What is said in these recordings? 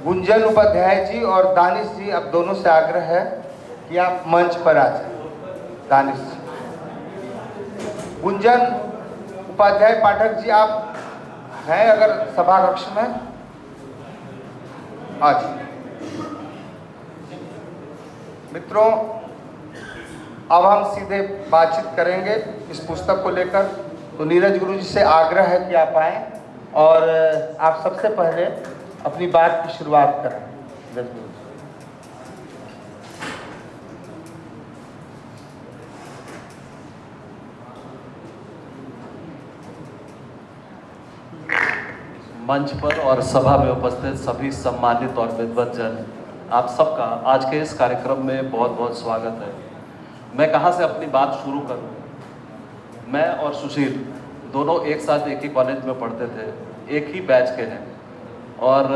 गुंजन उपाध्याय जी और दानिश जी, अब दोनों से आग्रह है कि आप मंच पर आ जाए। दानिश जी, गुंजन उपाध्याय पाठक जी, आप हैं अगर सभा कक्ष में आज। मित्रों, अब हम सीधे बातचीत करेंगे इस पुस्तक को लेकर। तो नीरज गुरु जी से आग्रह है कि आप आएं और आप सबसे पहले अपनी बात की शुरुआत करें। नीरज गुरु जी। मंच पर और सभा में उपस्थित सभी सम्मानित और विद्वत जन, आप सबका आज के इस कार्यक्रम में बहुत बहुत स्वागत है। मैं कहाँ से अपनी बात शुरू करूँ? मैं और सुशील दोनों एक साथ एक ही कॉलेज में पढ़ते थे, एक ही बैच के हैं। और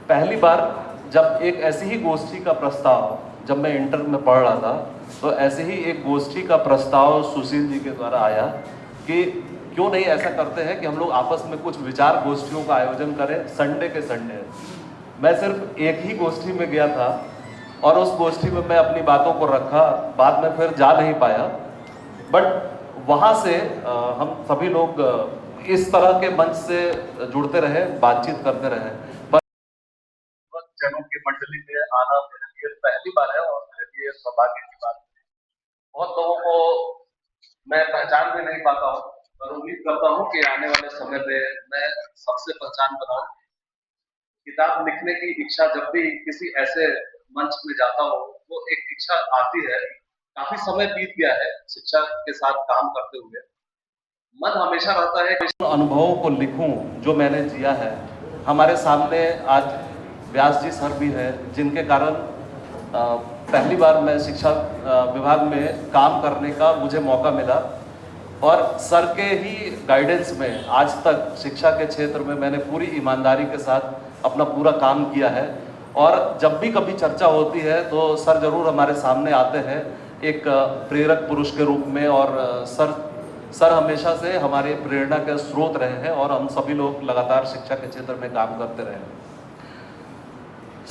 पहली बार जब एक ऐसी ही गोष्ठी का प्रस्ताव, जब मैं इंटर में पढ़ रहा था, तो ऐसे ही एक गोष्ठी का प्रस्ताव सुशील जी के द्वारा आया कि क्यों नहीं ऐसा करते हैं कि हम लोग आपस में कुछ विचार गोष्ठियों का आयोजन करें संडे के संडे। मैं सिर्फ एक ही गोष्ठी में गया था और उस गोष्ठी में मैं अपनी बातों को रखा, बाद में फिर जा नहीं पाया। बट वहाँ से हम सभी लोग इस तरह के मंच से जुड़ते रहे, बातचीत करते रहे। जनों की मंडली में आना मेरे लिए पहली बार है और मेरे लिए सौभाग्य की बात है। बहुत लोगों को मैं पहचान भी नहीं पाता हूँ और उम्मीद करता हूँ कि आने वाले समय में मैं सबसे पहचान बनाऊं। किताब लिखने की इच्छा जब भी किसी ऐसे मंच में जाता हूँ, वो एक इच्छा आती है। काफी समय बीत गया है शिक्षा के साथ काम करते हुए। मन हमेशा रहता है कि अनुभवों को लिखूं जो मैंने जिया है। हमारे सामने आज व्यास जी सर भी हैं, जिनके कारण पहली बार मैं शिक्षा विभाग में काम करने का मुझे मौका मिला और सर के ही गाइडेंस में आज तक शिक्षा के क्षेत्र में मैंने पूरी ईमानदारी के साथ अपना पूरा काम किया है। और जब भी कभी चर्चा होती है तो सर जरूर हमारे सामने आते हैं एक प्रेरक पुरुष के रूप में। और सर हमेशा से हमारे प्रेरणा के स्रोत रहे हैं और हम सभी लोग लगातार शिक्षा के क्षेत्र में काम करते रहे हैं।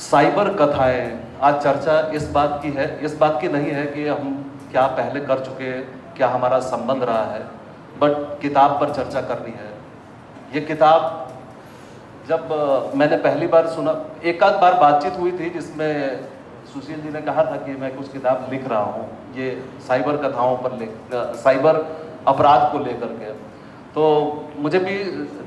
साइबर कथाएं, आज चर्चा इस बात की है, इस बात की नहीं है कि हम क्या पहले कर चुके, क्या हमारा संबंध रहा है, बट किताब पर चर्चा करनी है। ये किताब जब मैंने पहली बार सुना, एक आध बार बातचीत हुई थी जिसमें सुशील जी ने कहा था कि मैं कुछ किताब लिख रहा हूँ, ये साइबर कथाओं पर साइबर अपराध को लेकर के। तो मुझे भी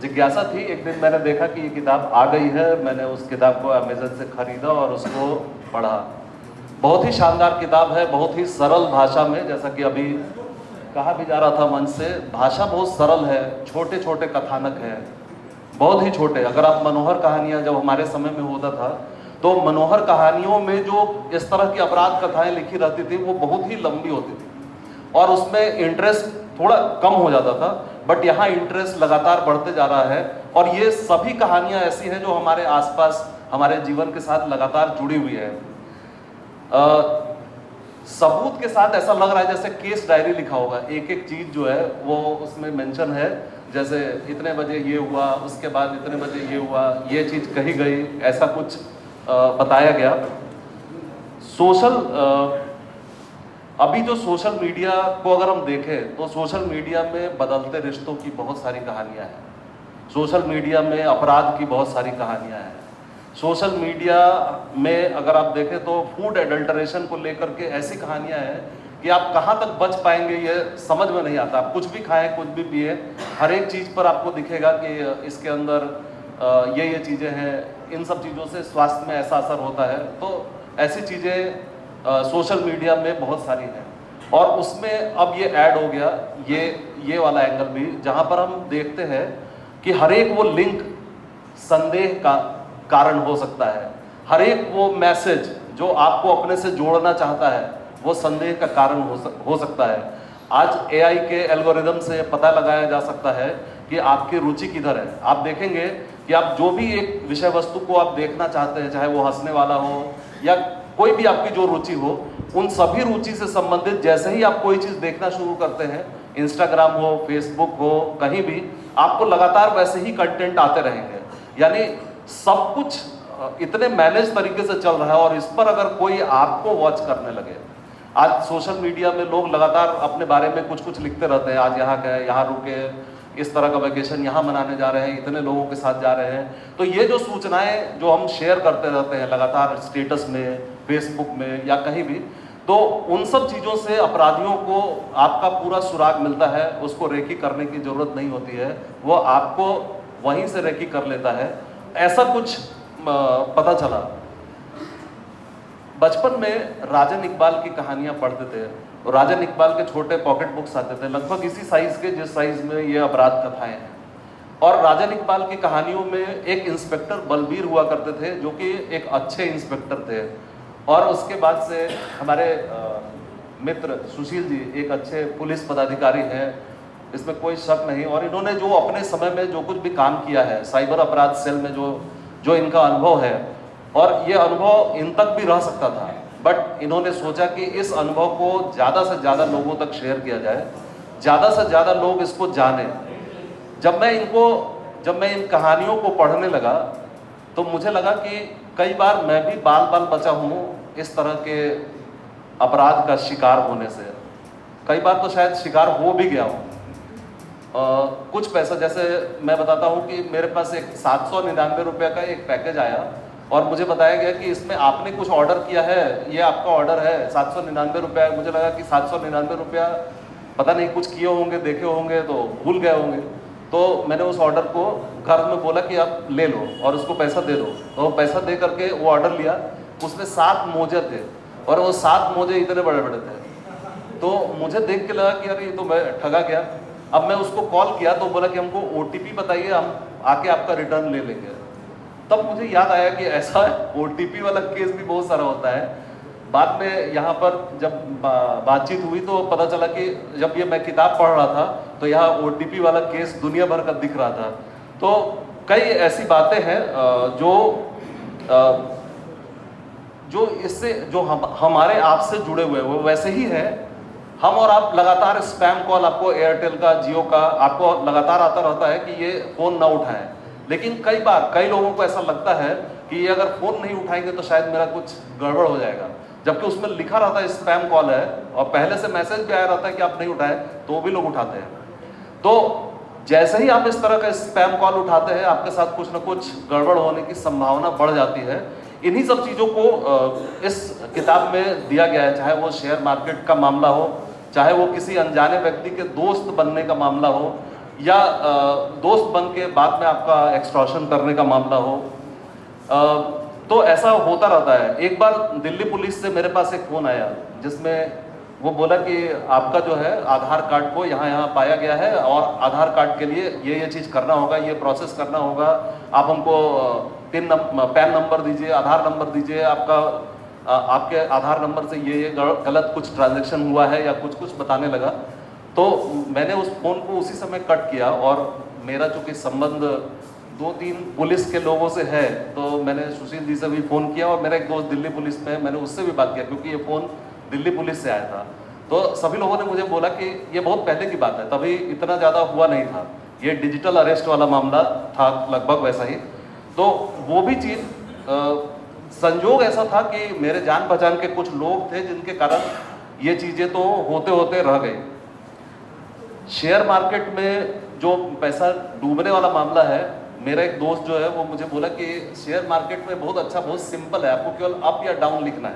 जिज्ञासा थी। एक दिन मैंने देखा कि ये किताब आ गई है, मैंने उस किताब को अमेज़न से खरीदा और उसको पढ़ा। बहुत ही शानदार किताब है, बहुत ही सरल भाषा में, जैसा कि अभी कहा भी जा रहा था मंच से, भाषा बहुत सरल है, छोटे छोटे कथानक हैं, बहुत ही छोटे। अगर आप मनोहर कहानियाँ, जब हमारे समय में होता था तो मनोहर कहानियों में जो इस तरह की अपराध कथाएं लिखी रहती थी वो बहुत ही लंबी होती थी और उसमें इंटरेस्ट थोड़ा कम हो जाता था। बट यहाँ इंटरेस्ट लगातार बढ़ते जा रहा है और ये सभी कहानियां ऐसी हैं जो हमारे आसपास, हमारे जीवन के साथ लगातार जुड़ी हुई है। सबूत के साथ ऐसा लग रहा है जैसे केस डायरी लिखा होगा। एक एक चीज जो है वो उसमें मेंशन है, जैसे इतने बजे ये हुआ, उसके बाद इतने बजे ये हुआ, ये चीज कही गई, ऐसा कुछ बताया गया। अभी जो सोशल मीडिया को अगर हम देखें तो सोशल मीडिया में बदलते रिश्तों की बहुत सारी कहानियां हैं, सोशल मीडिया में अपराध की बहुत सारी कहानियां हैं। सोशल मीडिया में अगर आप देखें तो फूड एडल्टरेशन को लेकर के ऐसी कहानियां हैं कि आप कहाँ तक बच पाएंगे ये समझ में नहीं आता। आप कुछ भी खाएं, कुछ भी पिए, हर एक चीज़ पर आपको दिखेगा कि इसके अंदर ये चीज़ें हैं, इन सब चीज़ों से स्वास्थ्य में ऐसा असर होता है। तो ऐसी चीज़ें सोशल मीडिया में बहुत सारी हैं और उसमें अब ये ऐड हो गया ये वाला एंगल भी, जहाँ पर हम देखते हैं कि हर एक वो लिंक संदेह का कारण हो सकता है, हर एक वो मैसेज जो आपको अपने से जोड़ना चाहता है वो संदेह का कारण हो सकता है। आज एआई के एल्गोरिदम से पता लगाया जा सकता है कि आपकी रुचि किधर है। आप देखेंगे कि आप जो भी एक विषय वस्तु को आप देखना चाहते हैं, चाहे वो हंसने वाला हो या कोई भी आपकी जो रुचि हो, उन सभी रुचि से संबंधित जैसे ही आप कोई चीज़ देखना शुरू करते हैं, इंस्टाग्राम हो, फेसबुक हो, कहीं भी आपको लगातार वैसे ही कंटेंट आते रहेंगे। यानी सब कुछ इतने मैनेज तरीके से चल रहा है, और इस पर अगर कोई आपको वॉच करने लगे, आज सोशल मीडिया में लोग लगातार अपने बारे में कुछ कुछ लिखते रहते हैं, आज यहाँ गए, यहाँ रुके, इस तरह का वेकेशन यहाँ मनाने जा रहे हैं, इतने लोगों के साथ जा रहे हैं। तो ये जो सूचनाएं जो हम शेयर करते रहते हैं लगातार स्टेटस में, फेसबुक में या कहीं भी, तो उन सब चीज़ों से अपराधियों को आपका पूरा सुराग मिलता है, उसको रेकी करने की जरूरत नहीं होती है, वो आपको वहीं से रेकी कर लेता है। ऐसा कुछ पता चला। बचपन में राजन इकबाल की कहानियां पढ़ते थे, और राजन इकबाल के छोटे पॉकेट बुक्स आते थे, लगभग इसी साइज के जिस साइज में ये अपराध कथाएं हैं। और राजन इकबाल की कहानियों में एक इंस्पेक्टर बलबीर हुआ करते थे, जो कि एक अच्छे इंस्पेक्टर थे, और उसके बाद से हमारे मित्र सुशील जी एक अच्छे पुलिस पदाधिकारी हैं, इसमें कोई शक नहीं। और इन्होंने जो अपने समय में जो कुछ भी काम किया है साइबर अपराध सेल में, जो इनका अनुभव है, और ये अनुभव इन तक भी रह सकता था, बट इन्होंने सोचा कि इस अनुभव को ज़्यादा से ज़्यादा लोगों तक शेयर किया जाए, ज़्यादा से ज़्यादा लोग इसको जाने। जब मैं इन कहानियों को पढ़ने लगा तो मुझे लगा कि कई बार मैं भी बाल बचा हूँ इस तरह के अपराध का शिकार होने से। कई बार तो शायद शिकार हो भी गया हूँ। कुछ पैसा, जैसे मैं बताता हूँ कि मेरे पास एक 799 रुपये का एक पैकेज आया, और मुझे बताया गया कि इसमें आपने कुछ ऑर्डर किया है, ये आपका ऑर्डर है, 799 रुपया। मुझे लगा कि 799 रुपया पता नहीं कुछ किए होंगे, देखे होंगे, तो भूल गए होंगे। तो मैंने उस ऑर्डर को घर में बोला कि आप ले लो और उसको पैसा दे दो। तो पैसा दे करके वो ऑर्डर लिया। उसमें 7 मोजे थे, और वो 7 मोजे इतने बड़े बड़े थे। तो मुझे देख के लगा कि यार ये तो मैं ठगा गया। अब मैं उसको कॉल किया तो बोला कि हमको OTP बताइए, हम आके आपका रिटर्न ले लेंगे। तब मुझे याद आया कि ऐसा OTP वाला केस भी बहुत सारा होता है। बाद में यहाँ पर जब बातचीत हुई तो पता चला कि जब ये मैं किताब पढ़ रहा था तो यहाँ OTP वाला केस दुनिया भर का दिख रहा था। तो कई ऐसी बातें हैं जो इससे जो हमारे आप से जुड़े हुए वो वैसे ही है। हम और आप लगातार स्पैम कॉल, आपको एयरटेल का, जियो का, आपको लगातार आता रहता है कि ये फ़ोन ना उठाएं। लेकिन कई बार कई लोगों को ऐसा लगता है कि ये अगर फ़ोन नहीं उठाएंगे तो शायद मेरा कुछ गड़बड़ हो जाएगा, जबकि उसमें लिखा रहता है स्पैम कॉल है, और पहले से मैसेज भी आया रहता है कि आप नहीं उठाएं, तो भी लोग उठाते हैं। तो जैसे ही आप इस तरह का स्पैम कॉल उठाते हैं, आपके साथ कुछ ना कुछ गड़बड़ होने की संभावना बढ़ जाती है। इन्हीं सब चीज़ों को इस किताब में दिया गया है, चाहे वो शेयर मार्केट का मामला हो, चाहे वो किसी अनजाने व्यक्ति के दोस्त बनने का मामला हो, या दोस्त बन के बाद में आपका एक्सटॉर्शन करने का मामला हो। तो ऐसा होता रहता है। एक बार दिल्ली पुलिस से मेरे पास एक फ़ोन आया, जिसमें वो बोला कि आपका जो है आधार कार्ड को यहाँ पाया गया है, और आधार कार्ड के लिए ये चीज़ करना होगा, ये प्रोसेस करना होगा, आप हमको पैन नंबर दीजिए, आधार नंबर दीजिए, आपके आधार नंबर से ये गलत कुछ ट्रांजैक्शन हुआ है, या कुछ बताने लगा। तो मैंने उस फ़ोन को उसी समय कट किया, और मेरा चूँकि संबंध 2-3 पुलिस के लोगों से है, तो मैंने सुशील जी से भी फ़ोन किया, और मेरा एक दोस्त दिल्ली पुलिस में है, मैंने उससे भी बात किया, क्योंकि ये फ़ोन दिल्ली पुलिस से आया था। तो सभी लोगों ने मुझे बोला कि ये बहुत पहले की बात है, तभी इतना ज़्यादा हुआ नहीं था, ये डिजिटल अरेस्ट वाला मामला था लगभग वैसा ही। तो वो भी चीज़ संजोग ऐसा था कि मेरे जान पहचान के कुछ लोग थे, जिनके कारण ये चीज़ें तो होते होते रह गई। शेयर मार्केट में जो पैसा डूबने वाला मामला है, मेरा एक दोस्त जो है वो मुझे बोला कि शेयर मार्केट में बहुत अच्छा, बहुत सिंपल है, आपको केवल अप या डाउन लिखना है,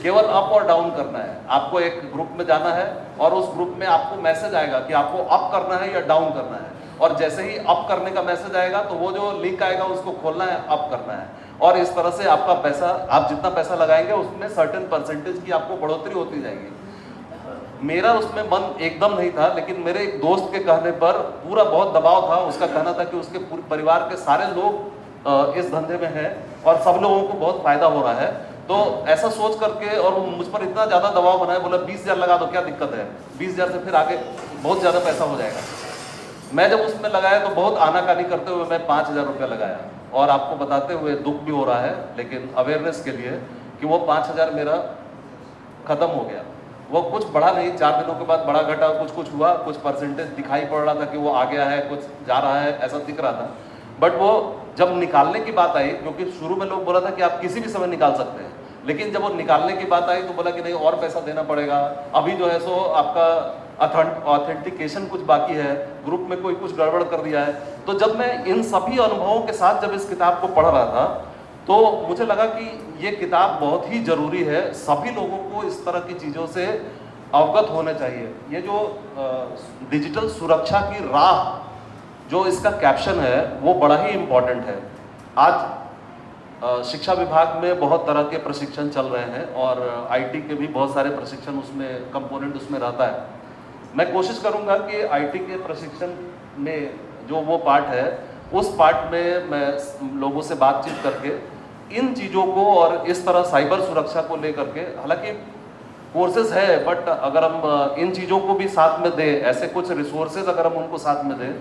केवल अप और डाउन करना है। आपको एक ग्रुप में जाना है, और उस ग्रुप में आपको मैसेज आएगा कि आपको अप करना है या डाउन करना है, और जैसे ही अप करने का मैसेज आएगा तो वो जो लिंक आएगा उसको खोलना है, अप करना है। और इस तरह से आपका पैसा, आप जितना पैसा लगाएंगे उसमें सर्टेन परसेंटेज की आपको बढ़ोतरी होती जाएगी। मेरा उसमें मन एकदम नहीं था, लेकिन मेरे एक दोस्त के कहने पर पूरा बहुत दबाव था। उसका कहना था कि उसके पूरे परिवार के सारे लोग इस धंधे में हैं, और सब लोगों को बहुत फायदा हो रहा है। तो ऐसा सोच करके, और वो मुझ पर इतना ज़्यादा दबाव बनाया, बोला 20,000 लगा दो, क्या दिक्कत है, 20,000 से फिर आगे बहुत ज़्यादा पैसा हो जाएगा। मैं जब उसमें लगाया तो बहुत आनाकानी करते हुए मैं 5,000 रुपया लगाया, और आपको बताते हुए दुख भी हो रहा है, लेकिन अवेयरनेस के लिए, कि वो 5,000 मेरा ख़त्म हो गया। वो कुछ बढ़ा नहीं, 4 दिनों के बाद बड़ा घटा, कुछ हुआ, कुछ परसेंटेज दिखाई पड़ रहा था कि वो आ गया है, कुछ जा रहा है, ऐसा दिख रहा था, बट वो जब निकालने की बात आई, क्योंकि शुरू में लोग बोला था कि आप किसी भी समय निकाल सकते हैं, लेकिन जब वो निकालने की बात आई तो बोला कि नहीं और पैसा देना पड़ेगा, अभी जो है सो आपका ऑथेंटिकेशन कुछ बाकी है, ग्रुप में कोई कुछ गड़बड़ कर दिया है। तो जब मैं इन सभी अनुभवों के साथ जब इस किताब को पढ़ रहा था तो मुझे लगा कि ये किताब बहुत ही ज़रूरी है, सभी लोगों को इस तरह की चीज़ों से अवगत होने चाहिए। ये जो डिजिटल सुरक्षा की राह जो इसका कैप्शन है वो बड़ा ही इम्पोर्टेंट है। आज शिक्षा विभाग में बहुत तरह के प्रशिक्षण चल रहे हैं और आईटी के भी बहुत सारे प्रशिक्षण उसमें कंपोनेंट उसमें रहता है। मैं कोशिश करूंगा कि आईटी के प्रशिक्षण में जो वो पार्ट है उस पार्ट में मैं लोगों से बातचीत करके इन चीज़ों को और इस तरह साइबर सुरक्षा को लेकर के, हालांकि कोर्सेज है बट अगर हम इन चीज़ों को भी साथ में दें, ऐसे कुछ रिसोर्सेज अगर हम उनको साथ में दें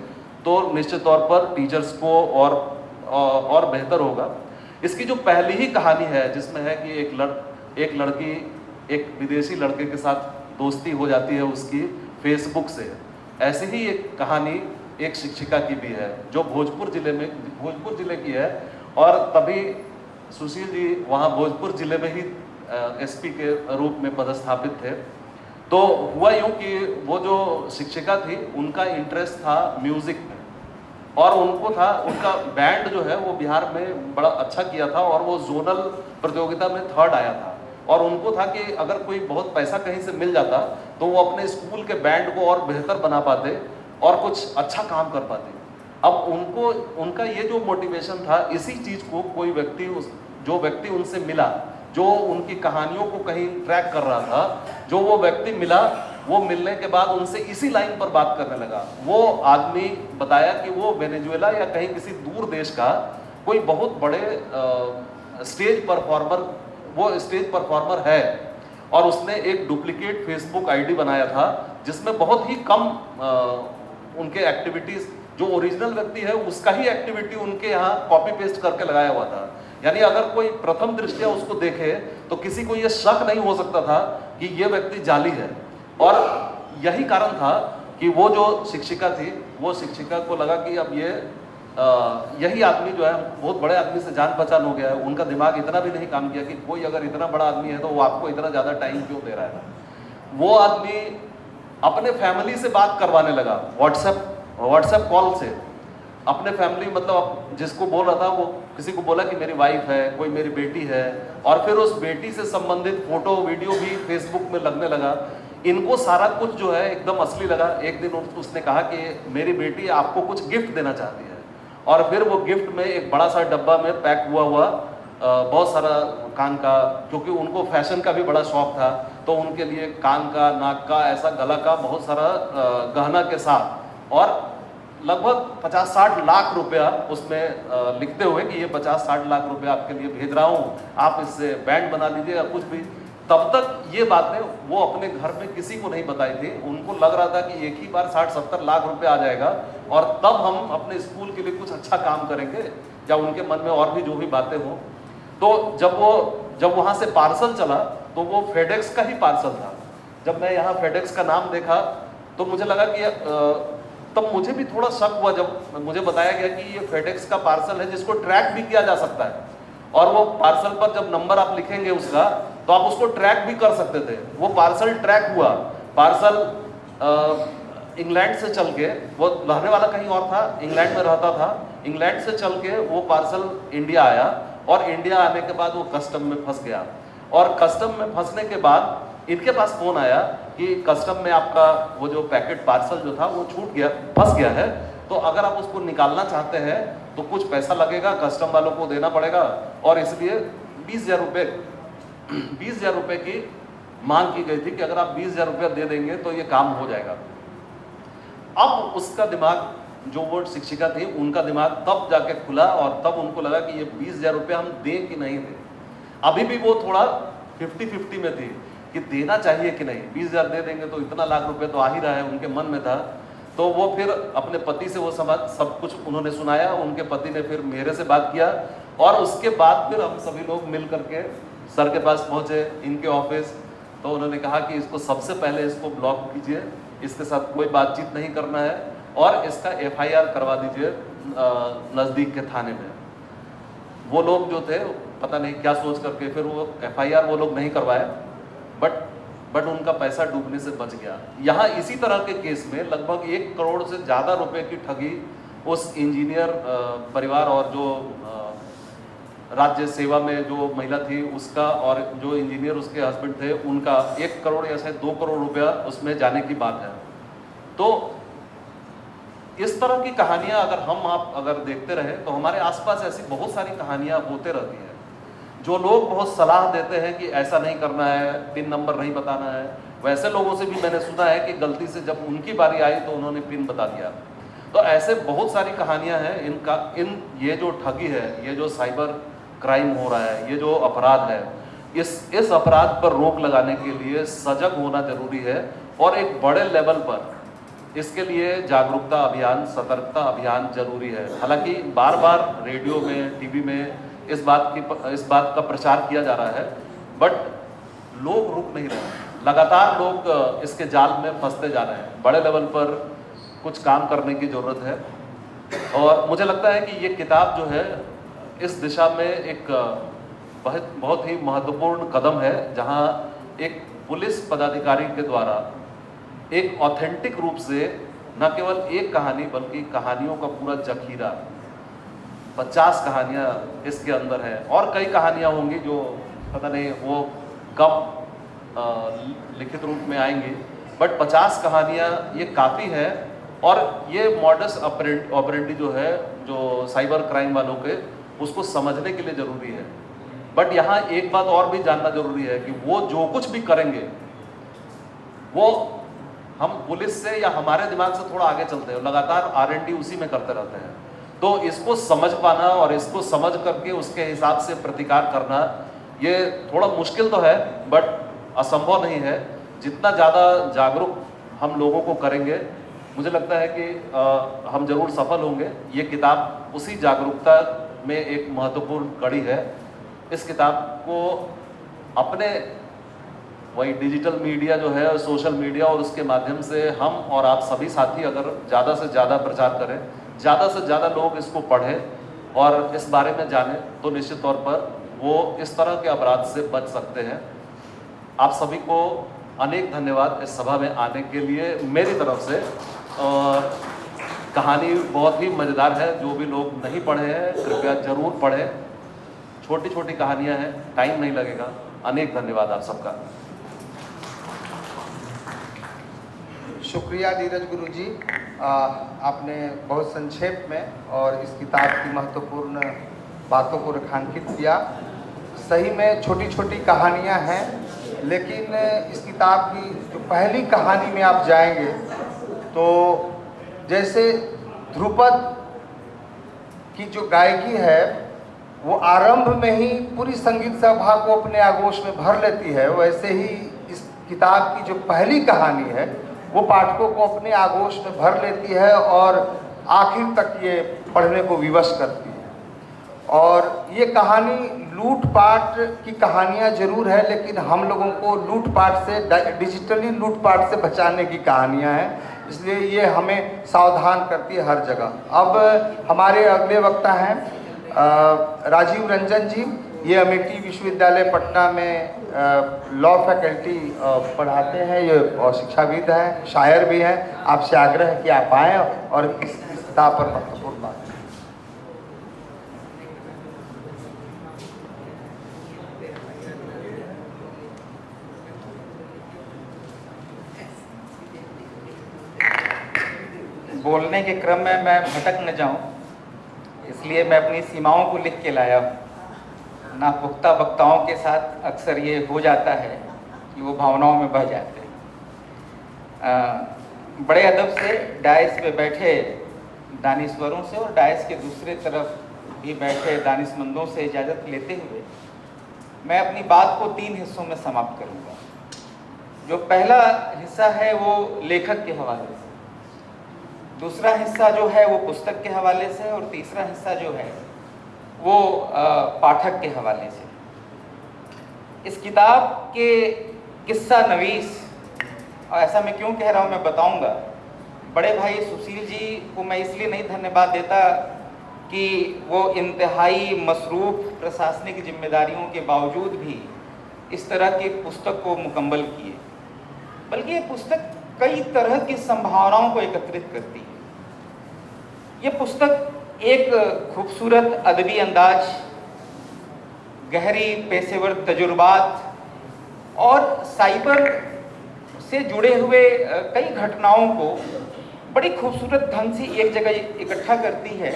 तो निश्चित तौर पर टीचर्स को और बेहतर होगा। इसकी जो पहली ही कहानी है जिसमें है कि एक लड़की एक विदेशी लड़के के साथ दोस्ती हो जाती है उसकी फेसबुक से, ऐसी ही एक कहानी एक शिक्षिका की भी है जो भोजपुर जिले की है। और तभी सुशील जी वहाँ भोजपुर जिले में ही एसपी के रूप में पदस्थापित थे। तो हुआ यूँ कि वो जो शिक्षिका थी उनका इंटरेस्ट था म्यूज़िक में और उनका बैंड जो है वो बिहार में बड़ा अच्छा किया था और वो जोनल प्रतियोगिता में 3rd आया था। और उनको था कि अगर कोई बहुत पैसा कहीं से मिल जाता तो वो अपने स्कूल के बैंड को और बेहतर बना पाते और कुछ अच्छा काम कर पाते। अब उनका ये जो मोटिवेशन था, इसी चीज़ को कोई जो व्यक्ति उनसे मिला, जो उनकी कहानियों को कहीं ट्रैक कर रहा था, जो वो व्यक्ति मिला, वो मिलने के बाद उनसे इसी लाइन पर बात करने लगा। वो आदमी बताया कि वो वेनेजुएला या कहीं किसी दूर देश का कोई बहुत बड़े स्टेज परफॉर्मर है और उसने एक डुप्लीकेट फेसबुक आईडी बनाया था जिसमें बहुत ही कम उनके एक्टिविटीज़, जो ओरिजिनल व्यक्ति है उसका ही एक्टिविटी उनके यहाँ कॉपी पेस्ट करके लगाया हुआ था। यानी अगर कोई प्रथम दृष्टया उसको देखे तो किसी को ये शक नहीं हो सकता था कि ये व्यक्ति जाली है। और यही कारण था कि वो जो शिक्षिका थी, वो शिक्षिका को लगा कि अब यही आदमी जो है बहुत बड़े आदमी से जान पहचान हो गया है। उनका दिमाग इतना भी नहीं काम किया कि कोई अगर इतना बड़ा आदमी है तो वो आपको इतना ज़्यादा टाइम क्यों दे रहा है। वो आदमी अपने फैमिली से बात करवाने लगा, व्हाट्सएप कॉल से अपने फैमिली, मतलब जिसको बोल रहा था वो किसी को बोला कि मेरी वाइफ है, कोई मेरी बेटी है, और फिर उस बेटी से संबंधित फोटो वीडियो भी फेसबुक में लगने लगा। इनको सारा कुछ जो है एकदम असली लगा। एक दिन उसने कहा कि मेरी बेटी आपको कुछ गिफ्ट देना चाहती है, और फिर वो गिफ्ट में एक बड़ा सा डब्बा में पैक हुआ बहुत सारा कान का, क्योंकि उनको फैशन का भी बड़ा शौक था, तो उनके लिए कान का, नाक का, ऐसा गला का बहुत सारा गहना के साथ, और लगभग 50-60 लाख रुपया उसमें लिखते हुए कि ये 50-60 लाख रुपया आपके लिए भेज रहा हूँ, आप इससे बैंड बना लीजिएगा कुछ भी। तब तक ये बातें वो अपने घर में किसी को नहीं बताई थी। उनको लग रहा था कि एक ही बार 60-70 लाख रुपए आ जाएगा और तब हम अपने स्कूल के लिए कुछ अच्छा काम करेंगे, या उनके मन में और भी जो भी बातें हों। तो जब वहाँ से पार्सल चला तो वो फेडेक्स का ही पार्सल था। जब मैं यहाँ फेडेक्स का नाम देखा तो मुझे लगा कि तब मुझे भी थोड़ा शक हुआ जब मुझे बताया गया कि ये फेडेक्स का पार्सल है जिसको ट्रैक भी किया जा सकता है, और वो पार्सल पर जब नंबर आप लिखेंगे उसका तो आप उसको ट्रैक भी कर सकते थे। वो पार्सल ट्रैक हुआ, पार्सल इंग्लैंड से चल के, वो रहने वाला कहीं और था, इंग्लैंड में रहता था, इंग्लैंड से चल के वो पार्सल इंडिया आया, और इंडिया आने के बाद वो कस्टम में फंस गया, और कस्टम में फंसने के बाद इनके पास फोन आया कि कस्टम में आपका वो जो पैकेट पार्सल जो था वो छूट गया, फंस गया है, तो अगर आप उसको निकालना चाहते हैं तो कुछ पैसा लगेगा, कस्टम वालों को देना पड़ेगा, और इसलिए 20,000 रुपये की मांग की गई थी कि अगर आप 20,000 रुपया दे देंगे तो ये काम हो जाएगा। अब उसका दिमाग, जो वो शिक्षिका थी उनका दिमाग तब जाके खुला, और तब उनको लगा कि ये 20,000 रुपया हम दें कि नहीं दें। अभी भी वो थोड़ा 50-50 में थी कि देना चाहिए कि नहीं, 20,000 दे देंगे तो इतना लाख रुपए तो आ ही रहा है, उनके मन में था। तो वो फिर अपने पति से वो सब कुछ उन्होंने सुनाया, उनके पति ने फिर मेरे से बात किया, और उसके बाद फिर हम सभी लोग मिल करके सर के पास पहुँचे, इनके ऑफिस। तो उन्होंने कहा कि इसको सबसे पहले इसको ब्लॉक कीजिए, इसके साथ कोई बातचीत नहीं करना है, और इसका FIR करवा दीजिए नज़दीक के थाने में। वो लोग जो थे पता नहीं क्या सोच करके फिर वो FIR वो लोग नहीं करवाए, बट उनका पैसा डूबने से बच गया। यहाँ इसी तरह के केस में लगभग 1 करोड़ से ज़्यादा रुपए की ठगी उस इंजीनियर परिवार और जो राज्य सेवा में जो महिला थी उसका और जो इंजीनियर उसके हस्बैंड थे उनका 1 करोड़ या शायद 2 करोड़ रुपया उसमें जाने की बात है। तो इस तरह की कहानियां अगर हम आप अगर देखते रहे तो हमारे आसपास ऐसी बहुत सारी कहानियां होते रहती हैं। जो लोग बहुत सलाह देते हैं कि ऐसा नहीं करना है, पिन नंबर नहीं बताना है, वैसे लोगों से भी मैंने सुना है कि गलती से जब उनकी बारी आई तो उन्होंने पिन बता दिया। तो ऐसे बहुत सारी कहानियां हैं। ये जो ठगी है, ये जो साइबर क्राइम हो रहा है, ये जो अपराध है, इस अपराध पर रोक लगाने के लिए सजग होना जरूरी है और एक बड़े लेवल पर इसके लिए जागरूकता अभियान, सतर्कता अभियान जरूरी है। हालांकि बार बार रेडियो में, टीवी में इस बात का प्रचार किया जा रहा है, बट लोग रुक नहीं रहे। लगातार लोग इसके जाल में फंसते जा रहे हैं। बड़े लेवल पर कुछ काम करने की ज़रूरत है और मुझे लगता है कि ये किताब जो है इस दिशा में एक बहुत ही महत्वपूर्ण कदम है, जहां एक पुलिस पदाधिकारी के द्वारा एक ऑथेंटिक रूप से न केवल एक कहानी बल्कि कहानियों का पूरा जखीरा, 50 कहानियां इसके अंदर है और कई कहानियां होंगी जो पता नहीं वो कब लिखित रूप में आएंगी, बट 50 कहानियां ये काफ़ी है। और ये मॉडस ऑपरेंडी जो है, जो साइबर क्राइम वालों के, उसको समझने के लिए ज़रूरी है। बट यहाँ एक बात और भी जानना जरूरी है कि वो जो कुछ भी करेंगे वो हम पुलिस से या हमारे दिमाग से थोड़ा आगे चलते हैं, लगातार R&D उसी में करते रहते हैं। तो इसको समझ पाना और इसको समझ करके उसके हिसाब से प्रतिकार करना ये थोड़ा मुश्किल तो है, बट असंभव नहीं है। जितना ज़्यादा जागरूक हम लोगों को करेंगे, मुझे लगता है कि हम जरूर सफल होंगे। ये किताब उसी जागरूकता में एक महत्वपूर्ण कड़ी है। इस किताब को अपने वही डिजिटल मीडिया जो है, सोशल मीडिया और उसके माध्यम से हम और आप सभी साथी अगर ज़्यादा से ज़्यादा प्रचार करें, ज़्यादा से ज़्यादा लोग इसको पढ़ें और इस बारे में जानें, तो निश्चित तौर पर वो इस तरह के अपराध से बच सकते हैं। आप सभी को अनेक धन्यवाद इस सभा में आने के लिए मेरी तरफ से। और कहानी बहुत ही मज़ेदार है, जो भी लोग नहीं पढ़े हैं कृपया ज़रूर पढ़ें। छोटी छोटी कहानियां हैं, टाइम नहीं लगेगा। अनेक धन्यवाद आप सबका। शुक्रिया नीरज गुरुजी, आपने बहुत संक्षेप में और इस किताब की महत्वपूर्ण बातों को रेखांकित किया। सही में छोटी छोटी कहानियां हैं, लेकिन इस किताब की जो पहली कहानी में आप जाएंगे तो जैसे ध्रुपद की जो गायकी है वो आरंभ में ही पूरी संगीत सभा को अपने आगोश में भर लेती है, वैसे ही इस किताब की जो पहली कहानी है वो पाठकों को अपने आगोश में भर लेती है और आखिर तक ये पढ़ने को विवश करती है। और ये कहानी लूटपाट की कहानियाँ जरूर है, लेकिन हम लोगों को लूटपाट से, डिजिटली लूटपाट से बचाने की कहानियाँ हैं, इसलिए ये हमें सावधान करती है हर जगह। अब हमारे अगले वक्ता हैं राजीव रंजन जी। ये अमेठी विश्वविद्यालय पटना में लॉ फैकल्टी पढ़ाते हैं, ये और शिक्षाविद हैं, शायर भी हैं। आपसे आग्रह है कि आप आएँ और इस किताब पर महत्वपूर्ण बात। बोलने के क्रम में मैं भटक न जाऊं, इसलिए मैं अपनी सीमाओं को लिख के लाया हूँ। ना पुख्ता वक्ताओं के साथ अक्सर ये हो जाता है कि वो भावनाओं में बह जाते हैं। बड़े अदब से डायस पे बैठे दानिश्वरों से और डायस के दूसरे तरफ भी बैठे दानिशमंदों से इजाज़त लेते हुए मैं अपनी बात को 3 हिस्सों में समाप्त करूँगा। जो पहला हिस्सा है वो लेखक के हवाले से, दूसरा हिस्सा जो है वो पुस्तक के हवाले से, और तीसरा हिस्सा जो है वो पाठक के हवाले से। इस किताब के किस्सा नवीस, और ऐसा मैं क्यों कह रहा हूँ मैं बताऊँगा। बड़े भाई सुशील जी को मैं इसलिए नहीं धन्यवाद देता कि वो इंतहाई मसरूफ़ प्रशासनिक जिम्मेदारियों के बावजूद भी इस तरह की पुस्तक को मुकम्मल किए, बल्कि ये पुस्तक कई तरह की संभावनाओं को एकत्रित करती है। ये पुस्तक एक खूबसूरत अदबी अंदाज, गहरी पेशेवर तजुर्बात और साइबर से जुड़े हुए कई घटनाओं को बड़ी खूबसूरत ढंग से एक जगह इकट्ठा करती है,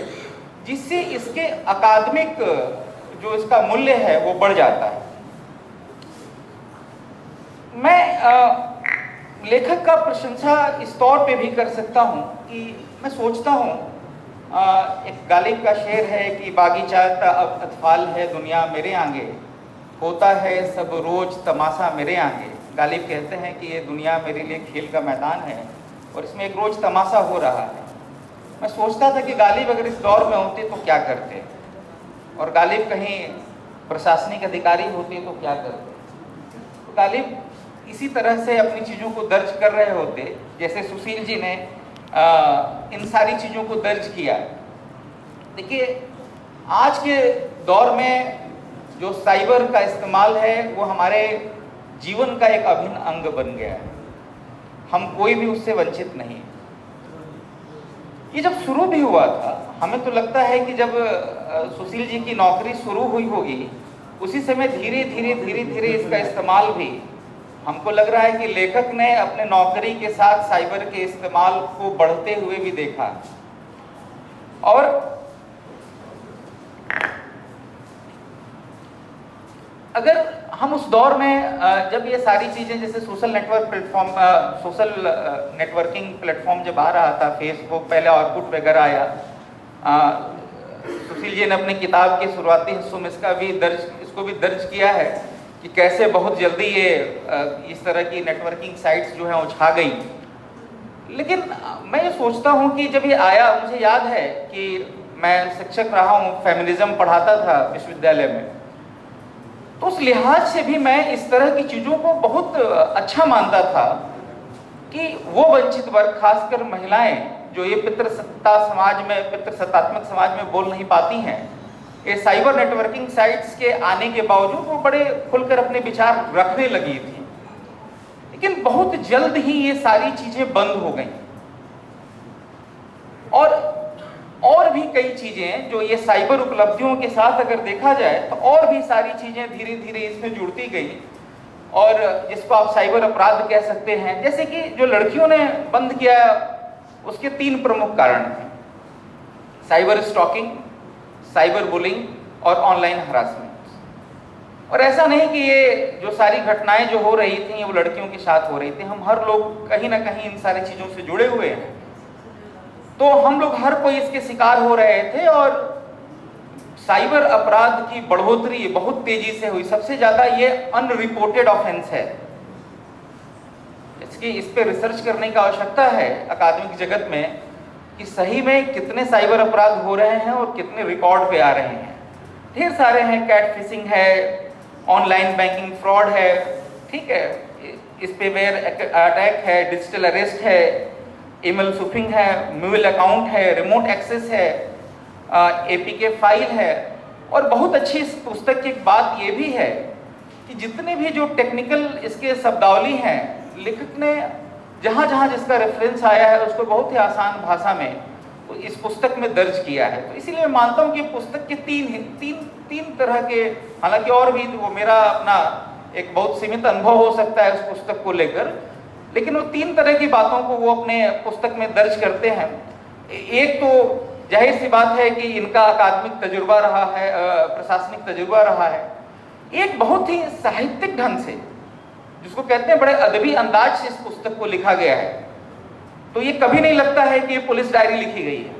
जिससे इसके अकादमिक जो इसका मूल्य है वो बढ़ जाता है। मैं लेखक का प्रशंसा इस तौर पे भी कर सकता हूँ कि मैं सोचता हूँ, एक गालिब का शेर है कि बागीचा अब अतफाल है दुनिया मेरे आगे, होता है सब रोज तमाशा मेरे आगे। गालिब कहते हैं कि ये दुनिया मेरे लिए खेल का मैदान है और इसमें एक रोज तमाशा हो रहा है। मैं सोचता था कि गालिब अगर इस दौर में होते तो क्या करते, और गालिब कहीं प्रशासनिक अधिकारी होते तो क्या करते। तो गालिब इसी तरह से अपनी चीज़ों को दर्ज कर रहे होते, जैसे सुशील जी ने इन सारी चीज़ों को दर्ज किया। देखिए, आज के दौर में जो साइबर का इस्तेमाल है वो हमारे जीवन का एक अभिन्न अंग बन गया है, हम कोई भी उससे वंचित नहीं। ये जब शुरू भी हुआ था, हमें तो लगता है कि जब सुशील जी की नौकरी शुरू हुई होगी, उसी समय धीरे धीरे इसका इस्तेमाल भी, हमको लग रहा है कि लेखक ने अपने नौकरी के साथ साइबर के इस्तेमाल को बढ़ते हुए भी देखा। और अगर हम उस दौर में जब ये सारी चीज़ें, जैसे सोशल नेटवर्किंग प्लेटफॉर्म जब आ रहा था, फेसबुक, पहले ऑर्कुट वगैरह आया, सुशील जी ने अपनी किताब के शुरुआती हिस्सों में इसको भी दर्ज किया है कि कैसे बहुत जल्दी ये इस तरह की नेटवर्किंग साइट्स जो हैं वो छा गई। लेकिन मैं ये सोचता हूँ कि जब ये आया, मुझे याद है कि मैं शिक्षक रहा हूँ, फेमिनिज्म पढ़ाता था विश्वविद्यालय में, तो उस लिहाज से भी मैं इस तरह की चीज़ों को बहुत अच्छा मानता था कि वो वंचित वर्ग, खासकर महिलाएं जो ये पितृसत्तात्मक समाज में बोल नहीं पाती हैं, ये साइबर नेटवर्किंग साइट्स के आने के बावजूद वो बड़े खुलकर अपने विचार रखने लगी थी। लेकिन बहुत जल्द ही ये सारी चीज़ें बंद हो गई, और भी कई चीज़ें जो ये साइबर उपलब्धियों के साथ अगर देखा जाए तो और भी सारी चीज़ें धीरे धीरे इसमें जुड़ती गई, और जिसको आप साइबर अपराध कह सकते हैं। जैसे कि जो लड़कियों ने बंद किया, उसके 3 प्रमुख कारण हैं: साइबर स्टॉकिंग, साइबर बुलिंग और ऑनलाइन हरासमेंट। और ऐसा नहीं कि ये जो सारी घटनाएं जो हो रही थी वो लड़कियों के साथ हो रही थी, हम हर लोग कहीं ना कहीं इन सारी चीज़ों से जुड़े हुए हैं, तो हम लोग हर कोई इसके शिकार हो रहे थे। और साइबर अपराध की बढ़ोतरी बहुत तेजी से हुई। सबसे ज़्यादा ये अनरिपोर्टेड ऑफेंस है, इस पे रिसर्च करने की आवश्यकता है अकादमिक जगत में कि सही में कितने साइबर अपराध हो रहे हैं और कितने रिकॉर्ड पे आ रहे हैं। ढेर सारे हैं, कैट फिशिंग है, ऑनलाइन बैंकिंग फ्रॉड है, ठीक है, स्पेवेयर अटैक है, डिजिटल अरेस्ट है, ईमेल स्पूफिंग है, मेल अकाउंट है, रिमोट एक्सेस है, एपीके फाइल है। और बहुत अच्छी इस पुस्तक की एक बात ये भी है कि जितने भी जो टेक्निकल इसके शब्दावली हैं, लेखक ने जहाँ जहाँ जिसका रेफरेंस आया है उसको बहुत ही आसान भाषा में इस पुस्तक में दर्ज किया है। तो इसीलिए मैं मानता हूँ कि पुस्तक के तीन तरह के, हालांकि और भी वो मेरा अपना एक बहुत सीमित अनुभव हो सकता है उस पुस्तक को लेकर, लेकिन वो 3 तरह की बातों को वो अपने पुस्तक में दर्ज करते हैं। एक तो जाहिर सी बात है कि इनका अकादमिक तजुर्बा रहा है, प्रशासनिक तजुर्बा रहा है। एक बहुत ही साहित्यिक ढंग से, जिसको कहते हैं बड़े अदबी अंदाज से इस पुस्तक को लिखा गया है। तो ये कभी नहीं लगता है कि ये पुलिस डायरी लिखी गई है,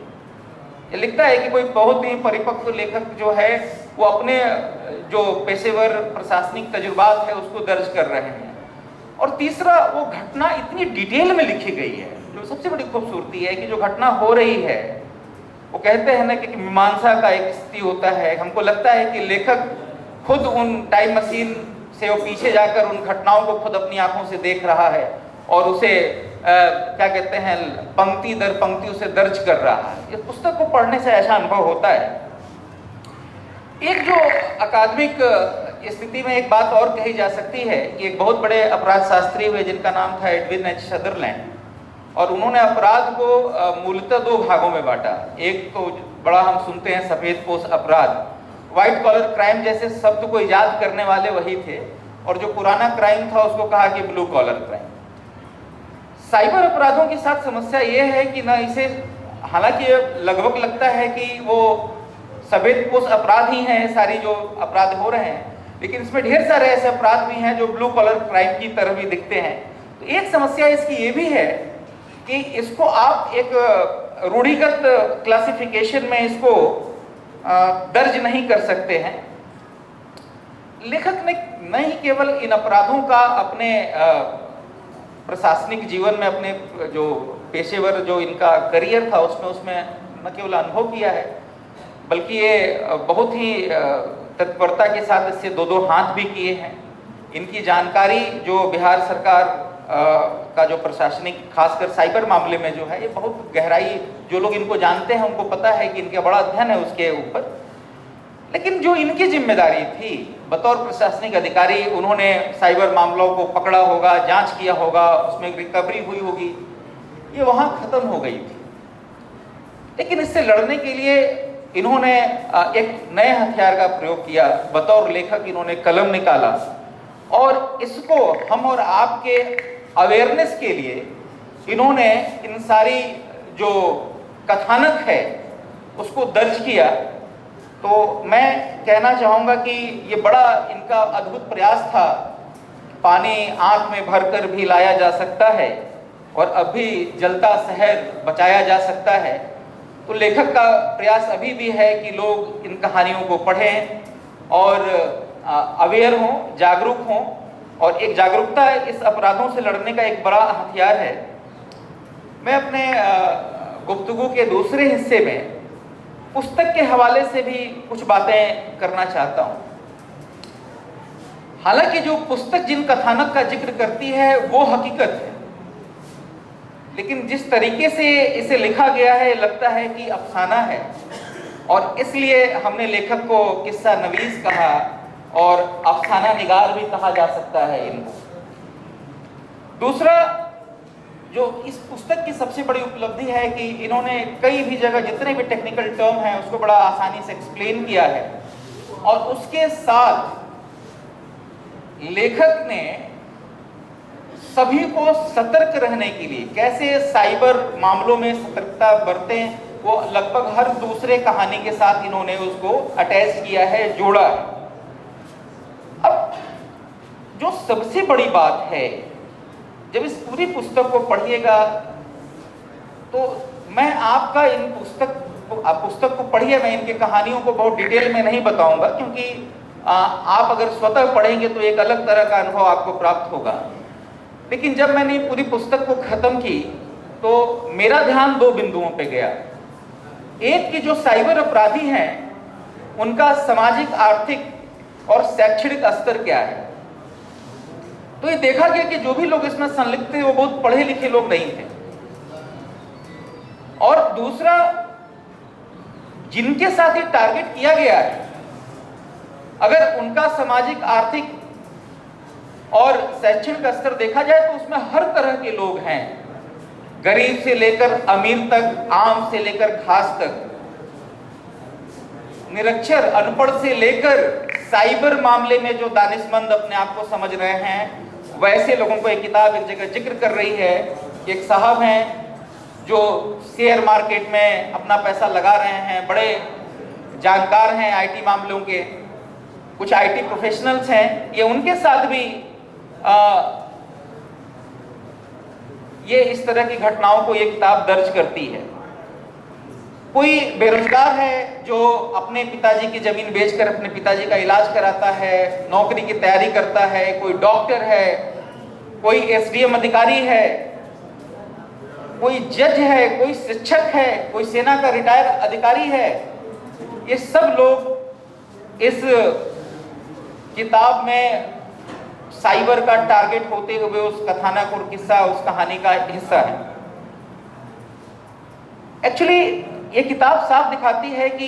ये लिखता है कि कोई बहुत ही परिपक्व लेखक जो है वो अपने जो पेशेवर प्रशासनिक तजुर्बात है उसको दर्ज कर रहे हैं। और तीसरा, वो घटना इतनी डिटेल में लिखी गई है, जो सबसे बड़ी खूबसूरती है कि जो घटना हो रही है, वो कहते हैं ना कि मीमांसा का एक स्थिति होता है। हमको लगता है कि लेखक खुद उन टाइम मशीन से वो पीछे जाकर उन घटनाओं को खुद अपनी आंखों से देख रहा है और उसे क्या कहते हैं, पंक्ति दर पंक्ति उसे दर्ज कर रहा है। इस पुस्तक को पढ़ने से ऐसा अनुभव होता है। एक जो अकादमिक स्थिति में एक बात और कही जा सकती है कि एक बहुत बड़े अपराध शास्त्री हुए जिनका नाम था एडविन एच सदरलैंड, और उन्होंने अपराध को मूलतः दो भागों में बांटा। एक तो बड़ा हम सुनते हैं सफेदपोश अपराध, व्हाइट कॉलर क्राइम जैसे शब्द को इजाद करने वाले वही थे, और जो पुराना क्राइम था उसको कहा कि ब्लू कॉलर क्राइम। साइबर अपराधों के साथ समस्या ये है कि ना इसे, हालांकि लगभग लगता है कि वो सफेदपोश अपराध ही हैं सारी जो अपराध हो रहे हैं, लेकिन इसमें ढेर सारे ऐसे अपराध भी हैं जो ब्लू कॉलर क्राइम की तरह भी दिखते हैं। तो एक समस्या इसकी ये भी है कि इसको आप एक रूढ़िगत क्लासिफिकेशन में इसको दर्ज नहीं कर सकते हैं। लेखक ने नहीं केवल इन अपराधों का अपने प्रशासनिक जीवन में, अपने जो पेशेवर जो इनका करियर था उसमें न केवल अनुभव किया है, बल्कि ये बहुत ही तत्परता के साथ इससे दो हाथ भी किए हैं। इनकी जानकारी जो बिहार सरकार का जो प्रशासनिक, खासकर साइबर मामले में जो है, ये बहुत गहराई, जो लोग इनको जानते हैं उनको पता है कि इनका बड़ा अध्ययन है उसके ऊपर। लेकिन जो इनकी जिम्मेदारी थी बतौर प्रशासनिक अधिकारी, उन्होंने साइबर मामलों को पकड़ा होगा, जांच किया होगा, उसमें रिकवरी हुई होगी, ये वहाँ खत्म हो गई थी। लेकिन इससे लड़ने के लिए इन्होंने एक नए हथियार का प्रयोग किया। बतौर लेखक इन्होंने कलम निकाला और इसको हम और आपके अवेयरनेस के लिए इन्होंने इन सारी जो कथानक है उसको दर्ज किया। तो मैं कहना चाहूँगा कि ये बड़ा इनका अद्भुत प्रयास था। पानी आँख में भरकर भी लाया जा सकता है और अभी जलता शहर बचाया जा सकता है। तो लेखक का प्रयास अभी भी है कि लोग इन कहानियों को पढ़ें और अवेयर हों, जागरूक हों, और एक जागरूकता इस अपराधों से लड़ने का एक बड़ा हथियार है। मैं अपने गुफ्तगू के दूसरे हिस्से में पुस्तक के हवाले से भी कुछ बातें करना चाहता हूँ। हालांकि जो पुस्तक जिन कथानक का जिक्र करती है वो हकीकत है, लेकिन जिस तरीके से इसे लिखा गया है लगता है कि अफसाना है, और इसलिए हमने लेखक को किस्सा नवीस कहा और अफसाना निगार भी कहा जा सकता है इनको। दूसरा, जो इस पुस्तक की सबसे बड़ी उपलब्धि है कि इन्होंने कई भी जगह जितने भी टेक्निकल टर्म हैं उसको बड़ा आसानी से एक्सप्लेन किया है, और उसके साथ लेखक ने सभी को सतर्क रहने के लिए कैसे साइबर मामलों में सतर्कता बरतें, वो लगभग हर दूसरे कहानी के साथ इन्होंने उसको अटैच किया है, जोड़ा है। अब जो सबसे बड़ी बात है, जब इस पूरी पुस्तक को पढ़िएगा तो मैं आपका इन पुस्तक को पढ़िए, मैं इनके कहानियों को बहुत डिटेल में नहीं बताऊंगा, क्योंकि आप अगर स्वतः पढ़ेंगे तो एक अलग तरह का अनुभव आपको प्राप्त होगा। लेकिन जब मैंने पूरी पुस्तक को खत्म की तो मेरा ध्यान दो बिंदुओं पे गया। एक कि जो साइबर अपराधी हैं उनका सामाजिक, आर्थिक और शैक्षणिक स्तर क्या है। तो ये देखा गया कि जो भी लोग इसमें संलिप्त थे वो बहुत पढ़े लिखे लोग नहीं थे। और दूसरा, जिनके साथ ये टारगेट किया गया है, अगर उनका सामाजिक, आर्थिक और शैक्षणिक स्तर देखा जाए तो उसमें हर तरह के लोग हैं, गरीब से लेकर अमीर तक, आम से लेकर खास तक, निरक्षर, अनपढ़ से लेकर साइबर मामले में जो दानिशमंद अपने आप को समझ रहे हैं वैसे लोगों को एक किताब एक जगह जिक्र कर रही है। एक साहब हैं जो शेयर मार्केट में अपना पैसा लगा रहे हैं, बड़े जानकार हैं आईटी मामलों के, कुछ आईटी प्रोफेशनल्स हैं, ये उनके साथ भी ये इस तरह की घटनाओं को ये किताब दर्ज करती है। कोई बेरोजगार है जो अपने पिताजी की जमीन बेचकर अपने पिताजी का इलाज कराता है, नौकरी की तैयारी करता है, कोई डॉक्टर है, कोई एसडीएम अधिकारी है, कोई जज है, कोई शिक्षक है, कोई सेना का रिटायर अधिकारी है। ये सब लोग इस किताब में साइबर का टारगेट होते हुए उस कथानक और किस्सा, उस कहानी का हिस्सा है। एक्चुअली ये किताब साफ दिखाती है कि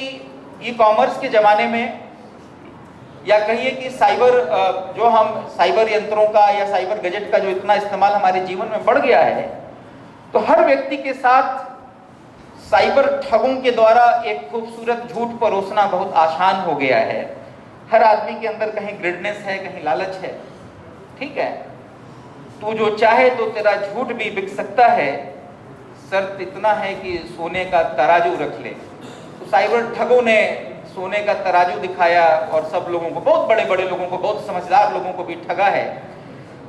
ई कॉमर्स के ज़माने में, या कहिए कि जो हम साइबर यंत्रों का या साइबर गैजेट का जो इतना इस्तेमाल हमारे जीवन में बढ़ गया है, तो हर व्यक्ति के साथ साइबर ठगों के द्वारा एक खूबसूरत झूठ परोसना बहुत आसान हो गया है। हर आदमी के अंदर कहीं ग्रिडनेस है, कहीं लालच है। ठीक है, तू जो चाहे तो तेरा झूठ भी बिक सकता है, शर्त इतना है कि सोने का तराजू रख ले। तो साइबर ठगों ने सोने का तराजू दिखाया और सब लोगों को, बहुत बड़े बड़े लोगों को, बहुत समझदार लोगों को भी ठगा है।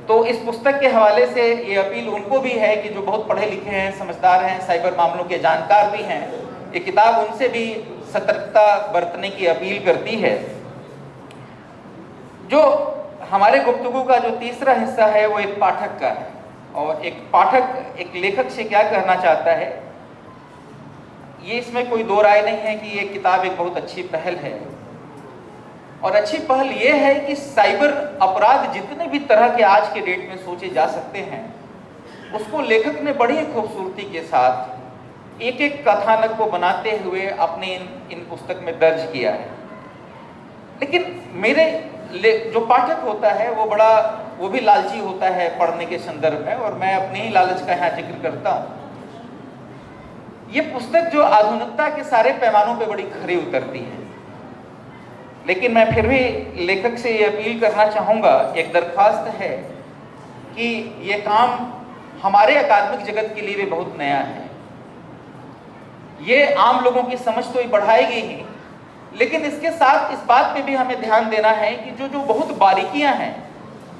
तो इस पुस्तक के हवाले से ये अपील उनको भी है कि जो बहुत पढ़े लिखे हैं, समझदार हैं, साइबर मामलों के जानकार भी हैं, ये किताब उनसे भी सतर्कता बरतने की अपील करती है। जो हमारे गुफ्तगू का जो तीसरा हिस्सा है वो एक पाठक का है, और एक पाठक एक लेखक से क्या कहना चाहता है, ये इसमें कोई दो राय नहीं है कि ये किताब एक बहुत अच्छी पहल है। और अच्छी पहल ये है कि साइबर अपराध जितने भी तरह के आज के डेट में सोचे जा सकते हैं, उसको लेखक ने बड़ी खूबसूरती के साथ एक एक कथानक को बनाते हुए अपने इन पुस्तक में दर्ज किया है। लेकिन मेरे जो पाठक होता है वो भी लालची होता है पढ़ने के संदर्भ में, और मैं अपने ही लालच का यहाँ जिक्र करता हूँ। ये पुस्तक जो आधुनिकता के सारे पैमानों पे बड़ी खरी उतरती है, लेकिन मैं फिर भी लेखक से ये अपील करना चाहूँगा, एक दरख्वास्त है कि ये काम हमारे अकादमिक जगत के लिए भी बहुत नया है। ये आम लोगों की समझ तो बढ़ाएगी ही, लेकिन इसके साथ इस बात पे भी हमें ध्यान देना है कि जो बहुत बारीकियां हैं,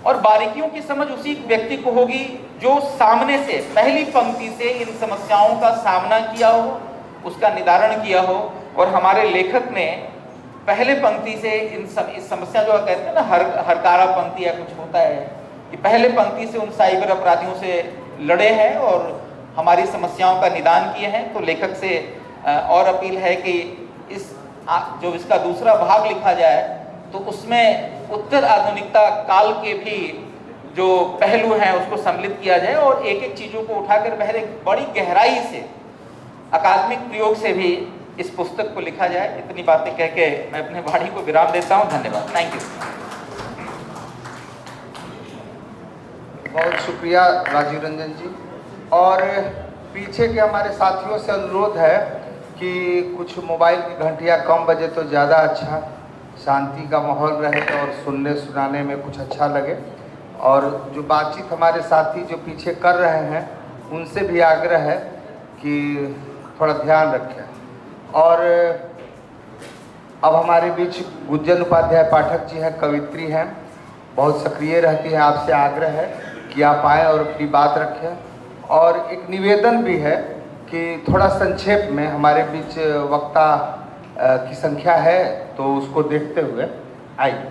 और बारीकियों की समझ उसी व्यक्ति को होगी जो सामने से, पहली पंक्ति से इन समस्याओं का सामना किया हो, उसका निदान किया हो। और हमारे लेखक ने पहले पंक्ति से इस समस्या, जो कहते हैं ना हरकारा पंक्ति या कुछ होता है, कि पहले पंक्ति से उन साइबर अपराधियों से लड़े हैं और हमारी समस्याओं का निदान किए हैं। तो लेखक से और अपील है कि जो इसका दूसरा भाग लिखा जाए तो उसमें उत्तर आधुनिकता काल के भी जो पहलू हैं उसको सम्मिलित किया जाए, और एक एक चीज़ों को उठाकर बड़ी गहराई से अकादमिक प्रयोग से भी इस पुस्तक को लिखा जाए। इतनी बातें कह के मैं अपने वाणी को विराम देता हूँ। धन्यवाद। Thank you. बहुत शुक्रिया राजीव रंजन जी। और पीछे के हमारे साथियों से अनुरोध है कि कुछ मोबाइल की घंटियाँ कम बजे तो ज़्यादा अच्छा, शांति का माहौल रहे और सुनने सुनाने में कुछ अच्छा लगे। और जो बातचीत हमारे साथी जो पीछे कर रहे हैं उनसे भी आग्रह है कि थोड़ा ध्यान रखें। और अब हमारे बीच गुंजन उपाध्याय पाठक जी हैं, कवित्री हैं, बहुत सक्रिय रहती हैं। आपसे आग्रह है कि आप आएँ और अपनी बात रखें। और एक निवेदन भी है कि थोड़ा संक्षेप में, हमारे बीच वक्ता की संख्या है तो उसको देखते हुए आइए।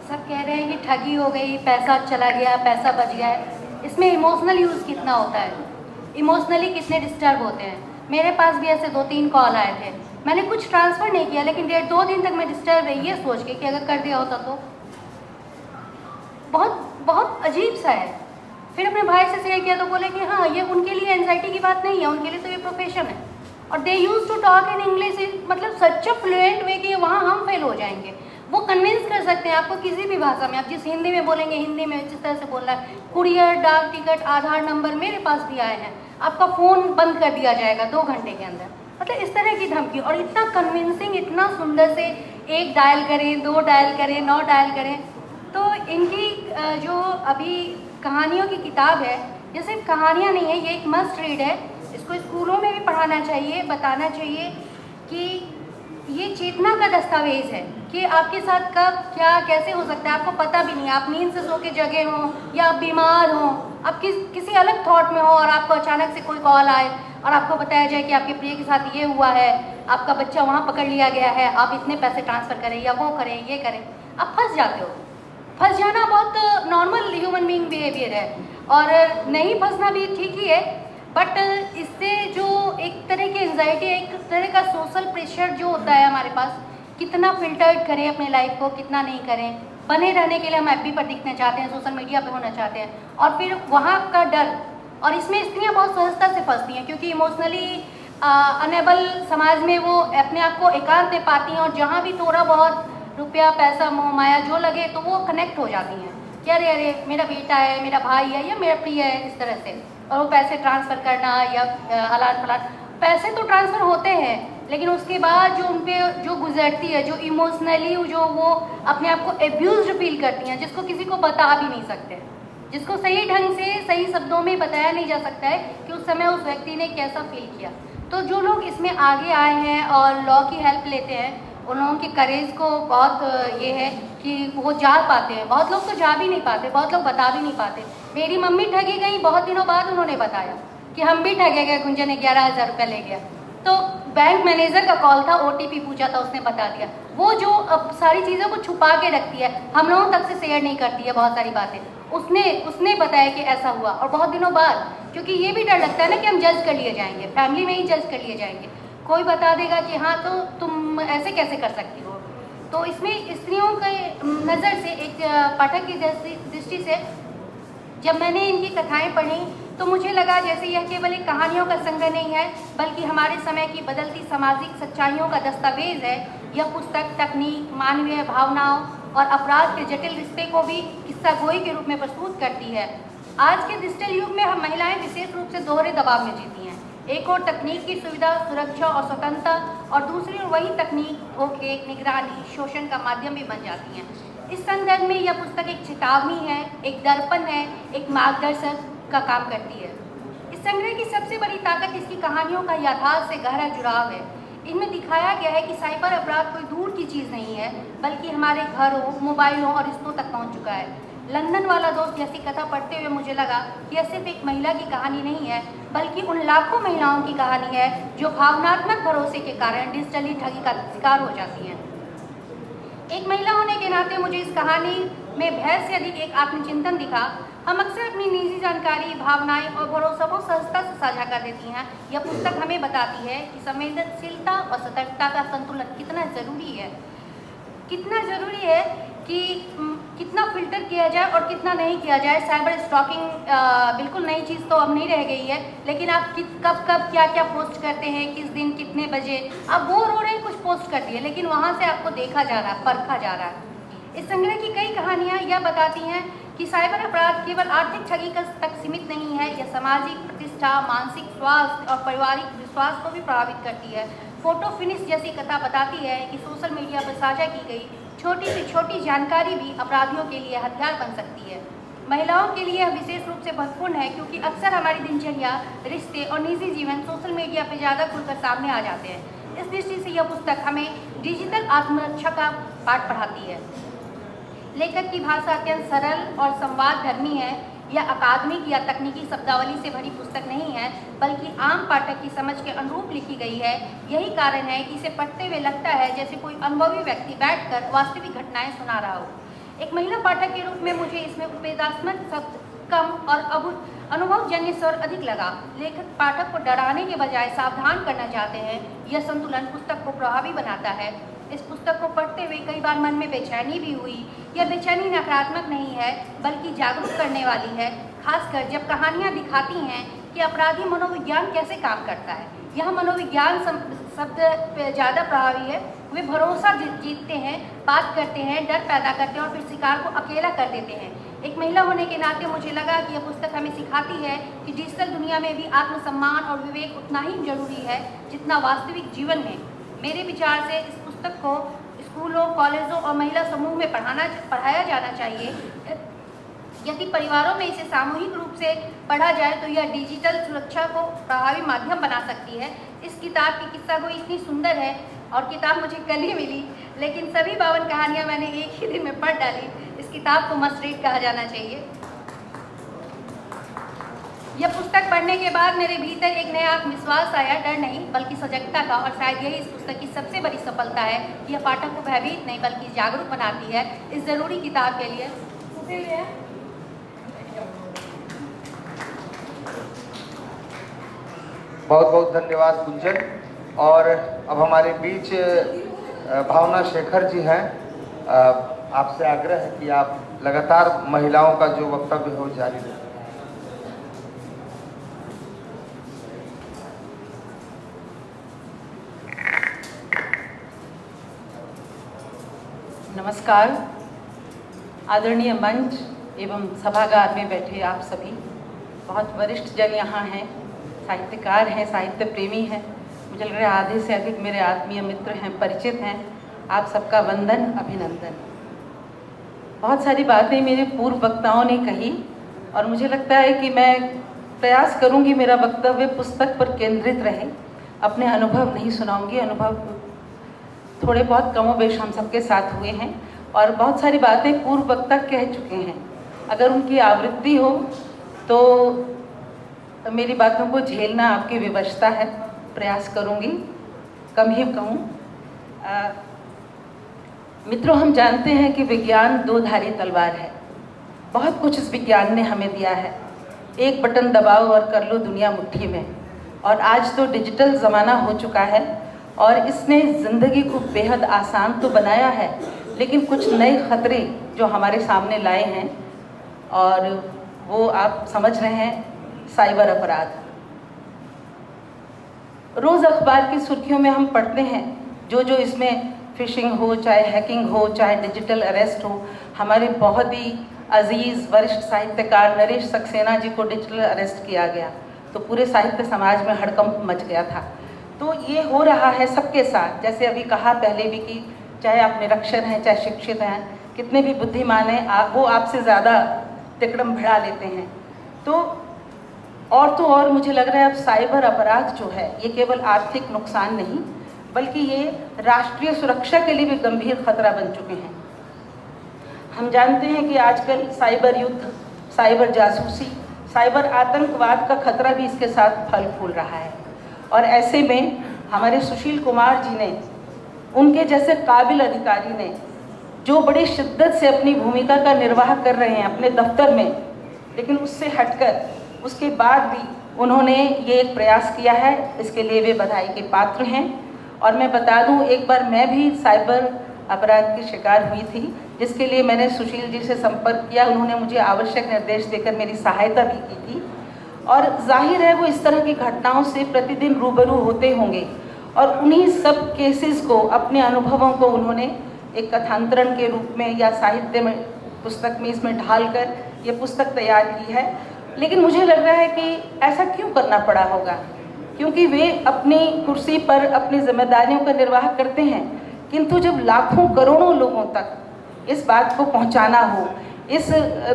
सब कह रहे हैं कि ठगी हो गई, पैसा चला गया, पैसा बच गया है। इसमें इमोशनल यूज़ कितना होता है, इमोशनली कितने डिस्टर्ब होते हैं। मेरे पास भी ऐसे 2-3 कॉल आए थे, मैंने कुछ ट्रांसफ़र नहीं किया, लेकिन 1.5-2 दिन तक मैं डिस्टर्ब रही ये सोच के कि अगर कर दिया होता तो। बहुत बहुत अजीब सा है। फिर अपने भाई से शेयर किया तो बोले कि हाँ, ये उनके लिए एंजाइटी की बात नहीं है, उनके लिए तो ये प्रोफेशन है। और they use to talk in English, मतलब सच अ फ्लुएंट वे कि वहाँ हम फेल हो जाएंगे। वो कन्विंस कर सकते हैं आपको किसी भी भाषा में, आप जिस हिंदी में बोलेंगे हिंदी में जिस तरह से बोल रहा है। कुरियर, डाक टिकट, आधार नंबर मेरे पास भी आए हैं, आपका फ़ोन बंद कर दिया जाएगा 2 घंटे के अंदर। मतलब इस तरह की धमकी, और इतना कन्विंसिंग, इतना सुंदर से 1 डायल करें, 2 डायल करें, 9 डायल करें। तो इनकी जो अभी कहानियों की किताब है, ये सिर्फ कहानियाँ नहीं है, ये एक मस्ट रीड है। इसको स्कूलों में भी पढ़ाना चाहिए, बताना चाहिए कि ये चेतना का दस्तावेज है कि आपके साथ कब क्या कैसे हो सकता है, आपको पता भी नहीं। आप नींद से सो के जगे हों या आप बीमार हों, आप किसी अलग थॉट में हो और आपको अचानक से कोई कॉल आए और आपको बताया जाए कि आपके प्रिय के साथ ये हुआ है, आपका बच्चा वहाँ पकड़ लिया गया है, आप इतने पैसे ट्रांसफ़र करें या वो करें, ये करें, आप फंस जाते हो। फंस जाना बहुत नॉर्मल ह्यूमन बीइंग बिहेवियर है, और नहीं फंसना भी ठीक ही है। बट इससे जो एक तरह की एंजाइटी, एक तरह का सोशल प्रेशर जो होता है हमारे पास, कितना फिल्टर्ड करें अपने लाइफ को, कितना नहीं करें। बने रहने के लिए हम एफबी पर दिखना चाहते हैं, सोशल मीडिया पे होना चाहते हैं, और फिर वहाँ का डर, और इसमें स्त्रियाँ बहुत सहजता से फंसती हैं क्योंकि इमोशनली अनेबल समाज में वो अपने आप को एकांत में पाती हैं, और जहाँ भी थोड़ा बहुत रुपया पैसा मोह माया जो लगे तो वो कनेक्ट हो जाती हैं कि अरे अरे मेरा बेटा है, मेरा भाई है या मेरा प्रिय है, इस तरह से। और वो पैसे ट्रांसफ़र करना या हलाल फलाल, पैसे तो ट्रांसफ़र होते हैं, लेकिन उसके बाद जो उन पर जो गुजरती है, जो इमोशनली जो वो अपने आप को एब्यूज्ड फील करती हैं, जिसको किसी को बता भी नहीं सकते, जिसको सही ढंग से सही शब्दों में बताया नहीं जा सकता है कि उस समय उस व्यक्ति ने कैसा फील किया। तो जो लोग इसमें आगे आए हैं और लॉ की हेल्प लेते हैं, उन लोगों के करेज को बहुत ये है कि वो जा पाते हैं। बहुत लोग तो जा भी नहीं पाते, बहुत लोग बता भी नहीं पाते। मेरी मम्मी ठगी गई, बहुत दिनों बाद उन्होंने बताया कि हम भी ठगे गए, गुंजन ने 11,000 रुपये ले गया। तो बैंक मैनेजर का कॉल था, OTP पूछा था, उसने बता दिया। वो जो अब सारी चीज़ों को छुपा के रखती है, हम लोगों तक से शेयर नहीं करती है बहुत सारी बातें, उसने बताया कि ऐसा हुआ, और बहुत दिनों बाद, क्योंकि ये भी डर लगता है ना कि हम जज कर लिए जाएंगे, फैमिली में ही जज कर लिए जाएंगे, कोई बता देगा कि हाँ तो तुम ऐसे कैसे कर सकती हो। तो इसमें स्त्रियों के नज़र से, एक पाठक की दृष्टि से जब मैंने इनकी कथाएं पढ़ी तो मुझे लगा जैसे यह केवल एक कहानियों का संग्रह नहीं है, बल्कि हमारे समय की बदलती सामाजिक सच्चाइयों का दस्तावेज है। यह पुस्तक तकनीक, मानवीय भावनाओं और अपराध के जटिल रिश्ते को भी किस्सा गोई के रूप में प्रस्तुत करती है। आज के डिजिटल युग में हम महिलाएं विशेष रूप से दोहरे दबाव में जीती हैं। एक और तकनीक की सुविधा, सुरक्षा और स्वतंत्रता, और दूसरी ओर वही तकनीक धोखे, निगरानी, शोषण का माध्यम भी बन जाती हैं। इस संदर्भ में यह पुस्तक एक चेतावनी है, एक दर्पण है, एक मार्गदर्शक का काम करती है। इस संग्रह की सबसे बड़ी ताकत इसकी कहानियों का यथार्थ से गहरा जुड़ाव है। इनमें दिखाया गया है कि साइबर अपराध कोई दूर की चीज़ नहीं है, बल्कि हमारे घरों, मोबाइलों और रिश्तों तक पहुंच चुका है। लंदन वाला दोस्त जैसी कथा पढ़ते हुए मुझे लगा कि यह सिर्फ एक महिला की कहानी नहीं है, बल्कि उन लाखों महिलाओं की कहानी है जो भावनात्मक भरोसे के कारण डिजिटली ठगी का शिकार हो जाती हैं। एक महिला होने के नाते मुझे इस कहानी में भय से अधिक एक आत्मचिंतन दिखा। हम अक्सर अपनी निजी जानकारी, भावनाएं और भरोसा को सहजता से साझा कर देती हैं। यह पुस्तक हमें बताती है कि संवेदनशीलता और सतर्कता का संतुलन कितना ज़रूरी है, कि कितना फिल्टर किया जाए और कितना नहीं किया जाए। साइबर स्टॉकिंग बिल्कुल नई चीज़ तो अब नहीं रह गई है, लेकिन आप कब क्या क्या पोस्ट करते हैं, किस दिन कितने बजे, आप बोर हो रहे हैं कुछ पोस्ट कर दिए, लेकिन वहाँ से आपको देखा जा रहा है, परखा जा रहा है। इस संग्रह की कई कहानियाँ यह बताती हैं कि साइबर अपराध केवल आर्थिक ठगी तक सीमित नहीं है, यह सामाजिक प्रतिष्ठा, मानसिक स्वास्थ्य और पारिवारिक विश्वास को भी प्रभावित करती है। फोटो फिनिश जैसी कथा बताती है कि सोशल मीडिया पर साझा की गई छोटी से छोटी जानकारी भी अपराधियों के लिए हथियार बन सकती है। महिलाओं के लिए यह विशेष रूप से महत्वपूर्ण है क्योंकि अक्सर हमारी दिनचर्या, रिश्ते और निजी जीवन सोशल मीडिया पर ज़्यादा खुलकर सामने आ जाते हैं। इस दृष्टि से यह पुस्तक हमें डिजिटल आत्मरक्षा का पाठ पढ़ाती है। लेखक की भाषा अत्यंत सरल और संवादधर्मी है। यह अकादमिक या तकनीकी शब्दावली से भरी पुस्तक नहीं है, बल्कि आम पाठक की समझ के अनुरूप लिखी गई है। यही कारण है कि इसे पढ़ते हुए लगता है जैसे कोई अनुभवी व्यक्ति बैठकर वास्तविक घटनाएं सुना रहा हो। एक महिला पाठक के रूप में मुझे इसमें उपवेदात्मक शब्द कम और अनुभवजन्य स्वर अधिक लगा। लेखक पाठक को डराने के बजाय सावधान करना चाहते हैं। यह संतुलन पुस्तक को प्रभावी बनाता है। इस पुस्तक को पढ़ते हुए कई बार मन में बेचैनी भी हुई। यह बेचैनी नकारात्मक नहीं है, बल्कि जागरूक करने वाली है, खासकर जब कहानियाँ दिखाती हैं कि अपराधी मनोविज्ञान कैसे काम करता है। यह मनोविज्ञान शब्द पे ज़्यादा प्रभावी है। वे भरोसा जीतते हैं, बात करते हैं, डर पैदा करते हैं और फिर शिकार को अकेला कर देते हैं। एक महिला होने के नाते मुझे लगा कि यह पुस्तक हमें सिखाती है कि डिजिटल दुनिया में भी आत्मसम्मान और विवेक उतना ही जरूरी है जितना वास्तविक जीवन में। मेरे विचार से इस पुस्तक को स्कूलों, कॉलेजों और महिला समूह में पढ़ाया जाना चाहिए। यदि परिवारों में इसे सामूहिक रूप से पढ़ा जाए तो यह डिजिटल सुरक्षा को प्रभावी माध्यम बना सकती है। इस किताब की किस्सा गोई इतनी सुंदर है और किताब मुझे कल ही मिली, लेकिन सभी 52 कहानियाँ मैंने एक ही दिन में पढ़ डाली। इस किताब को मस्ट रीड कहा जाना चाहिए। यह पुस्तक पढ़ने के बाद मेरे भीतर एक नया आत्मविश्वास आया, डर नहीं बल्कि सजगता का, और शायद यही इस पुस्तक की सबसे बड़ी सफलता है कि यह पाठक को भयभीत नहीं बल्कि जागरूक बनाती है इस ज़रूरी किताब के लिए। बहुत बहुत धन्यवाद गुंजन। और अब हमारे बीच भावना शेखर जी हैं। आपसे आग्रह है कि आप लगातार महिलाओं का जो वक्तव्य हो जारी रखें। नमस्कार। आदरणीय मंच एवं सभागार में बैठे आप सभी, बहुत वरिष्ठ जन यहाँ हैं, साहित्यकार हैं, साहित्य प्रेमी हैं, मुझे लग रहा है आधे से अधिक मेरे आत्मीय मित्र हैं, परिचित हैं। आप सबका वंदन, अभिनंदन। बहुत सारी बातें मेरे पूर्व वक्ताओं ने कही और मुझे लगता है कि मैं प्रयास करूंगी मेरा वक्तव्य पुस्तक पर केंद्रित रहे। अपने अनुभव नहीं सुनाऊंगी, अनुभव थोड़े बहुत कमोबेश हम सबके साथ हुए हैं और बहुत सारी बातें पूर्व वक्ता कह चुके हैं। अगर उनकी आवृत्ति हो तो मेरी बातों को झेलना आपकी विवशता है, प्रयास करूंगी, कम ही कहूँ। मित्रों, हम जानते हैं कि विज्ञान दो धारी तलवार है। बहुत कुछ इस विज्ञान ने हमें दिया है। एक बटन दबाओ और कर लो दुनिया मुट्ठी में। और आज तो डिजिटल ज़माना हो चुका है और इसने ज़िंदगी को बेहद आसान तो बनाया है, लेकिन कुछ नए खतरे जो हमारे सामने लाए हैं और वो आप समझ रहे हैं, साइबर अपराध। रोज़ अखबार की सुर्खियों में हम पढ़ते हैं जो इसमें फिशिंग हो, चाहे हैकिंग हो, चाहे डिजिटल अरेस्ट हो। हमारे बहुत ही अजीज़ वरिष्ठ साहित्यकार नरेश सक्सेना जी को डिजिटल अरेस्ट किया गया तो पूरे साहित्य समाज में हड़कंप मच गया था। तो ये हो रहा है सबके साथ। जैसे अभी कहा पहले भी कि चाहे आप निरक्षर हैं, चाहे शिक्षित हैं, कितने भी बुद्धिमान हैं, वो आपसे ज़्यादा तिकड़म भिड़ा लेते हैं। तो और मुझे लग रहा है अब साइबर अपराध जो है ये केवल आर्थिक नुकसान नहीं बल्कि ये राष्ट्रीय सुरक्षा के लिए भी गंभीर खतरा बन चुके हैं। हम जानते हैं कि आजकल साइबर युद्ध, साइबर जासूसी, साइबर आतंकवाद का खतरा भी इसके साथ फल फूल रहा है। और ऐसे में हमारे सुशील कुमार जी ने, उनके जैसे काबिल अधिकारी ने जो बड़ी शिद्दत से अपनी भूमिका का निर्वाह कर रहे हैं अपने दफ्तर में, लेकिन उससे हटकर उसके बाद भी उन्होंने ये एक प्रयास किया है, इसके लिए वे बधाई के पात्र हैं। और मैं बता दूं, एक बार मैं भी साइबर अपराध की शिकार हुई थी, जिसके लिए मैंने सुशील जी से संपर्क किया। उन्होंने मुझे आवश्यक निर्देश देकर मेरी सहायता भी की थी। और जाहिर है वो इस तरह की घटनाओं से प्रतिदिन रूबरू होते होंगे और उन्हीं सब केसेस को, अपने अनुभवों को उन्होंने एक कथांतरण के रूप में या साहित्य में, पुस्तक में इसमें ढालकर ये पुस्तक तैयार की है। लेकिन मुझे लग रहा है कि ऐसा क्यों करना पड़ा होगा, क्योंकि वे अपनी कुर्सी पर अपनी जिम्मेदारियों का निर्वाह करते हैं, किंतु जब लाखों करोड़ों लोगों तक इस बात को पहुंचाना हो, इस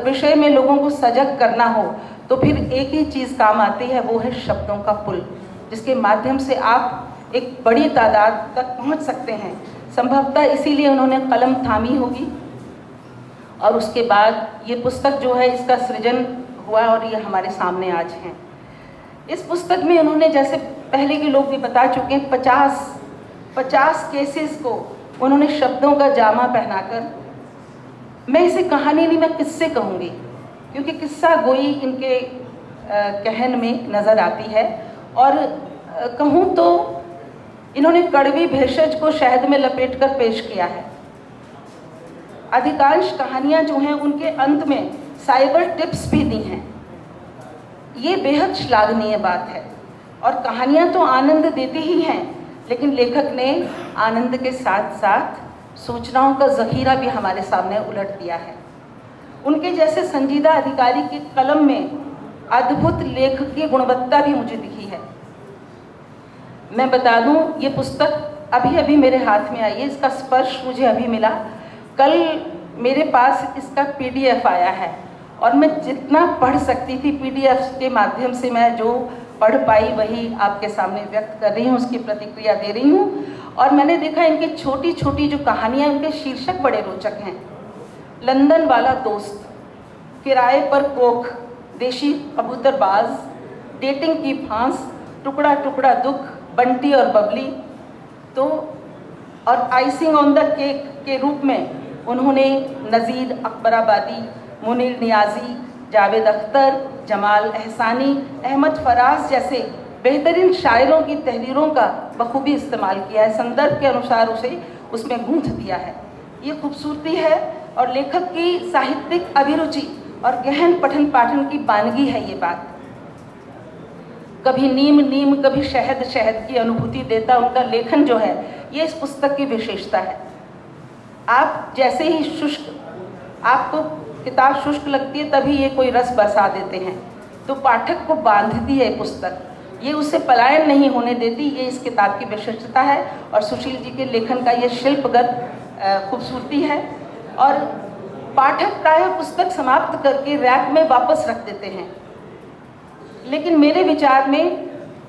विषय में लोगों को सजग करना हो, तो फिर एक ही चीज़ काम आती है, वो है शब्दों का पुल, जिसके माध्यम से आप एक बड़ी तादाद तक पहुंच सकते हैं। संभवतः इसीलिए उन्होंने कलम थामी होगी और उसके बाद ये पुस्तक जो है इसका सृजन हुआ और ये हमारे सामने आज हैं। इस पुस्तक में उन्होंने, जैसे पहले के लोग भी बता चुके हैं, 50 केसेस को उन्होंने शब्दों का जामा पहनाकर, मैं इसे कहानी नहीं, मैं किस्से कहूँगी, क्योंकि किस्सा गोई इनके कहन में नज़र आती है। और कहूँ तो इन्होंने कड़वी भेषज को शहद में लपेटकर पेश किया है। अधिकांश कहानियाँ जो हैं उनके अंत में साइबर टिप्स भी दी हैं। ये बेहद श्लाघनीय बात है। और कहानियाँ तो आनंद देती ही हैं, लेकिन लेखक ने आनंद के साथ साथ सूचनाओं का ज़ख़ीरा भी हमारे सामने उलट दिया है। उनके जैसे संजीदा अधिकारी की कलम में अद्भुत लेख की गुणवत्ता भी मुझे दिखी है। मैं बता दूं, ये पुस्तक अभी अभी मेरे हाथ में आई है, इसका स्पर्श मुझे अभी मिला। कल मेरे पास इसका PDF आया है और मैं जितना पढ़ सकती थी PDF के माध्यम से मैं जो पढ़ पाई वही आपके सामने व्यक्त कर रही हूँ, उसकी प्रतिक्रिया दे रही हूँ। और मैंने देखा इनकी छोटी छोटी जो कहानियाँ, उनके शीर्षक बड़े रोचक हैं। लंदन वाला दोस्त, किराए पर कोख, देशी कबूतरबाज, डेटिंग की फांस, टुकड़ा टुकड़ा दुख, बंटी और बबली। तो और आइसिंग ऑन द केक के रूप में उन्होंने नज़ीर अकबराबादी, मुनीर नियाज़ी, जावेद अख्तर, जमाल एहसानी, अहमद फराज जैसे बेहतरीन शायरों की तहरीरों का बखूबी इस्तेमाल किया है, संदर्भ के अनुसार उसे उसमें गूंथ दिया है। ये खूबसूरती है और लेखक की साहित्यिक अभिरुचि और गहन पठन पाठन की बानगी है ये बात। कभी नीम नीम कभी शहद शहद की अनुभूति देता उनका लेखन जो है, ये इस पुस्तक की विशेषता है। आप जैसे ही आपको किताब शुष्क लगती है तभी ये कोई रस बरसा देते हैं, तो पाठक को बांधती है पुस्तक, ये उसे पलायन नहीं होने देती। ये इस किताब की विशिष्टता है और सुशील जी के लेखन का ये शिल्पगत खूबसूरती है। और पाठक प्रायः पुस्तक समाप्त करके रैक में वापस रख देते हैं, लेकिन मेरे विचार में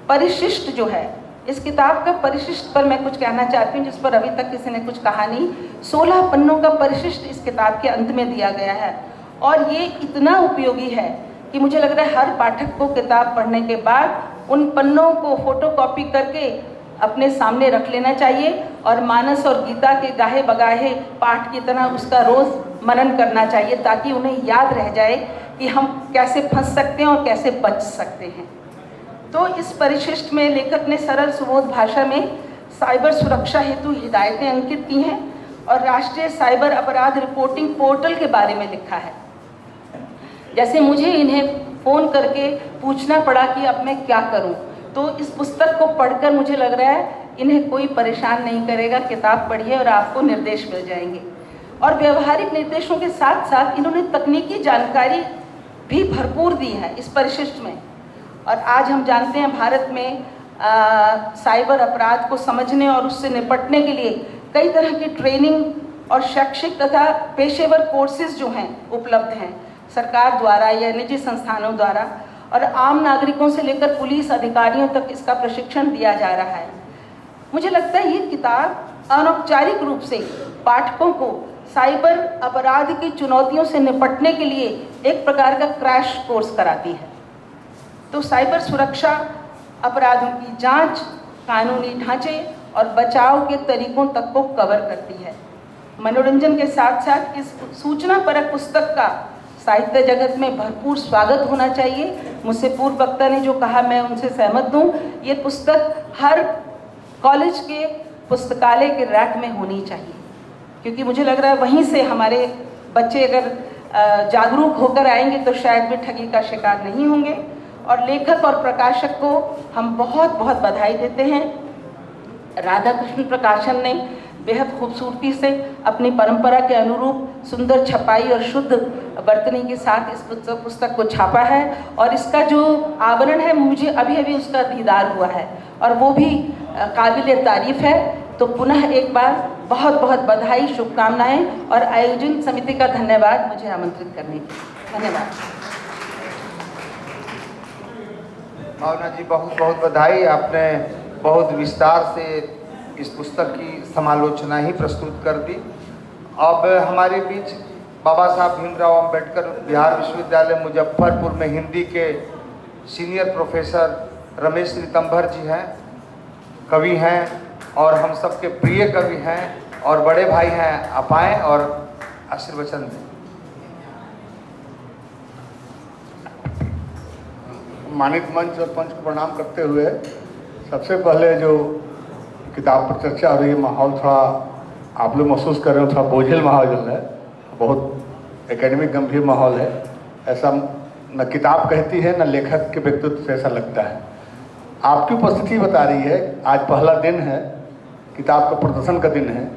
परिशिष्ट जो है, इस किताब का परिशिष्ट पर मैं कुछ कहना चाहती हूँ, जिस पर अभी तक किसी ने कुछ कहा नहीं। 16 पन्नों का परिशिष्ट इस किताब के अंत में दिया गया है और ये इतना उपयोगी है कि मुझे लग रहा है हर पाठक को किताब पढ़ने के बाद उन पन्नों को फोटोकॉपी करके अपने सामने रख लेना चाहिए और मानस और गीता के गाहे बगाहे पाठ की तरह उसका रोज़ मनन करना चाहिए, ताकि उन्हें याद रह जाए कि हम कैसे फंस सकते हैं और कैसे बच सकते हैं। तो इस परिशिष्ट में लेखक ने सरल सुबोध भाषा में साइबर सुरक्षा हेतु हिदायतें अंकित की हैं और राष्ट्रीय साइबर अपराध रिपोर्टिंग पोर्टल के बारे में लिखा है। जैसे मुझे इन्हें फ़ोन करके पूछना पड़ा कि अब मैं क्या करूं, तो इस पुस्तक को पढ़कर मुझे लग रहा है इन्हें कोई परेशान नहीं करेगा। किताब पढ़िए और आपको निर्देश मिल जाएंगे। और व्यवहारिक निर्देशों के साथ साथ इन्होंने तकनीकी जानकारी भी भरपूर दी है इस परिशिष्ट में। और आज हम जानते हैं भारत में साइबर अपराध को समझने और उससे निपटने के लिए कई तरह की ट्रेनिंग और शैक्षिक तथा पेशेवर कोर्सेज जो हैं उपलब्ध हैं सरकार द्वारा या निजी संस्थानों द्वारा, और आम नागरिकों से लेकर पुलिस अधिकारियों तक इसका प्रशिक्षण दिया जा रहा है। मुझे लगता है ये किताब अनौपचारिक रूप से पाठकों को साइबर अपराध की चुनौतियों से निपटने के लिए एक प्रकार का क्रैश कोर्स कराती है। तो साइबर सुरक्षा, अपराधों की जांच, कानूनी ढांचे और बचाव के तरीकों तक को कवर करती है। मनोरंजन के साथ साथ इस सूचना परक पुस्तक का साहित्य जगत में भरपूर स्वागत होना चाहिए। मुझसे पूर्व वक्ता ने जो कहा मैं उनसे सहमत हूँ। ये पुस्तक हर कॉलेज के पुस्तकालय के रैक में होनी चाहिए, क्योंकि मुझे लग रहा है वहीं से हमारे बच्चे अगर जागरूक होकर आएंगे तो शायद भी ठगी का शिकार नहीं होंगे। और लेखक और प्रकाशक को हम बहुत बहुत बधाई देते हैं। राधाकृष्ण प्रकाशन ने बेहद खूबसूरती से अपनी परंपरा के अनुरूप सुंदर छपाई और शुद्ध बर्तनी के साथ इस पुस्तक को छापा है। और इसका जो आवरण है मुझे अभी अभी उसका दीदार हुआ है और वो भी काबिल तारीफ़ है। तो पुनः एक बार बहुत बहुत बधाई, शुभकामनाएं और आयोजन समिति का धन्यवाद मुझे आमंत्रित करने के लिए। धन्यवाद। भावना जी, बहुत बहुत बधाई। आपने बहुत विस्तार से इस पुस्तक की समालोचना ही प्रस्तुत कर दी। अब हमारे बीच बाबा साहब भीमराव अंबेडकर बिहार विश्वविद्यालय मुजफ्फरपुर में हिंदी के सीनियर प्रोफेसर रमेश रितंभर जी हैं, कवि हैं और हम सबके प्रिय कवि हैं और बड़े भाई हैं। आप आएँ और आशीर्वचन दें। मानित मंच और पंच को प्रणाम करते हुए सबसे पहले जो किताब पर चर्चा हो रही है, माहौल थोड़ा आप लोग महसूस कर रहे हो, थोड़ा बोझिल माहौल है, बहुत एकेडमिक गंभीर माहौल है। ऐसा न किताब कहती है न लेखक के व्यक्तित्व से ऐसा लगता है। आपकी उपस्थिति बता रही है। आज पहला दिन है, किताब का प्रदर्शन का दिन है।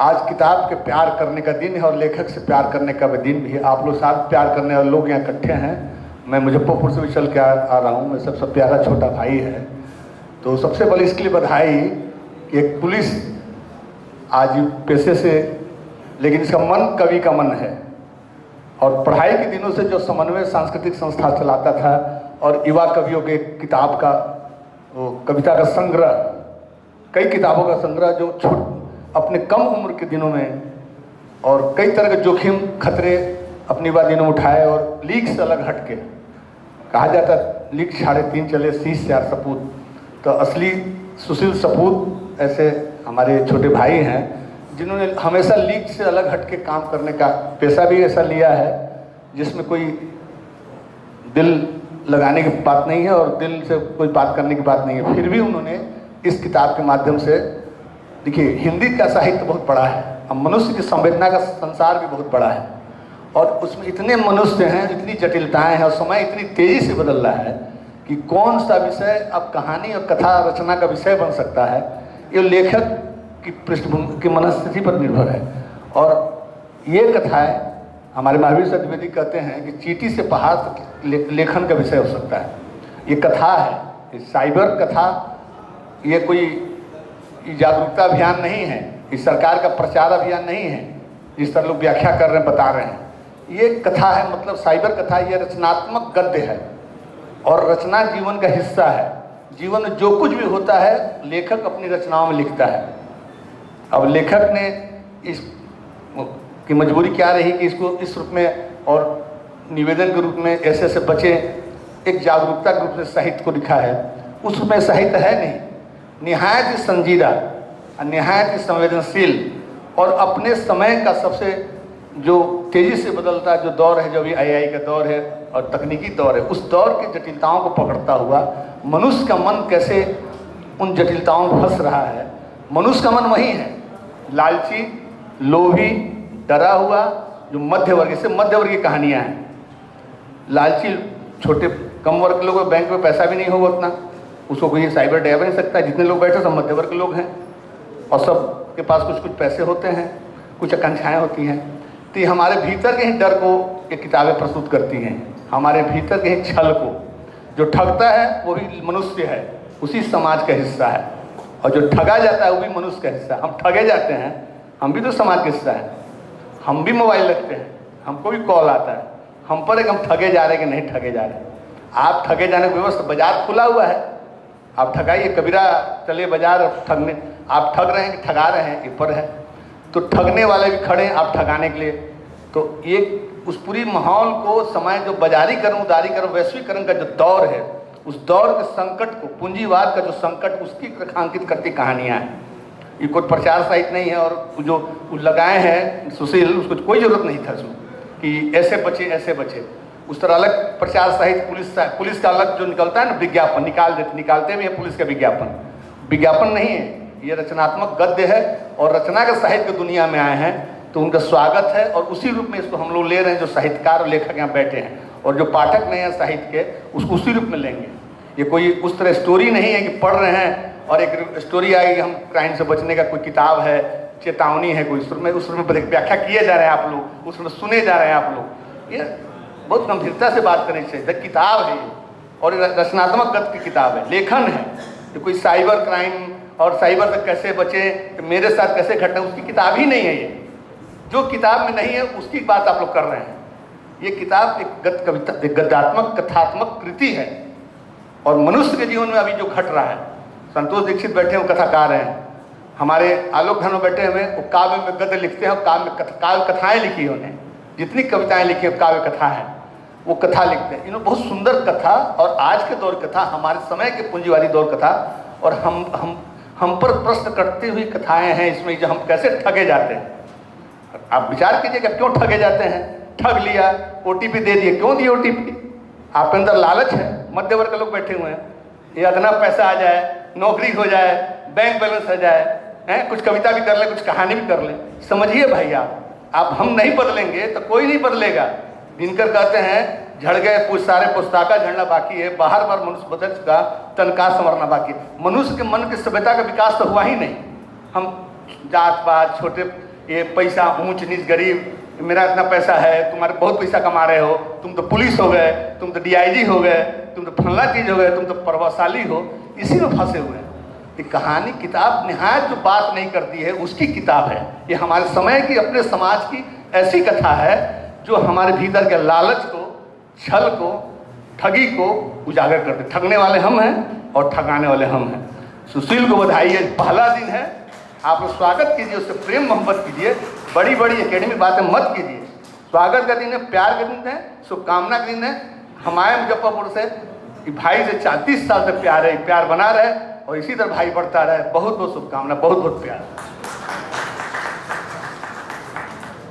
आज किताब के प्यार करने का दिन है और लेखक से प्यार करने का भी दिन भी है। आप लोग साथ प्यार करने वाले लोग यहाँ इकट्ठे हैं। मैं मुजफ्फरपुर से भी चल के आ रहा हूँ। मैं सबसे प्यारा छोटा भाई है, तो सबसे पहले इसके लिए बधाई कि एक पुलिस आज पेशे से, लेकिन इसका मन कवि का मन है। और पढ़ाई के दिनों से जो समन्वय सांस्कृतिक संस्था चलाता था और युवा कवियों के किताब का, वो कविता का संग्रह, कई किताबों का संग्रह जो अपने कम उम्र के दिनों में और कई तरह के जोखिम खतरे अपनी युवा दिनों में उठाए और लीक से अलग हट के, कहा जाता लीक 3.5 चले 30 सपूत, तो असली सुशील सपूत ऐसे हमारे छोटे भाई हैं जिन्होंने हमेशा लीक से अलग हट के काम करने का पेशा भी ऐसा लिया है जिसमें कोई दिल लगाने की बात नहीं है और दिल से कोई बात करने की बात नहीं है, फिर भी उन्होंने इस किताब के माध्यम से, देखिए हिंदी का साहित्य बहुत बड़ा है, अब मनुष्य की संवेदना का संसार भी बहुत बड़ा है और उसमें इतने मनुष्य हैं, इतनी जटिलताएं हैं और समय इतनी तेज़ी से बदल रहा है कि कौन सा विषय अब कहानी और कथा रचना का विषय बन सकता है, ये लेखक की पृष्ठभूमि की मनस्थिति पर निर्भर है। और ये कथाएं हमारे महावीर चतुर्वेदी कहते हैं कि चींटी से पहाड़ तक लेखन का विषय हो सकता है। ये कथा है, ये साइबर कथा, ये कोई जागरूकता अभियान नहीं है, ये सरकार का प्रचार अभियान नहीं है जिस तरह लोग व्याख्या कर रहे हैं, बता रहे हैं। ये कथा है, मतलब साइबर कथा, ये रचनात्मक गद्य है और रचना जीवन का हिस्सा है। जीवन में जो कुछ भी होता है लेखक अपनी रचनाओं में लिखता है। अब लेखक ने इस की मजबूरी क्या रही कि इसको इस रूप में और निवेदन के रूप में ऐसे ऐसे बचे, एक जागरूकता के रूप में साहित्य को लिखा है। उसमें साहित्य है नहीं, निहायत ही संजीदा, निहायत ही संवेदनशील और अपने समय का सबसे जो तेज़ी से बदलता जो दौर है, जो अभी AI का दौर है और तकनीकी दौर है, उस दौर की जटिलताओं को पकड़ता हुआ मनुष्य का मन कैसे उन जटिलताओं में फंस रहा है। मनुष्य का मन वही है, लालची, लोभी, डरा हुआ, जो मध्यवर्गीय से मध्यवर्गीय कहानियाँ हैं। लालची छोटे कम वर्ग के लोग, बैंक में पैसा भी नहीं होगा उतना, उसको कोई साइबर डरा नहीं सकता। जितने लोग बैठे सब मध्यवर्ग के लोग हैं और सब के पास कुछ कुछ पैसे होते हैं, कुछ आकांक्षाएँ होती हैं। तो ये हमारे भीतर के ही डर को ये किताबें प्रस्तुत करती हैं, हमारे भीतर के ही छल को। जो ठगता है वो भी मनुष्य है, उसी समाज का हिस्सा है, और जो ठगा जाता है वो भी मनुष्य का हिस्सा है। हम ठगे जाते हैं, हम भी तो समाज का हिस्सा है, हम भी मोबाइल रखते हैं, हमको भी कॉल आता है, हम पर एक हम ठगे जा रहे हैं कि नहीं ठगे जा रहे हैं। आप ठगे जाने की व्यवस्था, बाजार खुला हुआ है, आप ठगाइए, कबीरा चले बाजार ठगने, आप ठग रहे हैं कि ठगा रहे हैं, ये पर है। तो ठगने वाले भी खड़े हैं आप ठगाने के लिए। तो ये उस पूरी माहौल को, समय जो बाजारीकरण, उदारीकरण, वैश्वीकरण का जो दौर है, उस दौर के संकट को, पूंजीवाद का जो संकट, उसकी रेखांकित करती कहानियाँ हैं। ये कोई प्रचार साहित्य नहीं है और जो लगाए हैं सुशील, उसको कोई ज़रूरत नहीं था उसमें कि ऐसे बचे ऐसे बचे। उस तरह अलग प्रचार साहित्य, पुलिस का अलग जो निकलता है ना, विज्ञापन निकालते भी है पुलिस का विज्ञापन नहीं है। ये रचनात्मक गद्य है और रचना के साहित्य दुनिया में आए हैं तो उनका स्वागत है और उसी रूप में इसको हम लोग ले रहे हैं। जो साहित्यकार और लेखक यहाँ बैठे हैं और जो पाठक नहीं है साहित्य के, उसको उसी रूप में लेंगे। ये कोई उस तरह स्टोरी नहीं है कि पढ़ रहे हैं और एक स्टोरी आएगी, हम क्राइम से बचने का कोई किताब है, चेतावनी है, कोई उसमें व्याख्या किए जा रहे हैं आप लोग, उसमें सुने जा रहे हैं आप लोग। ये बहुत गंभीरता से बात करनी चाहिए। किताब है ये और रचनात्मक गद्य की किताब है, लेखन है। तो कोई साइबर क्राइम और साइबर से कैसे बचे, मेरे साथ कैसे घटना, उसकी किताब ही नहीं है। ये जो किताब में नहीं है उसकी बात आप लोग कर रहे हैं। ये किताब एक गद्यात्मक कथात्मक कृति है और मनुष्य के जीवन में अभी जो घट रहा है। संतोष दीक्षित बैठे हैं, वो कथाकार हैं। हमारे आलोक धनो बैठे हुए, वो काव्य में गद्य लिखते हैं और काव्य कथाएँ लिखी है उन्हें। जितनी कविताएँ लिखी है काव्य कथा है, वो कथा लिखते हैं। इन्होंने बहुत सुंदर कथा और आज के दौर कथा, हमारे समय के पूंजीवादी दौर कथा और हम पर प्रश्न करती हुई कथाएं हैं इसमें, जो हम कैसे ठगे जाते हैं। आप विचार कीजिएगा, क्यों ठगे जाते हैं? ठग लिया, OTP दे दिए, क्यों दिए OTP? आपके अंदर लालच है। मध्य वर्ग के लोग बैठे हुए हैं, ये अदना पैसा आ जाए, नौकरी हो जाए, बैंक बैलेंस आ जाए, हैं, कुछ कविता भी कर ले, कुछ कहानी भी कर ले। समझिए भाई, आप हम नहीं बदलेंगे तो कोई नहीं बदलेगा। दिनकर कहते हैं, झड़ गए सारे पुस्ताका झड़ना बाकी है, बाहर बार मनुष्य बदल का तनका संवरना बाकी है। मनुष्य के मन की सभ्यता का विकास तो हुआ ही नहीं। हम जात पात, छोटे, ये पैसा, ऊंच नीच, गरीब, मेरा इतना पैसा है, तुम्हारे बहुत पैसा कमा रहे हो, तुम तो पुलिस हो गए, तुम तो DIG हो गए, तुम तो फला चीज हो गए, तुम तो प्रभावशाली हो, इसी में फंसे हुए हैं। ये कहानी किताब निहायत जो बात नहीं करती है उसकी किताब है। ये हमारे समय की, अपने समाज की ऐसी कथा है जो हमारे भीतर के लालच को, छल को, ठगी को उजागर करते। ठगने वाले हम हैं और ठगाने वाले हम हैं। सुशील को बधाई है, पहला दिन है, आप लोग स्वागत कीजिए, उससे प्रेम मोहब्बत कीजिए, बड़ी बड़ी एकेडमी बातें मत कीजिए। स्वागत का दिन है, प्यार का दिन है, शुभकामना का दिन है। हमारे मुजफ्फरपुर से भाई से 34 साल से प्यार है, प्यार बना रहे और इसी तरह भाई बढ़ता रहे। बहुत बहुत शुभकामना, बहुत बहुत प्यार।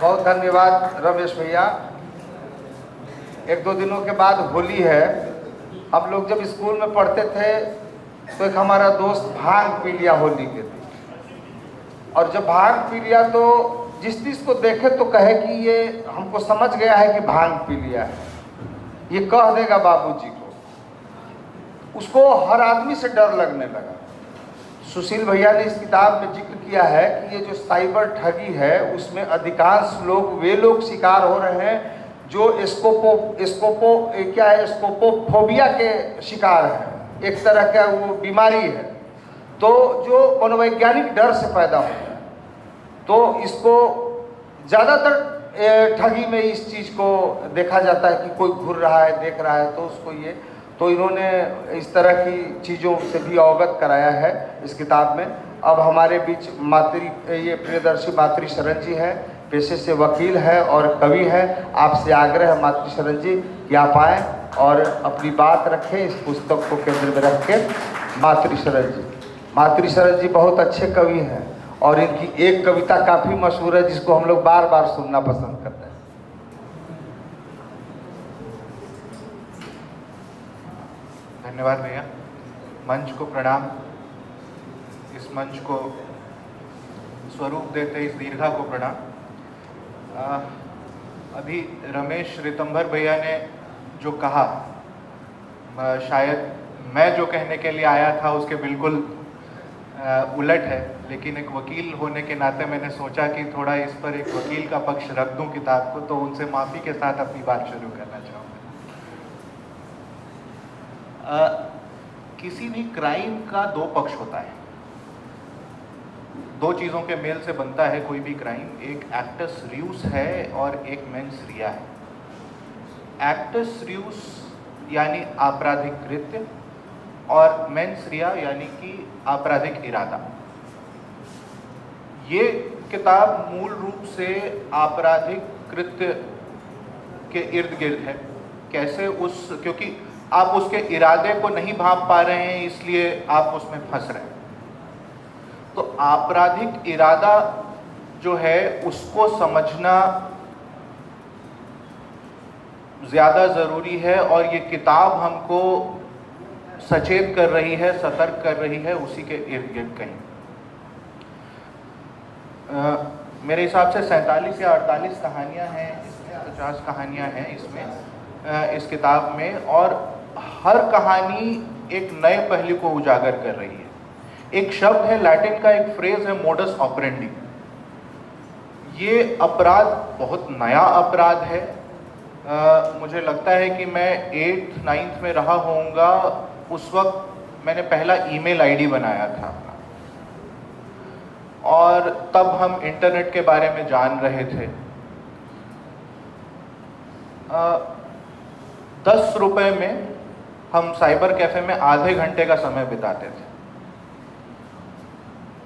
बहुत धन्यवाद रमेश भैया। 1-2 दिनों के बाद होली है हम लोग जब स्कूल में पढ़ते थे तो एक हमारा दोस्त भांग पी लिया होली के दिन, और जब भांग पी लिया तो जिस चीज को देखे तो कहे कि ये हमको समझ गया है कि भांग पी लिया है, ये कह देगा बाबूजी को। उसको हर आदमी से डर लगने लगा। सुशील भैया ने इस किताब में जिक्र किया है कि ये जो साइबर ठगी है उसमें अधिकांश लोग वे लोग शिकार हो रहे हैं जो स्कोपोफोबिया के शिकार है, एक तरह का वो बीमारी है, तो जो मनोवैज्ञानिक डर से पैदा होता है। तो इसको ज़्यादातर ठगी में इस चीज़ को देखा जाता है कि कोई घूर रहा है, देख रहा है, तो उसको ये, तो इन्होंने इस तरह की चीज़ों से भी अवगत कराया है इस किताब में। अब हमारे बीच ये प्रियदर्शी मातृ शरण जी है, पेशे से वकील है और कवि है। आपसे आग्रह है मातृ शरण जी कि आप आएँ और अपनी बात रखें, इस पुस्तक को केंद्र में रख के। मातृ शरण जी बहुत अच्छे कवि हैं और इनकी एक कविता काफ़ी मशहूर है जिसको हम लोग बार बार सुनना पसंद करते हैं। धन्यवाद भैया। मंच को प्रणाम। इस मंच को स्वरूप देते इस दीर्घा को प्रणाम। अभी रमेश रितंभर भैया ने जो कहा, शायद मैं जो कहने के लिए आया था उसके बिल्कुल उलट है, लेकिन एक वकील होने के नाते मैंने सोचा कि थोड़ा इस पर एक वकील का पक्ष रख दूं किताब को, तो उनसे माफ़ी के साथ अपनी बात शुरू करना चाहूँगा। किसी भी क्राइम का दो पक्ष होता है, दो चीज़ों के मेल से बनता है कोई भी क्राइम। एक एक्टस रियूस है और एक मेंस रिया है। एक्टस रियूस यानी आपराधिक कृत्य और मेंस रिया यानी कि आपराधिक इरादा। ये किताब मूल रूप से आपराधिक कृत्य के इर्द गिर्द है। कैसे क्योंकि आप उसके इरादे को नहीं भांप पा रहे हैं, इसलिए आप उसमें फंस रहे हैं। तो आपराधिक इरादा जो है उसको समझना ज़्यादा ज़रूरी है, और ये किताब हमको सचेत कर रही है, सतर्क कर रही है उसी के इर्द गिर्द कहीं। मेरे हिसाब से 47 या 48 कहानियाँ हैं इसमें, 50 कहानियाँ हैं इसमें, इस किताब में, और हर कहानी एक नए पहलू को उजागर कर रही है। एक शब्द है, लैटिन का एक फ्रेज है, मोडस ऑपरेंडी। ये अपराध बहुत नया अपराध है। मुझे लगता है कि मैं 8th 9th में रहा होऊंगा, उस वक्त मैंने पहला ईमेल आईडी बनाया था, और तब हम इंटरनेट के बारे में जान रहे थे। 10 रुपए में हम साइबर कैफे में आधे घंटे का समय बिताते थे।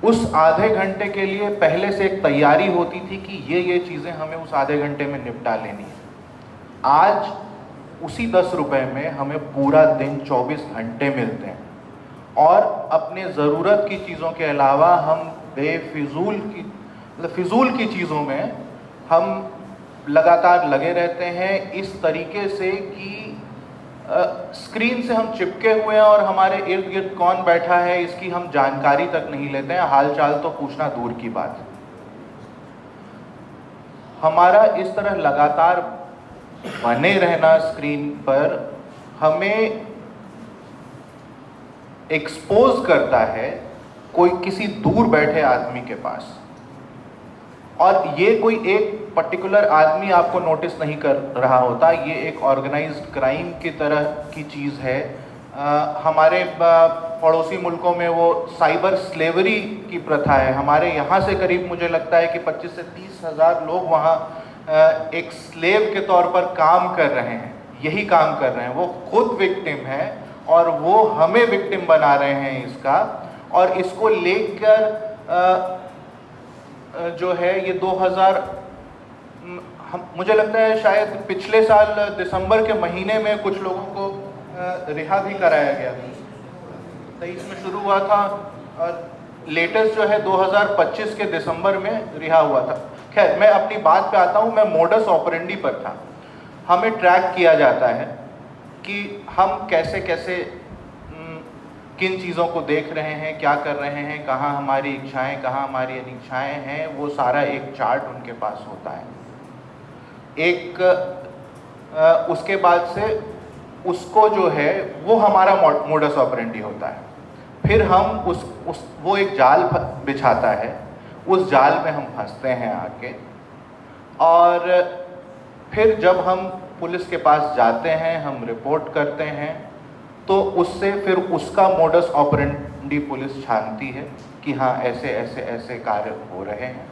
उस आधे घंटे के लिए पहले से एक तैयारी होती थी कि ये चीज़ें हमें उस आधे घंटे में निपटा लेनी है। आज उसी 10 रुपए में हमें पूरा दिन 24 घंटे मिलते हैं, और अपने ज़रूरत की चीज़ों के अलावा हम फिजूल की चीज़ों में हम लगातार लगे रहते हैं, इस तरीके से कि स्क्रीन से हम चिपके हुए हैं और हमारे इर्द गिर्द कौन बैठा है इसकी हम जानकारी तक नहीं लेते हैं, हालचाल तो पूछना दूर की बात है। हमारा इस तरह लगातार बने रहना स्क्रीन पर हमें एक्सपोज करता है कोई किसी दूर बैठे आदमी के पास, और ये कोई एक पर्टिकुलर आदमी आपको नोटिस नहीं कर रहा होता, ये एक ऑर्गेनाइज्ड क्राइम की तरह की चीज़ है। हमारे पड़ोसी मुल्कों में वो साइबर स्लेवरी की प्रथा है। हमारे यहाँ से करीब मुझे लगता है कि 25 से 30 हज़ार लोग वहाँ एक स्लेव के तौर पर काम कर रहे हैं, यही काम कर रहे हैं। वो खुद विक्टिम है और वो हमें विक्टिम बना रहे हैं इसका, और इसको लेकर जो है ये 2000 मुझे लगता है शायद पिछले साल दिसंबर के महीने में कुछ लोगों को रिहा भी कराया गया। 23 में शुरू हुआ था और लेटेस्ट जो है 2025 के दिसंबर में रिहा हुआ था। खैर, मैं अपनी बात पे आता हूँ। मैं मोडस ऑपरेंडी पर था। हमें ट्रैक किया जाता है कि हम कैसे कैसे किन चीज़ों को देख रहे हैं, क्या कर रहे हैं, कहाँ हमारी इच्छाएं, कहाँ हमारी अनिच्छाएं हैं, वो सारा एक चार्ट उनके पास होता है। उसके बाद से उसको जो है वो हमारा मोडस ऑपरेंडी होता है। फिर हम वो एक जाल बिछाता है, उस जाल में हम फंसते हैं आके, और फिर जब हम पुलिस के पास जाते हैं, हम रिपोर्ट करते हैं, तो उससे फिर उसका मोडस ऑपरेंडी पुलिस छानती है कि हाँ ऐसे ऐसे ऐसे कार्य हो रहे हैं।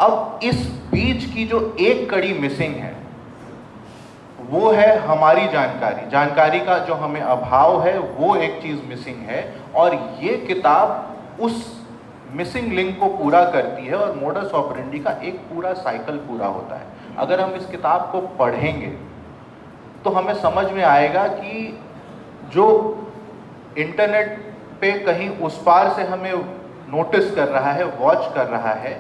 अब इस बीच की जो एक कड़ी मिसिंग है वो है हमारी जानकारी का जो हमें अभाव है, वो एक चीज़ मिसिंग है, और ये किताब उस मिसिंग लिंक को पूरा करती है और मोडस ऑपरेंडी का एक पूरा साइकिल पूरा होता है। अगर हम इस किताब को पढ़ेंगे तो हमें समझ में आएगा कि जो इंटरनेट पे कहीं उस पार से हमें नोटिस कर रहा है, वॉच कर रहा है,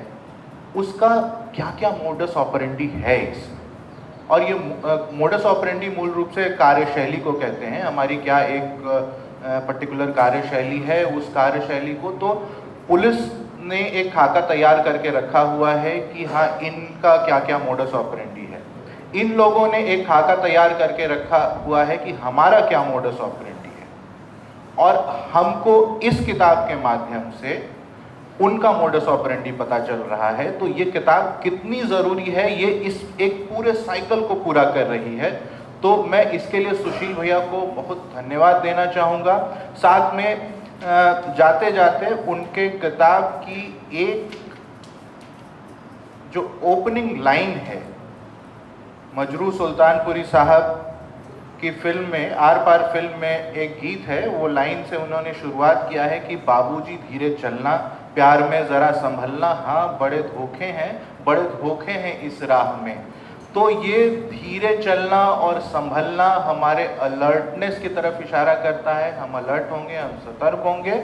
उसका क्या क्या मोडस ऑपरेंडी है इसमें। और ये मोडस ऑपरेंडी मूल रूप से कार्यशैली को कहते हैं। हमारी क्या एक पर्टिकुलर कार्यशैली है, उस कार्यशैली को तो पुलिस ने एक खाका तैयार करके रखा हुआ है कि हाँ इनका क्या क्या मोडस ऑपरेंडी है। इन लोगों ने एक खाका तैयार करके रखा हुआ है कि हमारा क्या मोडस ऑपरेंडी है, और हमको इस किताब के माध्यम से उनका मोडस ऑपरेंडी पता चल रहा है। तो ये किताब कितनी ज़रूरी है, ये इस एक पूरे साइकिल को पूरा कर रही है। तो मैं इसके लिए सुशील भैया को बहुत धन्यवाद देना चाहूँगा। साथ में जाते जाते उनके किताब की एक जो ओपनिंग लाइन है, मजरू सुल्तानपुरी साहब की फिल्म में, आर पार फिल्म में एक गीत है, वो लाइन से उन्होंने शुरुआत किया है कि बाबूजी धीरे चलना, प्यार में ज़रा संभलना, हाँ बड़े धोखे हैं इस राह में। तो ये धीरे चलना और संभलना हमारे अलर्टनेस की तरफ इशारा करता है। हम अलर्ट होंगे, हम सतर्क होंगे,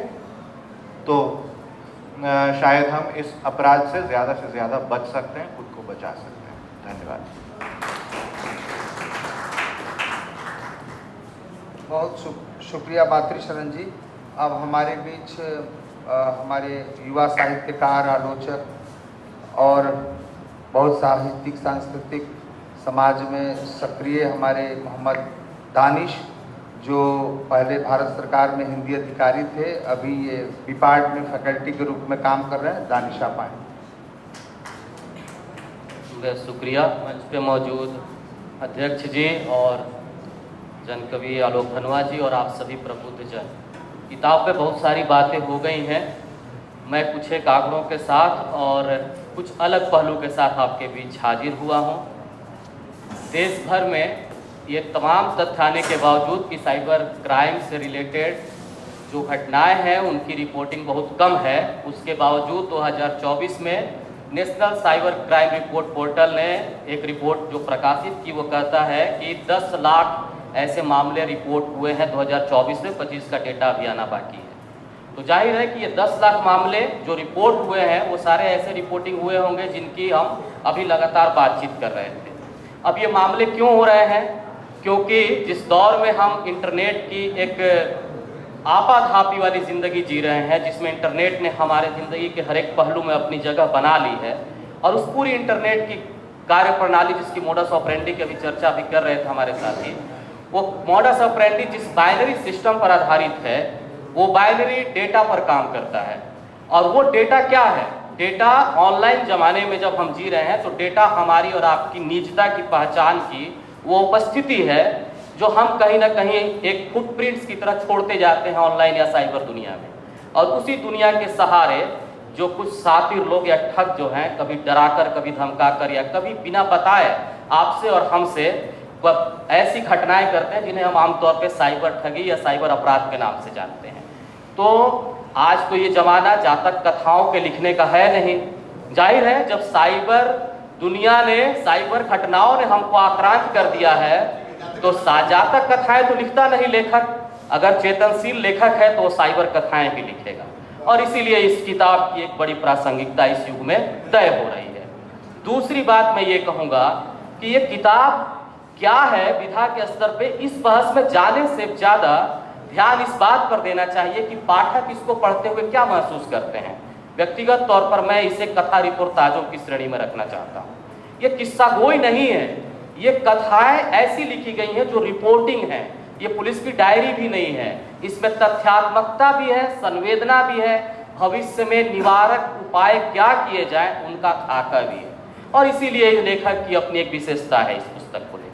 तो शायद हम इस अपराध से ज़्यादा बच सकते हैं, खुद को बचा सकते हैं। धन्यवाद। बहुत शुक्रिया मातृ शरण जी। अब हमारे बीच हमारे युवा साहित्यकार, आलोचक और बहुत साहित्यिक सांस्कृतिक समाज में सक्रिय हमारे मोहम्मद दानिश, जो पहले भारत सरकार में हिंदी अधिकारी थे, अभी ये डिपार्ट में फैकल्टी के रूप में काम कर रहे हैं। दानिश आप आए। शुक्रिया मंच पे मौजूद अध्यक्ष जी और जनकवि आलोक धनवा जी और आप सभी प्रबुद्ध जन। किताब पे बहुत सारी बातें हो गई हैं। मैं कुछ एक आंकड़ों के साथ और कुछ अलग पहलू के साथ आपके बीच हाजिर हुआ हूँ। देश भर में ये तमाम तथ्य आने के बावजूद कि साइबर क्राइम से रिलेटेड जो घटनाएं हैं उनकी रिपोर्टिंग बहुत कम है, उसके बावजूद 2024 में national cyber crime report portal ने एक रिपोर्ट जो प्रकाशित की, वो कहता है कि 10 लाख ऐसे मामले रिपोर्ट हुए हैं 2024 में। 25 का डेटा अभी आना बाकी है। तो जाहिर है कि ये 10 लाख मामले जो रिपोर्ट हुए हैं वो सारे ऐसे रिपोर्टिंग हुए होंगे जिनकी हम अभी लगातार बातचीत कर रहे थे। अब ये मामले क्यों हो रहे हैं? क्योंकि जिस दौर में हम इंटरनेट की एक आपाधापी वाली ज़िंदगी जी रहे हैं, जिसमें इंटरनेट ने हमारे ज़िंदगी के हर एक पहलू में अपनी जगह बना ली है, और उस पूरी इंटरनेट की कार्य प्रणाली जिसकी मोडस ऑपरेंडी की अभी चर्चा भी कर रहे थे हमारे साथी, वो मोडस ऑपरेंडी जिस बाइनरी सिस्टम पर आधारित है, वो बाइनरी डेटा पर काम करता है। और वो डेटा क्या है? डेटा ऑनलाइन ज़माने में जब हम जी रहे हैं तो डेटा हमारी और आपकी निजता की पहचान की वो उपस्थिति है जो हम कहीं ना कहीं एक फुटप्रिंट्स की तरह छोड़ते जाते हैं ऑनलाइन या साइबर दुनिया में। और उसी दुनिया के सहारे जो कुछ सातिर लोग या ठग जो हैं, कभी डराकर, कभी धमकाकर या कभी बिना बताए आपसे और हमसे ऐसी घटनाएं करते हैं जिन्हें हम आमतौर पे साइबर ठगी या साइबर अपराध के नाम से जानते हैं। तो आज तो ये ज़माना जातक कथाओं के लिखने का है नहीं। जाहिर है जब साइबर दुनिया ने, साइबर घटनाओं ने हमको आक्रांत कर दिया है तो जातक कथाएं तो लिखता नहीं लेखक। अगर चेतनशील लेखक है तो वो साइबर कथाएं भी लिखेगा। और इसीलिए इस किताब की एक बड़ी प्रासंगिकता इस युग में तय हो रही है। दूसरी बात मैं ये कहूँगा कि ये किताब क्या है विधा के स्तर पे, इस बहस में जाने से ज्यादा ध्यान इस बात पर देना चाहिए कि पाठक इसको पढ़ते हुए क्या महसूस करते हैं। व्यक्तिगत तौर पर मैं इसे कथा रिपोर्टाजों की श्रेणी में रखना चाहता हूँ। ये किस्सा गोई नहीं है, ये कथाएं ऐसी लिखी गई हैं जो रिपोर्टिंग है, ये पुलिस की डायरी भी नहीं है। इसमें तथ्यात्मकता भी है, संवेदना भी है, भविष्य में निवारक उपाय क्या किए जाएं उनका खाका भी है, और इसीलिए लेखक की अपनी एक विशेषता है इस पुस्तक को लेकर।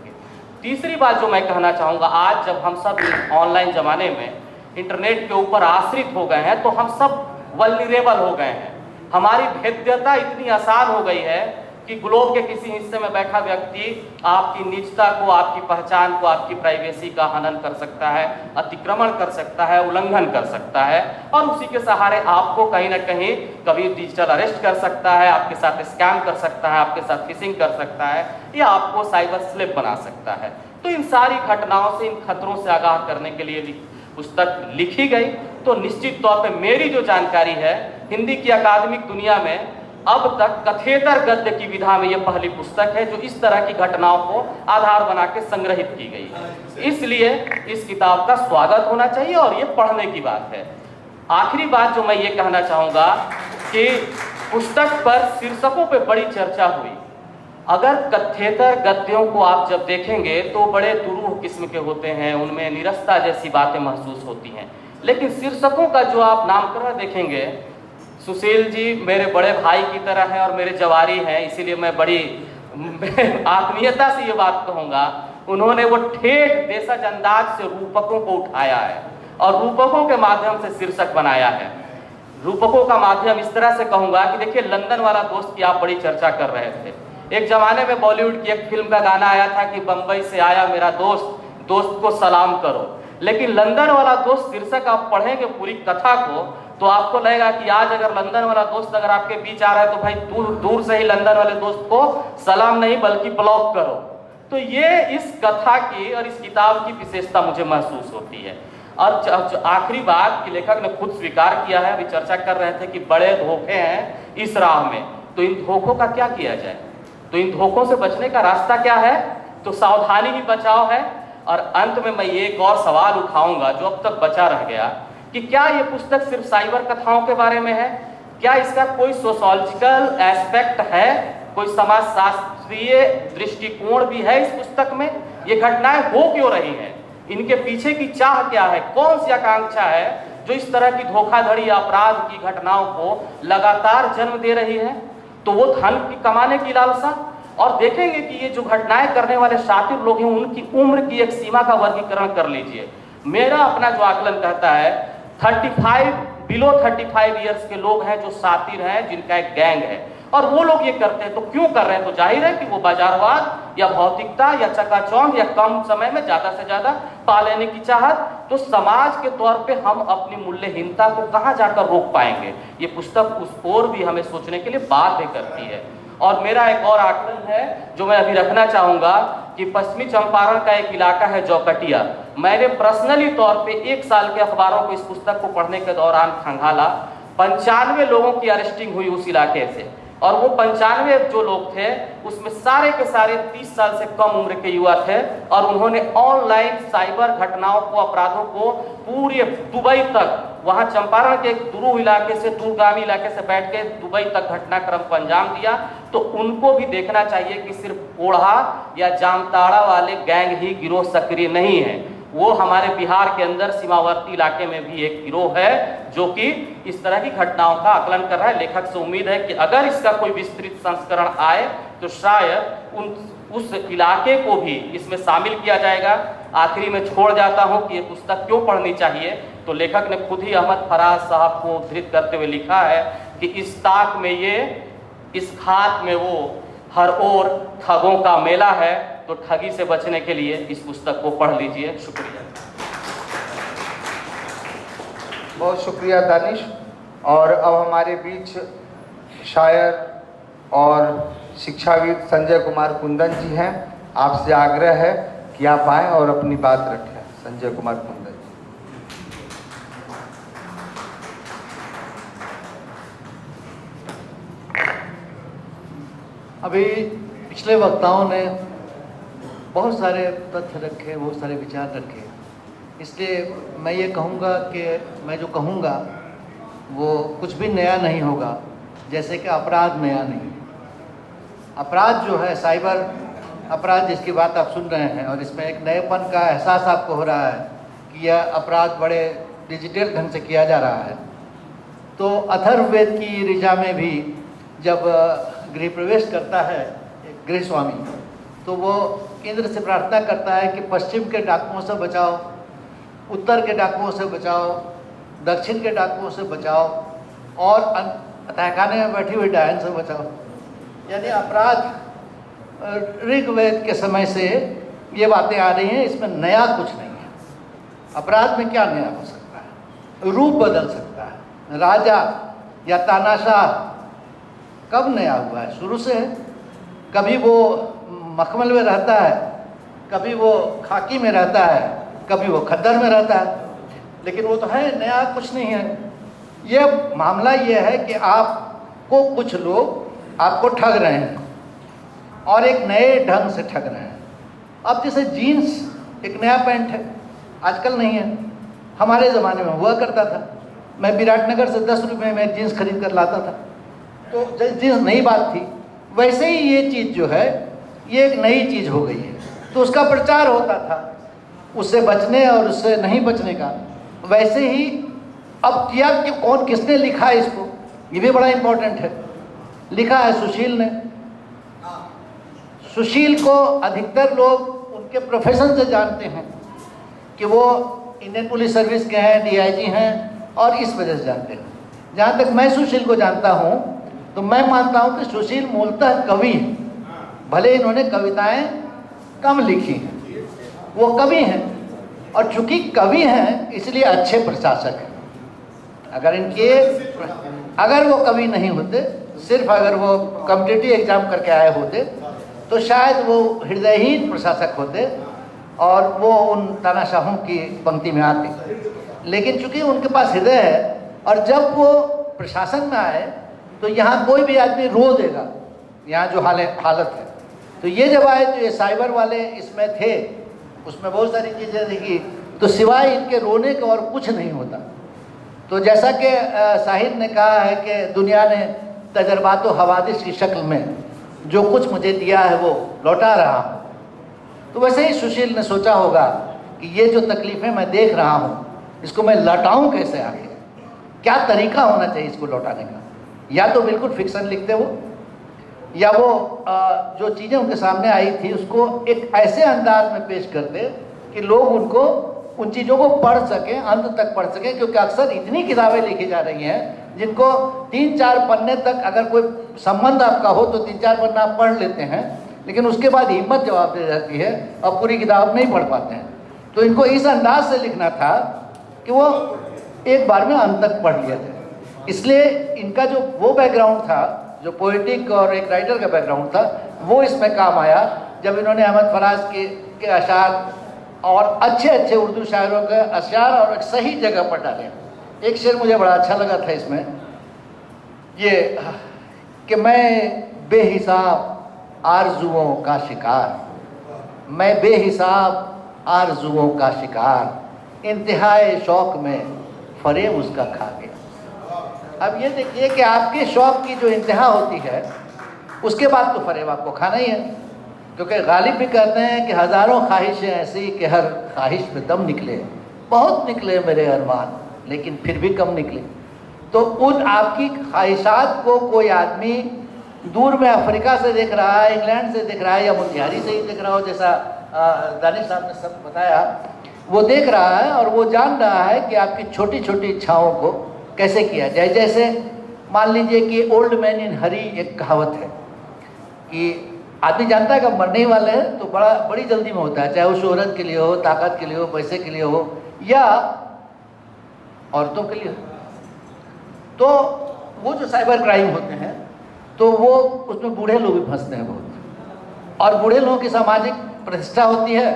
तीसरी बात जो मैं कहना चाहूँगा, आज जब हम सब ऑनलाइन जमाने में इंटरनेट के ऊपर आश्रित हो गए हैं तो हम सब वल्नरेबल हो गए हैं। हमारी भेद्यता इतनी आसान हो गई है कि ग्लोब के किसी हिस्से में बैठा व्यक्ति आपकी निजता को, आपकी पहचान को, आपकी प्राइवेसी का हनन कर सकता है, अतिक्रमण कर सकता है, उल्लंघन कर सकता है, और उसी के सहारे आपको कहीं ना कहीं कभी डिजिटल अरेस्ट कर सकता है, आपके साथ स्कैम कर सकता है, आपके साथ फिशिंग कर सकता है, या आपको साइबर स्लेव बना सकता है। तो इन सारी घटनाओं से, इन खतरों से आगाह करने के लिए पुस्तक लिखी गई। तो निश्चित तौर पे मेरी जो जानकारी है, हिंदी की अकादमिक दुनिया में अब तक कथेतर गद्य की विधा में यह पहली पुस्तक है जो इस तरह की घटनाओं को आधार बना के संग्रहित की गई है। इसलिए इस किताब का स्वागत होना चाहिए और ये पढ़ने की बात है। आखिरी बात जो मैं ये कहना चाहूँगा कि पुस्तक पर शीर्षकों पे बड़ी चर्चा हुई। अगर कथेतर गद्यों को आप जब देखेंगे तो बड़े दुरूह किस्म के होते हैं, उनमें निरस्ता जैसी बातें महसूस होती हैं, लेकिन शीर्षकों का जो आप नामकरण देखेंगे, सुशील जी मेरे बड़े भाई की तरह हैं और मेरे जवारी हैं, इसीलिए मैं बड़ी आत्मीयता से ये बात कहूँगा, उन्होंने वो ठेठ देशज अंदाज से रूपकों को उठाया है और रूपकों के माध्यम से शीर्षक बनाया है। रूपकों का माध्यम इस तरह से कहूँगा कि देखिए, लंदन वाला दोस्त की आप बड़ी चर्चा कर रहे थे। एक जमाने में बॉलीवुड की एक फिल्म का गाना आया था कि बम्बई से आया मेरा दोस्त, दोस्त को सलाम करो, लेकिन लंदन वाला दोस्त शीर्षक आप पढ़ेंगे पूरी कथा को तो आपको लगेगा कि आज अगर लंदन वाला दोस्त अगर आपके बीच आ रहा है तो भाई दूर दूर से ही लंदन वाले दोस्त को सलाम नहीं बल्कि ब्लॉक करो। तो ये इस कथा की और इस किताब की विशेषता मुझे महसूस होती है। और आखिरी बात कि लेखक ने खुद स्वीकार किया है, अभी चर्चा कर रहे थे कि बड़े धोखे हैं इस राह में, तो इन धोखों का क्या किया जाए, तो इन धोखों से बचने का रास्ता क्या है, तो सावधानी ही बचाव है। और अंत में मैं ये एक और सवाल उठाऊंगा जो अब तक बचा रह गया कि क्या ये पुस्तक सिर्फ साइबर कथाओं के बारे में है, क्या इसका कोई सोशोलॉजिकल एस्पेक्ट है, कोई समाजशास्त्रीय दृष्टिकोण भी है इस पुस्तक में, ये घटनाएं हो क्यों रही हैं, इनके पीछे की चाह क्या है, कौन सी आकांक्षा है जो इस तरह की धोखाधड़ी अपराध की घटनाओं को लगातार जन्म दे रही है। तो वो धन की कमाने की लालसा, और देखेंगे कि ये जो घटनाएं करने वाले शातिर लोग हैं उनकी उम्र की एक सीमा का वर्गीकरण कर लीजिए। मेरा अपना जो आकलन कहता है बिलो 35 ईयर्स के लोग हैं जो शातिर हैं, जिनका एक गैंग है, और वो लोग ये करते हैं तो क्यों कर रहे हैं, तो जाहिर है कि वो बाजारवाद या भौतिकता या चकाचौंध या कम समय में ज्यादा से ज्यादा पा लेने की चाहत। तो समाज के तौर पे हम अपनी मूल्यहीनता को कहाँ जाकर रोक पाएंगे, ये पुस्तक उस ओर भी हमें सोचने के लिए बाध्य करती है। और मेरा एक और आकलन है जो मैं अभी रखना चाहूंगा कि पश्चिमी चंपारण का एक इलाका है जौकटिया, मैंने पर्सनली तौर पे 1 साल के अखबारों को इस पुस्तक को पढ़ने के दौरान खंगाला। 95 लोगों की अरेस्टिंग हुई उस इलाके से, और वो 95 जो लोग थे उसमें सारे के सारे 30 साल से कम उम्र के युवा थे, और उन्होंने ऑनलाइन साइबर घटनाओं को, अपराधों को पूरे दुबई तक, वहां चंपारण के एक दूर इलाके से, दूरगामी इलाके से बैठ के दुबई तक घटनाक्रम को अंजाम दिया। तो उनको भी देखना चाहिए कि सिर्फ ओढ़ा या जामताड़ा वाले गैंग ही गिरोह सक्रिय नहीं है, वो हमारे बिहार के अंदर सीमावर्ती इलाके में भी एक गिरोह है जो कि इस तरह की घटनाओं का आकलन कर रहा है। लेखक से उम्मीद है कि अगर इसका कोई विस्तृत संस्करण आए तो शायद उस इलाके को भी इसमें शामिल किया जाएगा। आखिरी में छोड़ जाता हूं कि ये पुस्तक क्यों पढ़नी चाहिए, तो लेखक ने खुद ही अहमद फराज साहब को उद्धृत करते हुए लिखा है कि इस ताक में ये, इस खाक में वो, हर ओर ठगों का मेला है, तो ठगी से बचने के लिए इस पुस्तक को पढ़ लीजिए। शुक्रिया, बहुत शुक्रिया दानिश। और अब हमारे बीच शायर और शिक्षाविद संजय कुमार कुंदन जी हैं। आपसे आग्रह है कि आप आएँ और अपनी बात रखें। संजय कुमार कुंदन जी। अभी पिछले वक्ताओं ने बहुत सारे तथ्य रखे, बहुत सारे विचार रखे। इसलिए मैं ये कहूँगा कि मैं जो कहूँगा वो कुछ भी नया नहीं होगा, जैसे कि अपराध नया नहीं। अपराध जो है, साइबर अपराध जिसकी बात आप सुन रहे हैं, और इसमें एक नएपन का एहसास आपको हो रहा है कि यह अपराध बड़े डिजिटल ढंग से किया जा रहा है। तो अथर्ववेद की ऋचा में भी जब गृह प्रवेश करता है गृह स्वामी, तो वो इंद्र से प्रार्थना करता है कि पश्चिम के डाकुओं से बचाओ, उत्तर के डाकुओं से बचाओ, दक्षिण के डाकुओं से बचाओ, और तहखाने में बैठी हुई डायन से बचाओ। यानी अपराध ऋग्वेद के समय से ये बातें आ रही हैं, इसमें नया कुछ नहीं है। अपराध में क्या नया हो सकता है? रूप बदल सकता है। राजा या तानाशाह कब नया हुआ है? शुरू से है। कभी वो मखमल में रहता है, कभी वो खाकी में रहता है, कभी वो खद्दर में रहता है, लेकिन वो तो है, नया कुछ नहीं है। ये मामला ये है कि आपको कुछ लोग आपको ठग रहे हैं और एक नए ढंग से ठग रहे हैं। अब जैसे जीन्स एक नया पैंट है, आजकल नहीं है, हमारे ज़माने में हुआ करता था। मैं विराटनगर से 10 रुपये में एक जीन्स खरीद कर लाता था, तो जीन्स नई बात थी। वैसे ही ये चीज़ जो है, ये एक नई चीज़ हो गई है, तो उसका प्रचार होता था उससे बचने और उससे नहीं बचने का। वैसे ही अब किया कि कौन, किसने लिखा है इसको, ये भी बड़ा इम्पोर्टेंट है। लिखा है सुशील ने। सुशील को अधिकतर लोग उनके प्रोफेशन से जानते हैं कि वो इंडियन पुलिस सर्विस के हैं, DIG हैं, और इस वजह से जानते हैं। जहाँ तक मैं सुशील को जानता हूँ, तो मैं मानता हूँ कि सुशील मूलतः कवि हैं। भले इन्होंने कविताएं कम लिखी हैं, वो कवि हैं, और चूंकि कवि हैं इसलिए अच्छे प्रशासक हैं। अगर वो कवि नहीं होते, सिर्फ अगर वो कॉम्पिटिटिव एग्जाम करके आए होते, तो शायद वो हृदयहीन प्रशासक होते और वो उन तानाशाहों की पंक्ति में आते। लेकिन चूंकि उनके पास हृदय है, और जब वो प्रशासन में आए तो यहाँ कोई भी आदमी रो देगा, यहाँ जो हालत है। तो ये जब आए तो ये साइबर वाले इसमें थे, उसमें बहुत सारी चीज़ें देखी, तो सिवाय इनके रोने का और कुछ नहीं होता। तो जैसा कि साहिद ने कहा है कि दुनिया ने तजर्बात व हवादिस की शक्ल में जो कुछ मुझे दिया है वो लौटा रहा हूँ, तो वैसे ही सुशील ने सोचा होगा कि ये जो तकलीफ़ें मैं देख रहा हूँ, इसको मैं लौटाऊँ कैसे, आगे क्या तरीका होना चाहिए इसको लौटाने का। या तो बिल्कुल फिक्सन लिखते वो, या वो जो चीज़ें उनके सामने आई थी उसको एक ऐसे अंदाज में पेश करते कि लोग उनको उन चीज़ों को पढ़ सकें, अंत तक पढ़ सकें। क्योंकि अक्सर इतनी किताबें लिखी जा रही हैं जिनको 3-4 पन्ने तक अगर कोई संबंध आपका हो तो 3-4 पन्ना आप पढ़ लेते हैं, लेकिन उसके बाद हिम्मत जवाब दे जाती है और पूरी किताब नहीं पढ़ पाते हैं। तो इनको इस अंदाज से लिखना था कि वो एक बार में अंत तक पढ़ लिया जाए। इसलिए इनका जो वो बैकग्राउंड था, जो पोइटिक और एक राइटर का बैकग्राउंड था, वो इसमें काम आया जब इन्होंने अहमद फराज के अशार और अच्छे अच्छे उर्दू शायरों के अशार और एक सही जगह पर डाले। एक शेर मुझे बड़ा अच्छा लगा था इसमें, ये कि मैं बेहिसाब आरजुओं का शिकार, मैं बेहिसाब आरजुओं का शिकार, इंतहाए शौक में फरेब उसका खा गया। अब ये देखिए कि आपके शौक की जो इंतहा होती है, उसके बाद तो फरेब आपको खाना ही है। क्योंकि गालिब भी कहते हैं कि हज़ारों ख्वाहिशें ऐसी कि हर ख्वाहिश पे दम निकले, बहुत निकले मेरे अरमान लेकिन फिर भी कम निकले। तो उन आपकी ख्वाहिशात को कोई आदमी दूर में अफ्रीका से देख रहा है, इंग्लैंड से देख रहा है, या मुंडियारी से ही देख रहा हो, जैसा दानिश साहब ने सब बताया, वो देख रहा है और वो जान रहा है कि आपकी छोटी छोटी इच्छाओं को कैसे किया जाए। जैसे मान लीजिए कि ओल्ड मैन इन हरी एक कहावत है कि आदमी जानता है कि मरने ही वाले हैं, तो बड़ी जल्दी में होता है, चाहे वो शोहरत के लिए हो, ताकत के लिए हो, पैसे के लिए हो, या औरतों के लिए हो। तो वो जो साइबर क्राइम होते हैं, तो वो उसमें बूढ़े लोग भी फंसते हैं बहुत, और बूढ़े लोगों की सामाजिक प्रतिष्ठा होती है,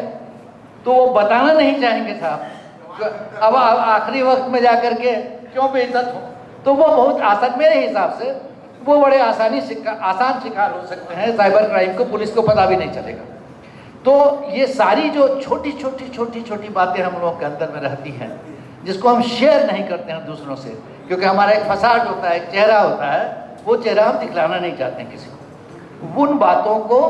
तो वो बताना नहीं चाहेंगे साहब। अब आखिरी वक्त में जाकर के क्यों बेइज्जत हो, तो वो बहुत आसान, मेरे हिसाब से वो बड़े आसान शिकार हो सकते हैं साइबर क्राइम को, पुलिस को पता भी नहीं चलेगा। तो ये सारी जो छोटी छोटी बातें हम लोगों के अंदर में रहती हैं, जिसको हम शेयर नहीं करते हैं दूसरों से, क्योंकि हमारा एक फसाड होता है, एक चेहरा होता है, वो चेहरा हम दिखलाना नहीं चाहते हैं किसी को। उन बातों को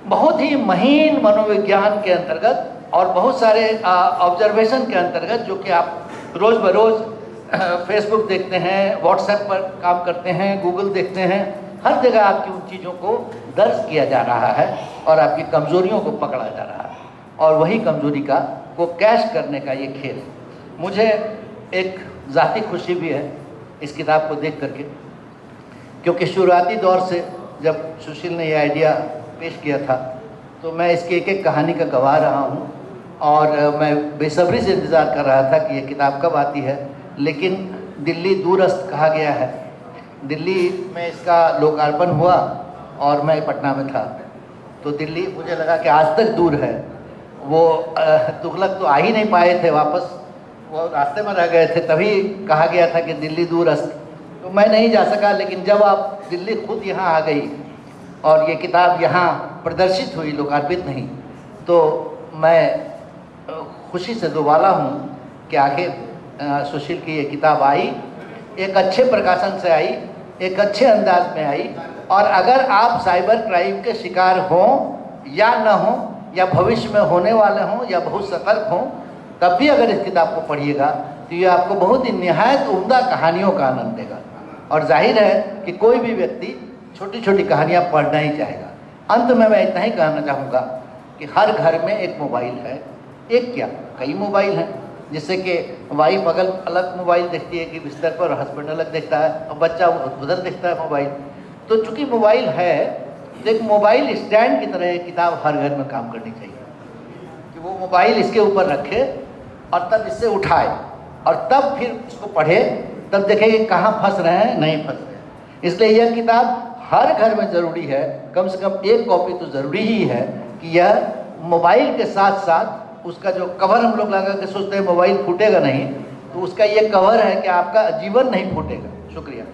बहुत ही महीन मनोविज्ञान के अंतर्गत और बहुत सारे ऑब्जर्वेशन के अंतर्गत, जो कि आप रोज़ बरोज़ फेसबुक देखते हैं, व्हाट्सएप पर काम करते हैं, गूगल देखते हैं, हर जगह आपकी उन चीज़ों को दर्ज किया जा रहा है और आपकी कमज़ोरियों को पकड़ा जा रहा है, और वही कमज़ोरी को कैश करने का ये खेल है। मुझे एक ज़ाती खुशी भी है इस किताब को देख करके, क्योंकि शुरुआती दौर से जब सुशील ने ये आइडिया पेश किया था तो मैं इसकी एक एक कहानी का गवाह रहा हूँ, और मैं बेसब्री से इंतज़ार कर रहा था कि ये किताब कब आती है। लेकिन दिल्ली दूरस्थ कहा गया है, दिल्ली में इसका लोकार्पण हुआ और मैं पटना में था, तो दिल्ली मुझे लगा कि आज तक दूर है। वो तुगलक तो आ ही नहीं पाए थे वापस, वो रास्ते में रह गए थे, तभी कहा गया था कि दिल्ली दूरस्थ, तो मैं नहीं जा सका। लेकिन जब आप दिल्ली खुद यहाँ आ गई और ये किताब यहाँ प्रदर्शित हुई, लोकार्पित नहीं, तो मैं खुशी से दोबाला हूँ कि आखिर सुशील की ये किताब आई, एक अच्छे प्रकाशन से आई, एक अच्छे अंदाज में आई। और अगर आप साइबर क्राइम के शिकार हों या न हों, या भविष्य में होने वाले हों, या बहुत सतर्क हों, तब भी अगर इस किताब को पढ़िएगा तो ये आपको बहुत ही निहायत उम्दा कहानियों का आनंद देगा। और जाहिर है कि कोई भी व्यक्ति छोटी छोटी कहानियाँ पढ़ना ही चाहेगा। अंत में मैं इतना ही कहना चाहूँगा कि हर घर में एक मोबाइल है, एक क्या कई मोबाइल हैं, जिससे कि वाइफ अलग मोबाइल देखती है कि बिस्तर पर, और हस्बैंड अलग देखता है, और बच्चा उधर देखता है मोबाइल। तो चूँकि मोबाइल है तो एक मोबाइल स्टैंड की तरह एक किताब हर घर में काम करनी चाहिए, कि वो मोबाइल इसके ऊपर रखे और तब इससे उठाए और तब फिर इसको पढ़े, तब देखें कि कहाँ फंस रहे हैं, नहीं फंस रहे हैं। इसलिए यह किताब हर घर में ज़रूरी है, कम से कम एक कॉपी तो ज़रूरी ही है, कि यह मोबाइल के साथ साथ उसका जो कवर हम लोग लगा के सोचते हैं मोबाइल फूटेगा नहीं, तो उसका ये कवर है कि आपका जीवन नहीं फूटेगा। शुक्रिया।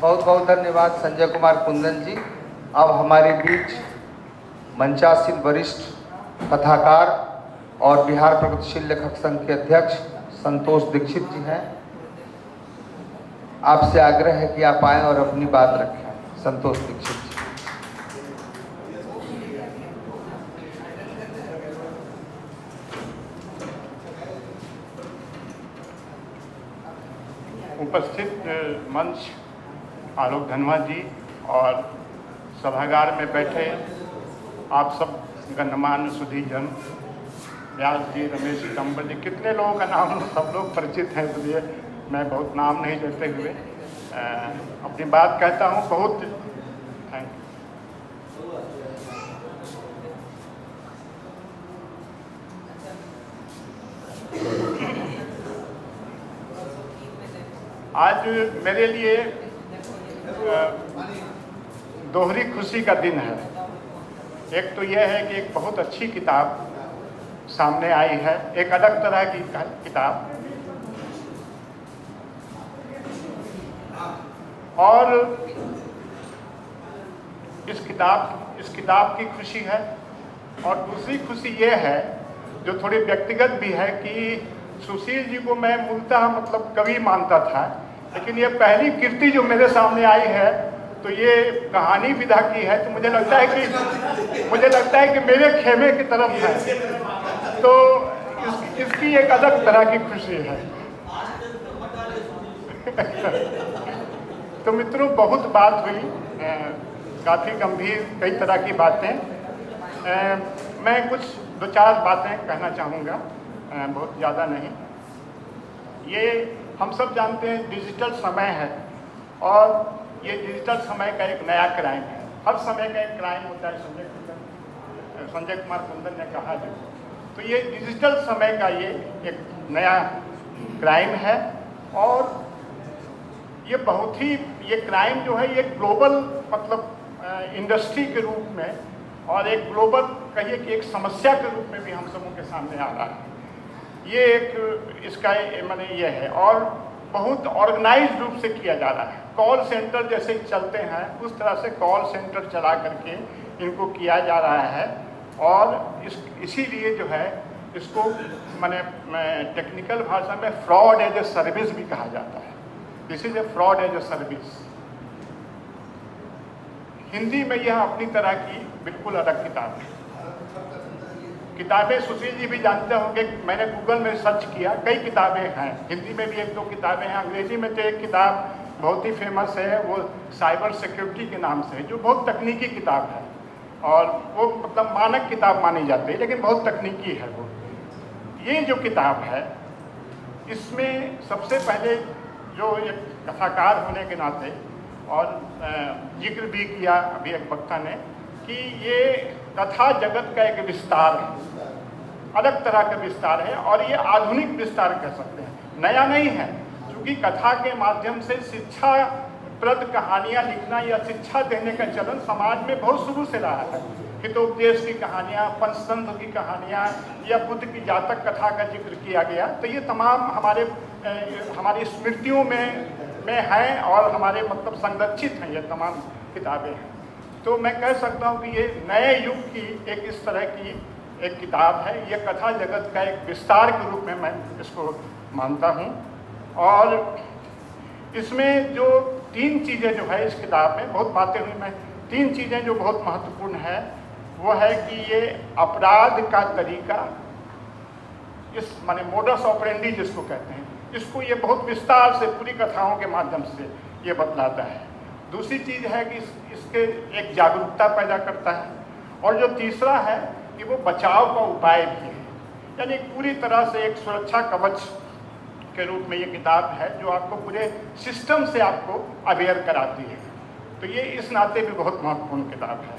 बहुत बहुत धन्यवाद संजय कुमार कुंदन जी। अब हमारे बीच मंचासीन वरिष्ठ कथाकार और बिहार प्रगतिशील लेखक संघ के अध्यक्ष संतोष दीक्षित जी हैं। आपसे आग्रह है कि आप आएँ और अपनी बात रखें। संतोष दीक्षित जी। उपस्थित मंच आलोक धनवा जी और सभागार में बैठे आप सब गणमान्य सुधीजन, व्यास जी, रमेश जी, कंबर जी, कितने लोगों का नाम सब लोग परिचित हैं, इसलिए मैं बहुत नाम नहीं लेते हुए अपनी बात कहता हूँ। बहुत थैंक यू। आज मेरे लिए दोहरी खुशी का दिन है। एक तो यह है कि एक बहुत अच्छी किताब सामने आई है, एक अलग तरह की किताब, और इस किताब की खुशी है। और दूसरी खुशी ये है, जो थोड़ी व्यक्तिगत भी है, कि सुशील जी को मैं मूलतः मतलब कवि मानता था, लेकिन ये पहली कृति जो मेरे सामने आई है तो ये कहानी विधा की है, तो मुझे लगता है कि मेरे खेमे की तरफ है, तो इसकी एक अलग तरह की खुशी है। तो मित्रों, बहुत बात हुई, काफ़ी गंभीर कई तरह की बातें। मैं कुछ दो चार बातें कहना चाहूँगा, बहुत ज़्यादा नहीं। ये हम सब जानते हैं डिजिटल समय है, और ये डिजिटल समय का एक नया क्राइम है। हर समय का एक क्राइम होता है, संजय कुमार कुंदन ने कहा जो, तो ये डिजिटल समय का ये एक नया क्राइम है। और ये बहुत ही, ये क्राइम जो है ये ग्लोबल मतलब इंडस्ट्री के रूप में, और एक ग्लोबल कहिए कि एक समस्या के रूप में भी हम सबों के सामने आ रहा है। ये एक इसका माने ये है। और बहुत ऑर्गेनाइज रूप से किया जा रहा है। कॉल सेंटर जैसे चलते हैं उस तरह से कॉल सेंटर चला करके इनको किया जा रहा है। और इसीलिए जो है इसको मैंने टेक्निकल भाषा में फ्रॉड एज ए सर्विस भी कहा जाता है। This is a fraud as a service. Hindi में यह अपनी तरह की बिल्कुल अलग किताब है। किताबें सुशील जी भी जानते होंगे, मैंने गूगल में सर्च किया, कई किताबें हैं। हिंदी में भी 1-2 किताबें हैं, अंग्रेजी में तो एक किताब बहुत ही फेमस है, वो साइबर सिक्योरिटी के नाम से, जो बहुत तकनीकी किताब है और वो मतलब मानक किताब मानी जाती है, लेकिन बहुत तकनीकी है वो। ये जो किताब है इसमें सबसे पहले जो एक कथाकार होने के नाते और जिक्र भी किया अभी एक वक्ता ने कि ये कथा जगत का एक विस्तार है, अलग तरह का विस्तार है और ये आधुनिक विस्तार कह सकते हैं, नया नहीं है। क्योंकि कथा के माध्यम से शिक्षा प्रद कहानियाँ लिखना या शिक्षा देने का चलन समाज में बहुत शुरू से रहा है। हितोपदेश की कहानियाँ, पंचतंत्र की कहानियाँ या बुद्ध की जातक कथा का जिक्र किया गया, तो ये तमाम हमारी स्मृतियों में हैं और हमारे मतलब संरक्षित हैं, ये तमाम किताबें हैं। तो मैं कह सकता हूँ कि ये नए युग की एक इस तरह की एक किताब है। ये कथा जगत का एक विस्तार के रूप में मैं इसको मानता हूँ। और इसमें जो 3 चीज़ें जो है इस किताब में, बहुत बातें हुई, मैं 3 चीज़ें जो बहुत महत्वपूर्ण है वो है कि ये अपराध का तरीका, इस माने मोडस ऑपरेंडी जिसको कहते हैं, इसको ये बहुत विस्तार से पूरी कथाओं के माध्यम से ये बतलाता है। दूसरी चीज़ है कि इसके एक जागरूकता पैदा करता है। और जो तीसरा है कि वो बचाव का उपाय भी है, यानी पूरी तरह से एक सुरक्षा कवच के रूप में ये किताब है जो आपको पूरे सिस्टम से आपको अवेयर कराती है। तो ये इस नाते भी बहुत महत्वपूर्ण किताब है।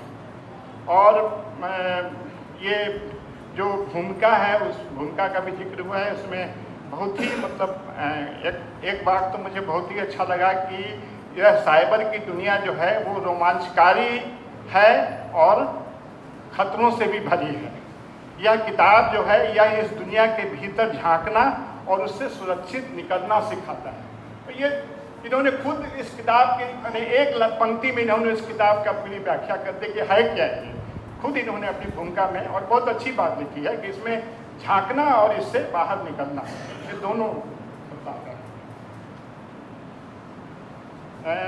और ये जो भूमिका है उस भूमिका का भी जिक्र हुआ है। उसमें बहुत ही मतलब एक बात तो मुझे बहुत ही अच्छा लगा कि यह साइबर की दुनिया जो है वो रोमांचकारी है और खतरों से भी भरी है। यह किताब जो है यह इस दुनिया के भीतर झांकना और उससे सुरक्षित निकलना सिखाता है। तो ये इन्होंने खुद इस किताब के एक पंक्ति में इन्होंने इस किताब का पूरी व्याख्या कर दी कि है क्या है। खुद इन्होंने अपनी भूमिका में और बहुत अच्छी बात लिखी है कि इसमें झांकना और इससे बाहर निकलना, ये दोनों बताता है।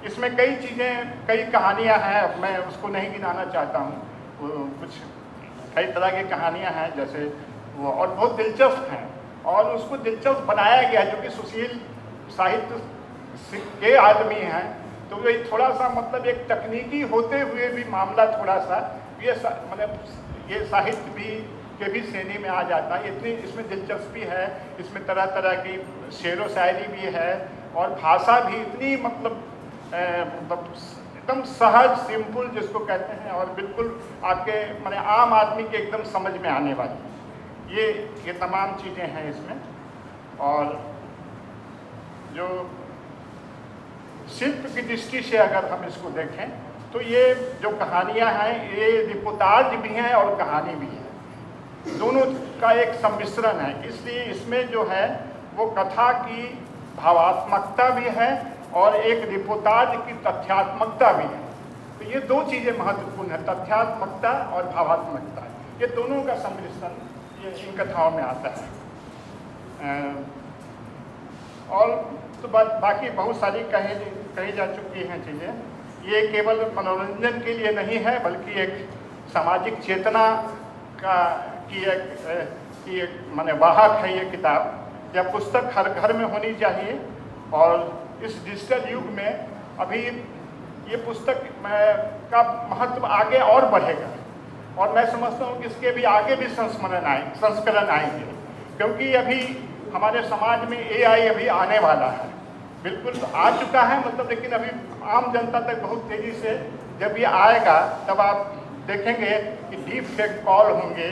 इसमें कई चीज़ें, कई कहानियाँ हैं, मैं उसको नहीं गिनाना चाहता हूँ। कुछ कई तरह की कहानियाँ हैं जैसे वो, और बहुत दिलचस्प हैं और उसको दिलचस्प बनाया गया जो कि सुशील साहित्य के आदमी हैं। तो ये थोड़ा सा मतलब एक तकनीकी होते हुए भी मामला थोड़ा सा ये मतलब ये साहित्य भी के भी श्रेणी में आ जाता है। इतनी इसमें दिलचस्पी है, इसमें तरह तरह की शेरो शायरी भी है और भाषा भी इतनी मतलब एकदम सहज, सिंपल जिसको कहते हैं, और बिल्कुल आपके माने आम आदमी के एकदम समझ में आने वाली ये तमाम चीज़ें हैं इसमें। और जो शिल्प की दृष्टि से अगर हम इसको देखें तो ये जो कहानियाँ हैं ये रिपोर्टाज भी हैं और कहानी भी है, दोनों का एक सम्मिश्रण है। इसलिए इसमें जो है वो कथा की भावात्मकता भी है और एक रिपोर्टाज की तथ्यात्मकता भी है। तो ये 2 चीज़ें महत्वपूर्ण है, तथ्यात्मकता और भावात्मकता, ये दोनों का सम्मिश्रण ये इन कथाओं में आता है। और तो बाकी बहुत सारी कही जा चुकी हैं चीज़ें। ये केवल मनोरंजन के लिए नहीं है बल्कि एक सामाजिक चेतना की एक माने वाहक है ये किताब। यह पुस्तक हर घर में होनी चाहिए और इस डिजिटल युग में अभी ये पुस्तक का महत्व आगे और बढ़ेगा और मैं समझता हूँ कि इसके भी आगे भी संस्करण आएंगे, क्योंकि अभी हमारे समाज में AI अभी आने वाला है, बिल्कुल आ चुका है मतलब, लेकिन अभी आम जनता तक बहुत तेज़ी से जब ये आएगा तब आप देखेंगे कि डीप फेक कॉल होंगे,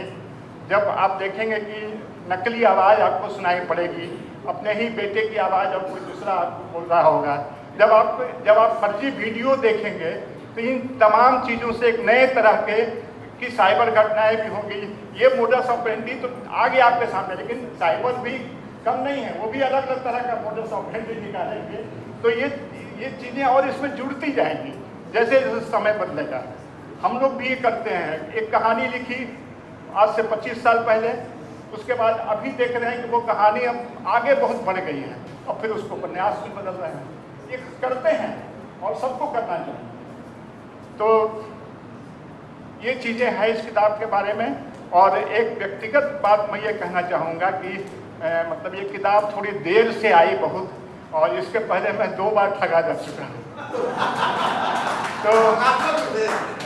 जब आप देखेंगे कि नकली आवाज़ आपको सुनाई पड़ेगी, अपने ही बेटे की आवाज़ और कोई दूसरा आपको बोल रहा होगा, जब आप फर्जी वीडियो देखेंगे तो इन तमाम चीज़ों से एक नए तरह की साइबर घटनाएं भी होंगी। ये मोडस ऑपरेंडी तो आ गया आपके सामने, लेकिन साइबर भी कम नहीं है, वो भी अलग अलग तरह का मॉडल्स ऑफ ऑपरेंडी निकालेंगे। तो ये चीज़ें और इसमें जुड़ती जाएंगी जैसे जैसे समय बदलेगा। हम लोग भी ये करते हैं, एक कहानी लिखी आज से 25 साल पहले, उसके बाद अभी देख रहे हैं कि वो कहानी अब आगे बहुत बढ़ गई है और फिर उसको उपन्यास भी बदल रहे हैं। ये करते हैं और सबको करना चाहिए। तो ये चीज़ें हैं इस किताब के बारे में। और एक व्यक्तिगत बात मैं ये कहना चाहूँगा कि मतलब ये किताब थोड़ी देर से आई बहुत, और इसके पहले मैं 2 बार ठगा जा चुका हूँ।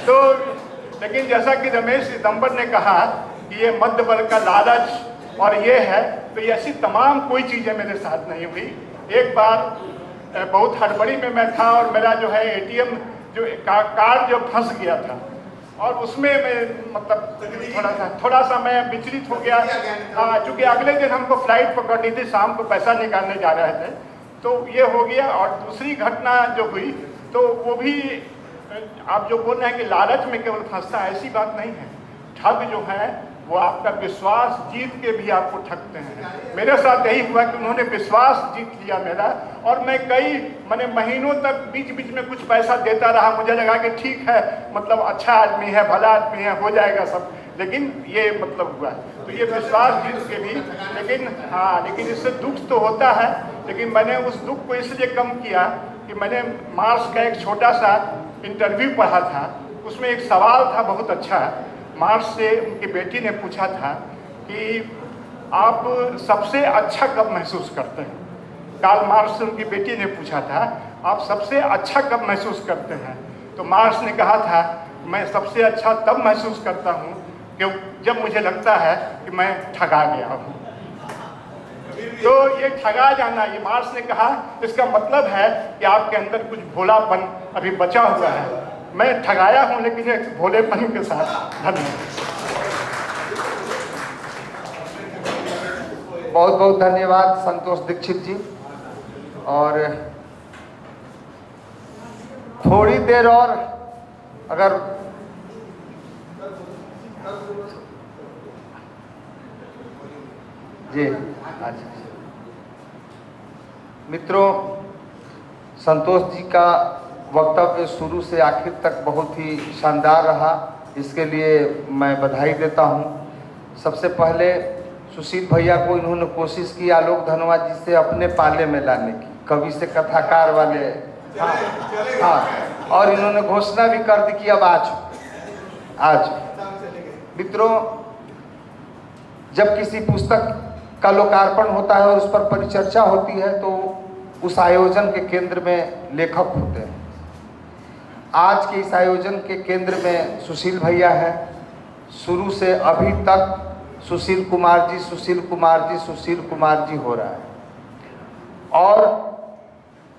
तो लेकिन जैसा कि रमेश सितंबर ने कहा कि ये मध्य वर्ग का लालच और ये है, तो ये ऐसी तमाम कोई चीज़ें मेरे साथ नहीं हुई। एक बार बहुत हड़बड़ी में मैं था और मेरा जो है ATM जो कार्ड जो फंस गया था, और उसमें मैं मतलब थोड़ा सा मैं विचलित हो गया। हाँ, चूँकि अगले दिन हमको फ्लाइट पकड़नी थी, शाम को पैसा निकालने जा रहे थे, तो ये हो गया। और दूसरी घटना जो हुई तो वो भी आप जो बोल रहे हैं कि लालच में केवल फंसता है, ऐसी बात नहीं है। ठग जो है वो आपका विश्वास जीत के भी आपको ठगते हैं। मेरे साथ यही हुआ कि उन्होंने विश्वास जीत लिया मेरा, और मैं कई मैंने महीनों तक बीच बीच में कुछ पैसा देता रहा। मुझे लगा कि ठीक है, मतलब अच्छा आदमी है, भला आदमी है, हो जाएगा सब, लेकिन ये मतलब हुआ। तो ये विश्वास जीत के भी, लेकिन इससे दुख तो होता है। लेकिन मैंने उस दुख को इसलिए कम किया कि मैंने मार्क्स का एक छोटा सा इंटरव्यू पढ़ा था, उसमें एक सवाल था बहुत अच्छा। मार्क्स से उनकी बेटी ने पूछा था कि आप सबसे अच्छा कब महसूस करते हैं। कार्ल मार्क्स से उनकी बेटी ने पूछा था, आप सबसे अच्छा कब महसूस करते हैं। तो मार्क्स ने कहा था, मैं सबसे अच्छा तब महसूस करता हूँ कि जब मुझे लगता है कि मैं ठगा गया हूँ। तो ये ठगा जाना, ये मार्क्स ने कहा, इसका मतलब है कि आपके अंदर कुछ भोलापन अभी बचा हुआ है। मैं ठगाया हूँ लेकिन एक भोलेपन के साथ। धन्यवाद। बहुत बहुत धन्यवाद संतोष दीक्षित जी। और थोड़ी देर और अगर जी, अच्छा मित्रों, संतोष जी का वक्तव्य शुरू से आखिर तक बहुत ही शानदार रहा, इसके लिए मैं बधाई देता हूं। सबसे पहले सुशील भैया को इन्होंने कोशिश की आलोक धनवा जी से अपने पाले में लाने की, कवि से कथाकार वाले। हाँ, और इन्होंने घोषणा भी कर दी कि अब आज मित्रों, जब किसी पुस्तक का लोकार्पण होता है और उस पर परिचर्चा होती है तो उस आयोजन के केंद्र में लेखक होते हैं। आज के इस आयोजन के केंद्र में सुशील भैया हैं। शुरू से अभी तक सुशील कुमार जी हो रहा है। और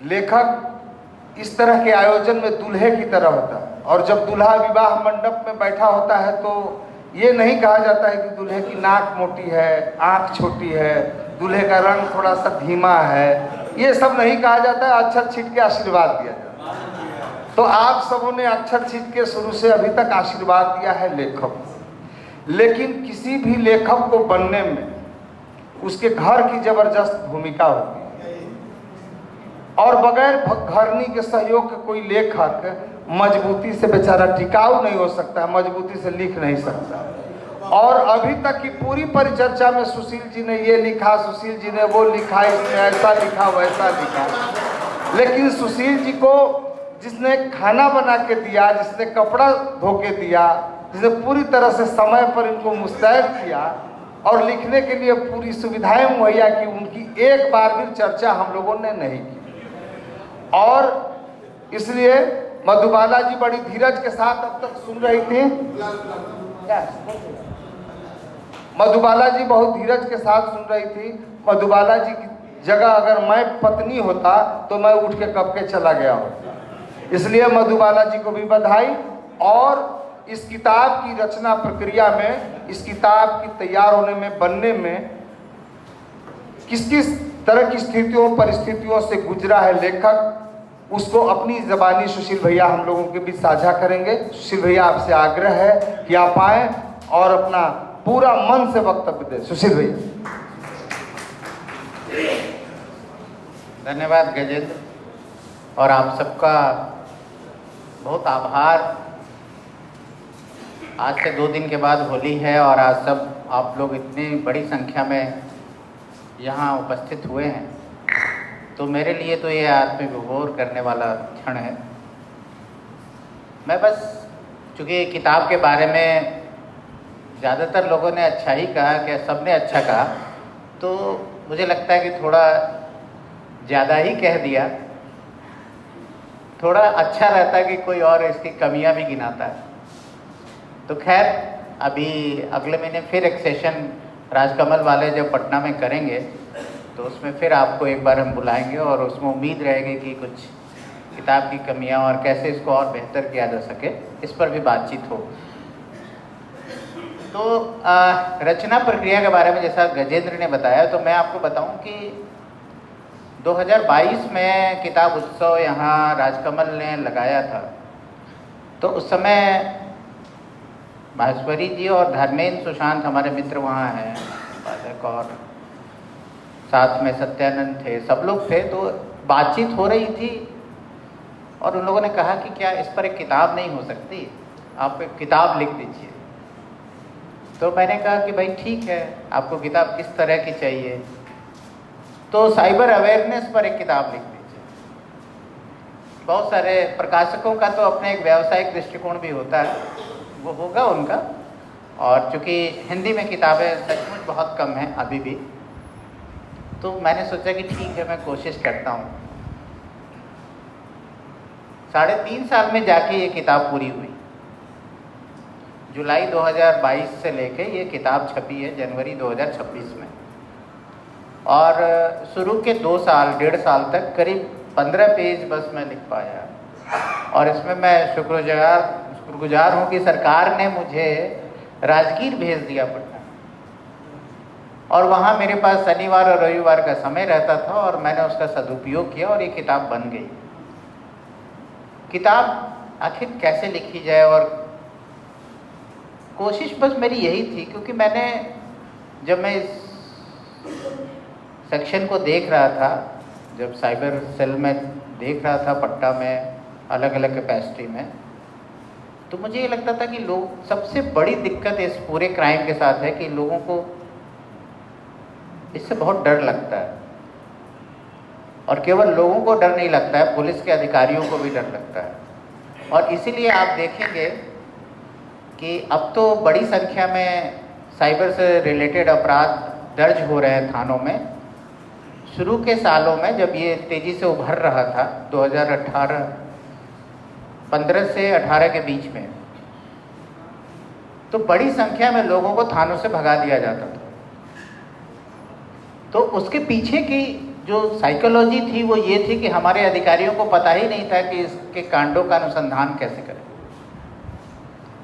लेखक इस तरह के आयोजन में दूल्हे की तरह होता है, और जब दूल्हा विवाह मंडप में बैठा होता है तो ये नहीं कहा जाता है कि दूल्हे की नाक मोटी है, आँख छोटी है, दूल्हे का रंग थोड़ा सा धीमा है, ये सब नहीं कहा जाता है। अक्षर छीट के आशीर्वाद दिया जाता है। तो आप सबों ने अक्षर छीट के शुरू से अभी तक आशीर्वाद दिया है लेखक को। लेकिन किसी भी लेखक को बनने में उसके घर की जबरदस्त भूमिका होती है, और बगैर घरनी के सहयोग के कोई लेखक मजबूती से बेचारा टिकाऊ नहीं हो सकता, मजबूती से लिख नहीं सकता। और अभी तक की पूरी परिचर्चा में सुशील जी ने ये लिखा, सुशील जी ने वो लिखा, इसने ऐसा लिखा, वैसा लिखा, लेकिन सुशील जी को जिसने खाना बना के दिया, जिसने कपड़ा धो के दिया, जिसने पूरी तरह से समय पर इनको मुस्तैद किया और लिखने के लिए पूरी सुविधाएं मुहैया की, उनकी एक बार भी चर्चा हम लोगों ने नहीं की। और इसलिए मधुबाला जी बड़ी धीरज के साथ अब तक सुन रही थी। मधुबाला जी बहुत धीरज के साथ सुन रही थी। मधुबाला जी की जगह अगर मैं पत्नी होता तो मैं उठ के कब के चला गया होता। इसलिए मधुबाला जी को भी बधाई। और इस किताब की रचना प्रक्रिया में, इस किताब की तैयार होने में, बनने में किस किस तरह की स्थितियों परिस्थितियों से गुजरा है लेखक, उसको अपनी ज़बानी सुशील भैया हम लोगों के बीच साझा करेंगे। सुशील भैया, आपसे आग्रह है कि आप आएँ और अपना पूरा मन से वक्तव्य दें। सुशील भैया। धन्यवाद गजेंद्र, और आप सबका बहुत आभार। आज से 2 दिन के बाद होली है और आज सब आप लोग इतनी बड़ी संख्या में यहाँ उपस्थित हुए हैं, तो मेरे लिए तो ये आत्मविभोर करने वाला क्षण है। मैं बस, चूँकि किताब के बारे में ज़्यादातर लोगों ने अच्छा ही कहा, कि सब ने अच्छा कहा, तो मुझे लगता है कि थोड़ा ज़्यादा ही कह दिया। थोड़ा अच्छा रहता कि कोई और इसकी कमियां भी गिनाता है। तो खैर, अभी अगले महीने फिर एक सेशन राजकमल वाले जब पटना में करेंगे, तो उसमें फिर आपको एक बार हम बुलाएंगे और उसमें उम्मीद रहेगी कि कुछ किताब की कमियां और कैसे इसको और बेहतर किया जा सके, इस पर भी बातचीत हो। तो रचना प्रक्रिया के बारे में जैसा गजेंद्र ने बताया, तो मैं आपको बताऊं कि 2022 में किताब उत्सव यहाँ राजकमल ने लगाया था। तो उस समय माहेश्वरी जी और धर्मेंद्र सुशांत हमारे मित्र वहाँ हैं, पाठक, और साथ में सत्यानंद थे, सब लोग थे। तो बातचीत हो रही थी और उन लोगों ने कहा कि क्या इस पर एक किताब नहीं हो सकती, आप एक किताब लिख दीजिए। तो मैंने कहा कि भाई ठीक है, आपको किताब किस तरह की चाहिए? तो साइबर अवेयरनेस पर एक किताब लिख दीजिए। बहुत सारे प्रकाशकों का तो अपने एक व्यावसायिक दृष्टिकोण भी होता है, वो होगा उनका, और चूँकि हिंदी में किताबें सचमुच बहुत कम हैं अभी भी, तो मैंने सोचा कि ठीक है, मैं कोशिश करता हूँ। 3.5 साल में जाके ये किताब पूरी हुई। जुलाई 2022 से लेके ये किताब छपी है जनवरी 2026 में, और शुरू के 2 साल 1.5 साल तक करीब 15 पेज बस मैं लिख पाया। और इसमें मैं शुक्रगुजार हूँ कि सरकार ने मुझे राजगीर भेज दिया पटना, और वहाँ मेरे पास शनिवार और रविवार का समय रहता था और मैंने उसका सदुपयोग किया और ये किताब बन गई। किताब आखिर कैसे लिखी जाए, और कोशिश बस मेरी यही थी, क्योंकि मैंने जब मैं इस सेक्शन को देख रहा था, जब साइबर सेल में देख रहा था पटना में अलग अलग कैपेसिटी में, तो मुझे ये लगता था कि लोग, सबसे बड़ी दिक्कत इस पूरे क्राइम के साथ है कि लोगों को इससे बहुत डर लगता है। और केवल लोगों को डर नहीं लगता है, पुलिस के अधिकारियों को भी डर लगता है। और इसीलिए आप देखेंगे कि अब तो बड़ी संख्या में साइबर से रिलेटेड अपराध दर्ज हो रहे हैं थानों में। शुरू के सालों में जब ये तेज़ी से उभर रहा था, 15 से 18 के बीच में, तो बड़ी संख्या में लोगों को थानों से भगा दिया जाता था। तो उसके पीछे की जो साइकोलॉजी थी वो ये थी कि हमारे अधिकारियों को पता ही नहीं था कि इसके कांडों का अनुसंधान कैसे करें।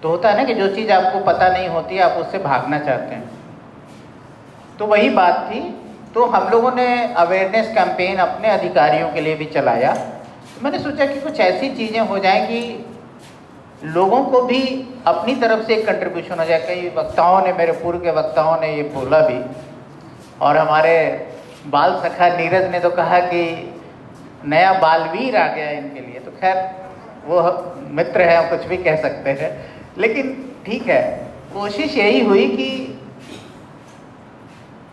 तो होता है ना कि जो चीज़ आपको पता नहीं होती आप उससे भागना चाहते हैं। तो वही बात थी। तो हम लोगों ने अवेयरनेस कैंपेन अपने अधिकारियों के लिए भी चलाया। तो मैंने सोचा कि कुछ ऐसी चीज़ें हो जाएं कि लोगों को भी अपनी तरफ से एक कंट्रीब्यूशन हो जाए। कई वक्ताओं ने, मेरे पूर्व के वक्ताओं ने ये बोला भी, और हमारे बाल सखा नीरज ने तो कहा कि नया बालवीर आ गया इनके लिए। तो खैर वो मित्र हैं, कुछ भी कह सकते हैं, लेकिन ठीक है, कोशिश यही हुई कि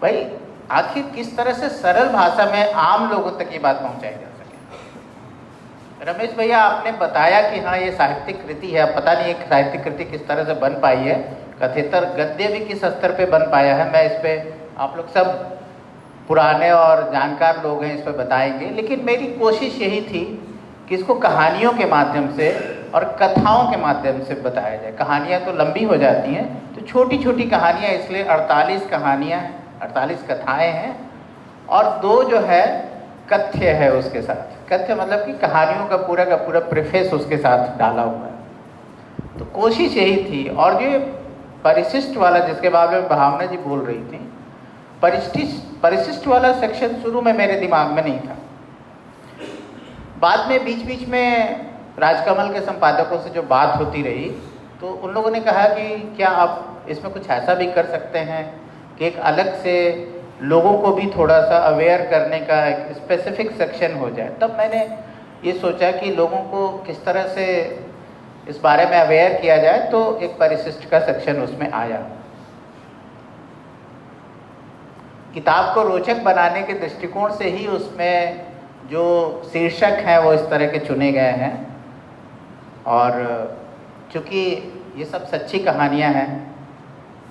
भाई आखिर किस तरह से सरल भाषा में आम लोगों तक ये बात पहुंचाई जा सके। रमेश भैया, आपने बताया कि हाँ ये साहित्यिक कृति है। अब पता नहीं एक साहित्यिक कृति किस तरह से बन पाई है, कथेतर गद्य भी किस स्तर पे बन पाया है, मैं इस पर, आप लोग सब पुराने और जानकार लोग हैं, इस पर बताएंगे। लेकिन मेरी कोशिश यही थी कि इसको कहानियों के माध्यम से और कथाओं के माध्यम से बताया जाए। कहानियाँ तो लंबी हो जाती हैं, तो छोटी छोटी कहानियाँ, इसलिए 48 कहानियाँ हैं, 48 कथाएँ हैं, और 2 जो है कथ्य है उसके साथ। कथ्य मतलब कि कहानियों का पूरा प्रीफेस उसके साथ डाला हुआ है। तो कोशिश यही थी। और ये परिशिष्ट वाला जिसके बारे में भावना जी बोल रही थी, परिशिष्ट वाला सेक्शन शुरू में मेरे दिमाग में नहीं था। बाद में बीच बीच में राजकमल के संपादकों से जो बात होती रही, तो उन लोगों ने कहा कि क्या आप इसमें कुछ ऐसा भी कर सकते हैं कि एक अलग से लोगों को भी थोड़ा सा अवेयर करने का एक स्पेसिफिक सेक्शन हो जाए। तब मैंने ये सोचा कि लोगों को किस तरह से इस बारे में अवेयर किया जाए, तो एक परिशिष्ट का सेक्शन उसमें आया। किताब को रोचक बनाने के दृष्टिकोण से ही उसमें जो शीर्षक हैं वो इस तरह के चुने गए हैं, और चूँकि ये सब सच्ची कहानियाँ हैं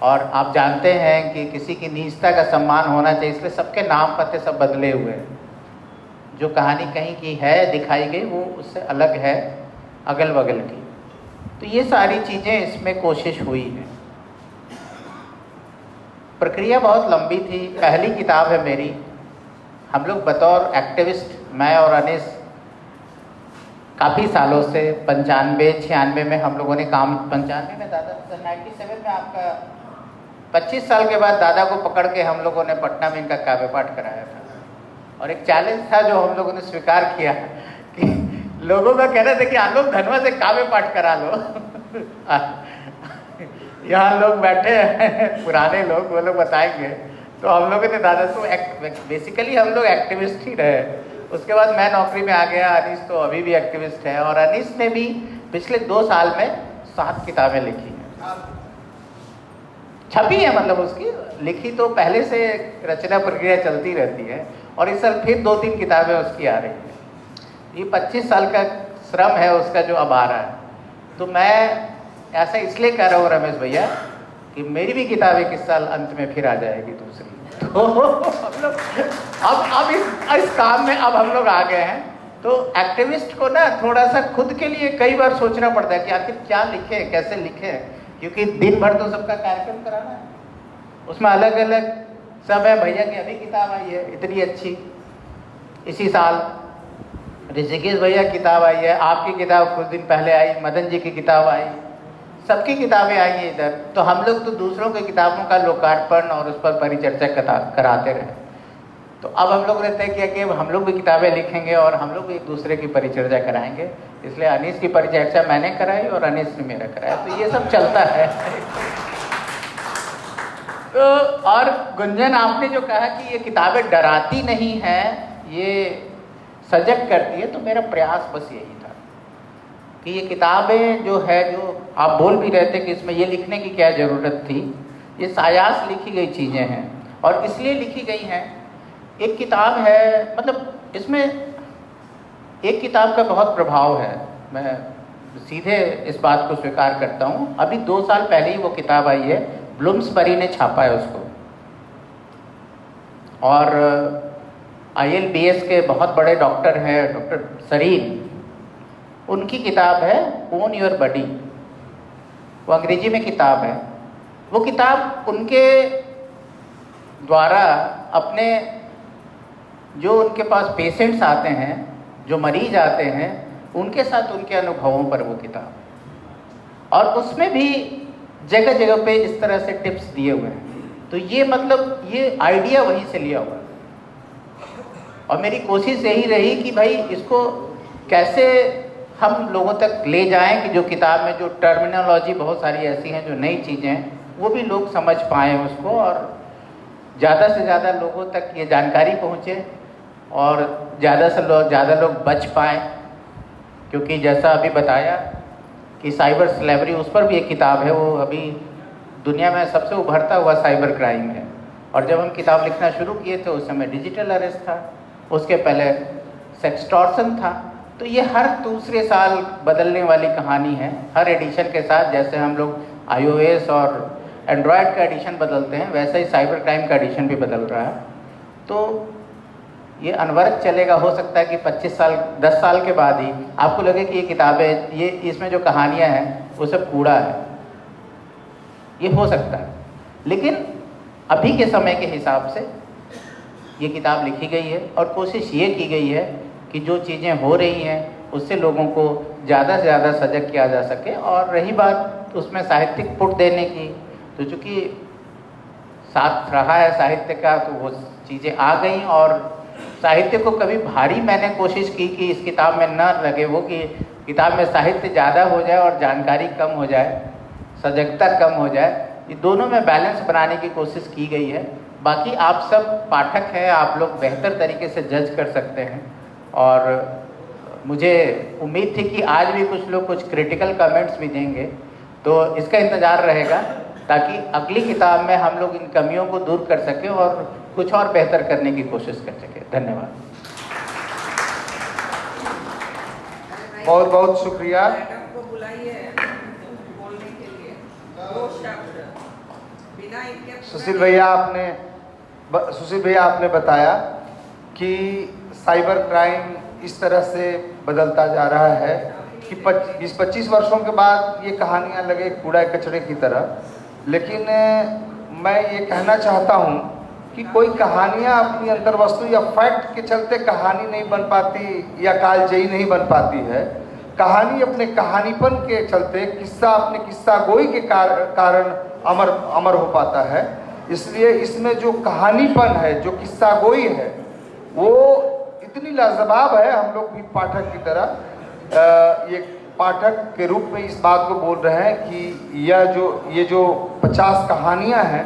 और आप जानते हैं कि किसी की निजता का सम्मान होना चाहिए, इसलिए सबके नाम पते सब बदले हुए हैं। जो कहानी कहीं की है दिखाई गई वो उससे अलग है अगल बगल की। तो ये सारी चीज़ें इसमें कोशिश हुई है। प्रक्रिया बहुत लंबी थी। पहली किताब है मेरी। हम लोग बतौर एक्टिविस्ट, मैं और अनीस काफ़ी सालों से 95-96 में हम लोगों ने काम, 95 में दादा, 97 में आपका 25 साल के बाद दादा को पकड़ के हम लोगों ने पटना में इनका काव्य पाठ कराया था। और एक चैलेंज था जो हम लोगों ने स्वीकार किया कि लोगों का कहना था कि आप लोग धनवा से काव्य पाठ करा लो। यहाँ लोग बैठे हैं पुराने लोग, वो लोग बताएंगे। तो हम लोगों ने दादा तो बेसिकली हम लोग एक्टिविस्ट ही रहे। उसके बाद मैं नौकरी में आ गया। अनीस तो अभी भी एक्टिविस्ट है, और अनीस ने भी पिछले 2 साल में 7 किताबें लिखी हैं, छपी है, मतलब उसकी लिखी तो पहले से रचना प्रक्रिया चलती रहती है, और इस साल फिर 2-3 किताबें उसकी आ रही हैं। ये 25 साल का श्रम है उसका जो अब आ रहा है। तो मैं ऐसा इसलिए कह रहा हूँ रमेश भैया कि मेरी भी किताब इस साल अंत में फिर आ जाएगी दूसरी। तो हम लोग अब इस काम में अब हम लोग आ गए हैं। तो एक्टिविस्ट को ना थोड़ा सा खुद के लिए कई बार सोचना पड़ता है कि आखिर क्या लिखे, कैसे लिखे, क्योंकि दिन भर तो सबका कार्यक्रम कराना है, उसमें अलग अलग सब है। भैया की अभी किताब आई है इतनी अच्छी, इसी साल ऋषिकेश भैया की किताब आई है, आपकी किताब कुछ दिन पहले आई, मदन जी की किताब आई, सबकी किताबें आई हैं इधर। तो हम लोग तो दूसरों की किताबों का लोकार्पण और उस पर परिचर्चा कराते रहे। तो अब हम लोग ने तय किया कि हम लोग भी किताबें लिखेंगे और हम लोग भी एक दूसरे की परिचर्चा कराएंगे। इसलिए अनीस की परिचर्चा मैंने कराई और अनीस ने मेरा कराया। तो ये सब चलता है। तो और गुंजन, आपने जो कहा कि ये किताबें डराती नहीं हैं, ये सजग करती है, तो मेरा प्रयास बस यही था कि ये किताबें जो है, जो आप बोल भी रहे थे कि इसमें ये लिखने की क्या ज़रूरत थी, ये सायास लिखी गई चीज़ें हैं और इसलिए लिखी गई हैं। एक किताब है, मतलब इसमें एक किताब का बहुत प्रभाव है, मैं सीधे इस बात को स्वीकार करता हूँ। अभी 2 साल पहले ही वो किताब आई है, ब्लूम्सबरी ने छापा है उसको, और ILBS के बहुत बड़े डॉक्टर हैं, डॉक्टर सरीन, उनकी किताब है ओन योर बॉडी। वो अंग्रेजी में किताब है। वो किताब उनके द्वारा अपने जो उनके पास पेशेंट्स आते हैं, जो मरीज आते हैं, उनके साथ उनके अनुभवों पर वो किताब, और उसमें भी जगह जगह पे इस तरह से टिप्स दिए हुए हैं। तो ये मतलब ये आइडिया वहीं से लिया हुआ है, और मेरी कोशिश यही रही कि भाई इसको कैसे हम लोगों तक ले जाएं कि जो किताब में जो टर्मिनोलॉजी बहुत सारी ऐसी हैं, जो नई चीज़ें हैं, वो भी लोग समझ पाएँ उसको, और ज़्यादा से ज़्यादा लोगों तक ये जानकारी पहुँचे और ज़्यादा लोग बच पाएँ। क्योंकि जैसा अभी बताया कि साइबर स्लेवरी, उस पर भी एक किताब है। वो अभी दुनिया में सबसे उभरता हुआ साइबर क्राइम है, और जब हम किताब लिखना शुरू किए थे उस समय डिजिटल अरेस्ट था, उसके पहले सेक्सटॉर्शन था। तो ये हर दूसरे साल बदलने वाली कहानी है, हर एडिशन के साथ। जैसे हम लोग iOS और एंड्रॉयड का एडिशन बदलते हैं, वैसे ही साइबर क्राइम का एडिशन भी बदल रहा है। तो ये अनवरत चलेगा। हो सकता है कि 25 साल 10 साल के बाद ही आपको लगे कि ये किताबें, ये इसमें जो कहानियाँ हैं वो सब कूड़ा है, ये हो सकता है। लेकिन अभी के समय के हिसाब से ये किताब लिखी गई है, और कोशिश ये की गई है कि जो चीज़ें हो रही हैं उससे लोगों को ज़्यादा से ज़्यादा सजग किया जा सके। और रही बात उसमें साहित्यिक पुट देने की, तो चूँकि साथ रहा है साहित्य का, तो वो चीज़ें आ गई। और साहित्य को कभी भारी मैंने कोशिश की कि इस किताब में न लगे वो कि किताब में साहित्य ज़्यादा हो जाए और जानकारी कम हो जाए, सजगता कम हो जाए। ये दोनों में बैलेंस बनाने की कोशिश की गई है। बाकी आप सब पाठक हैं, आप लोग बेहतर तरीके से जज कर सकते हैं। और मुझे उम्मीद थी कि आज भी कुछ लोग कुछ क्रिटिकल कमेंट्स भी देंगे, तो इसका इंतज़ार रहेगा ताकि अगली किताब में हम लोग इन कमियों को दूर कर सकें और कुछ और बेहतर करने की कोशिश कर सकें। धन्यवाद। बहुत बहुत शुक्रिया। को बुलाइए बोलने के लिए। दो शब्द बिना इनके सुशील भैया आपने बताया कि साइबर क्राइम इस तरह से बदलता जा रहा है कि 20-25 वर्षों के बाद ये कहानियाँ लगे कूड़ा कचरे की तरह। लेकिन मैं ये कहना चाहता हूँ कि कोई कहानियाँ अपनी अंतर्वस्तु या फैक्ट के चलते कहानी नहीं बन पाती या कालजयी नहीं बन पाती है। कहानी अपने कहानीपन के चलते, किस्सा अपने किस्सा गोई के कारण अमर हो पाता है। इसलिए इसमें जो कहानीपन है, जो किस्सा गोई है, वो इतनी लाजवाब है। हम लोग भी पाठक की तरह ये पाठक के रूप में इस बात को बोल रहे हैं कि ये जो 50 कहानियाँ हैं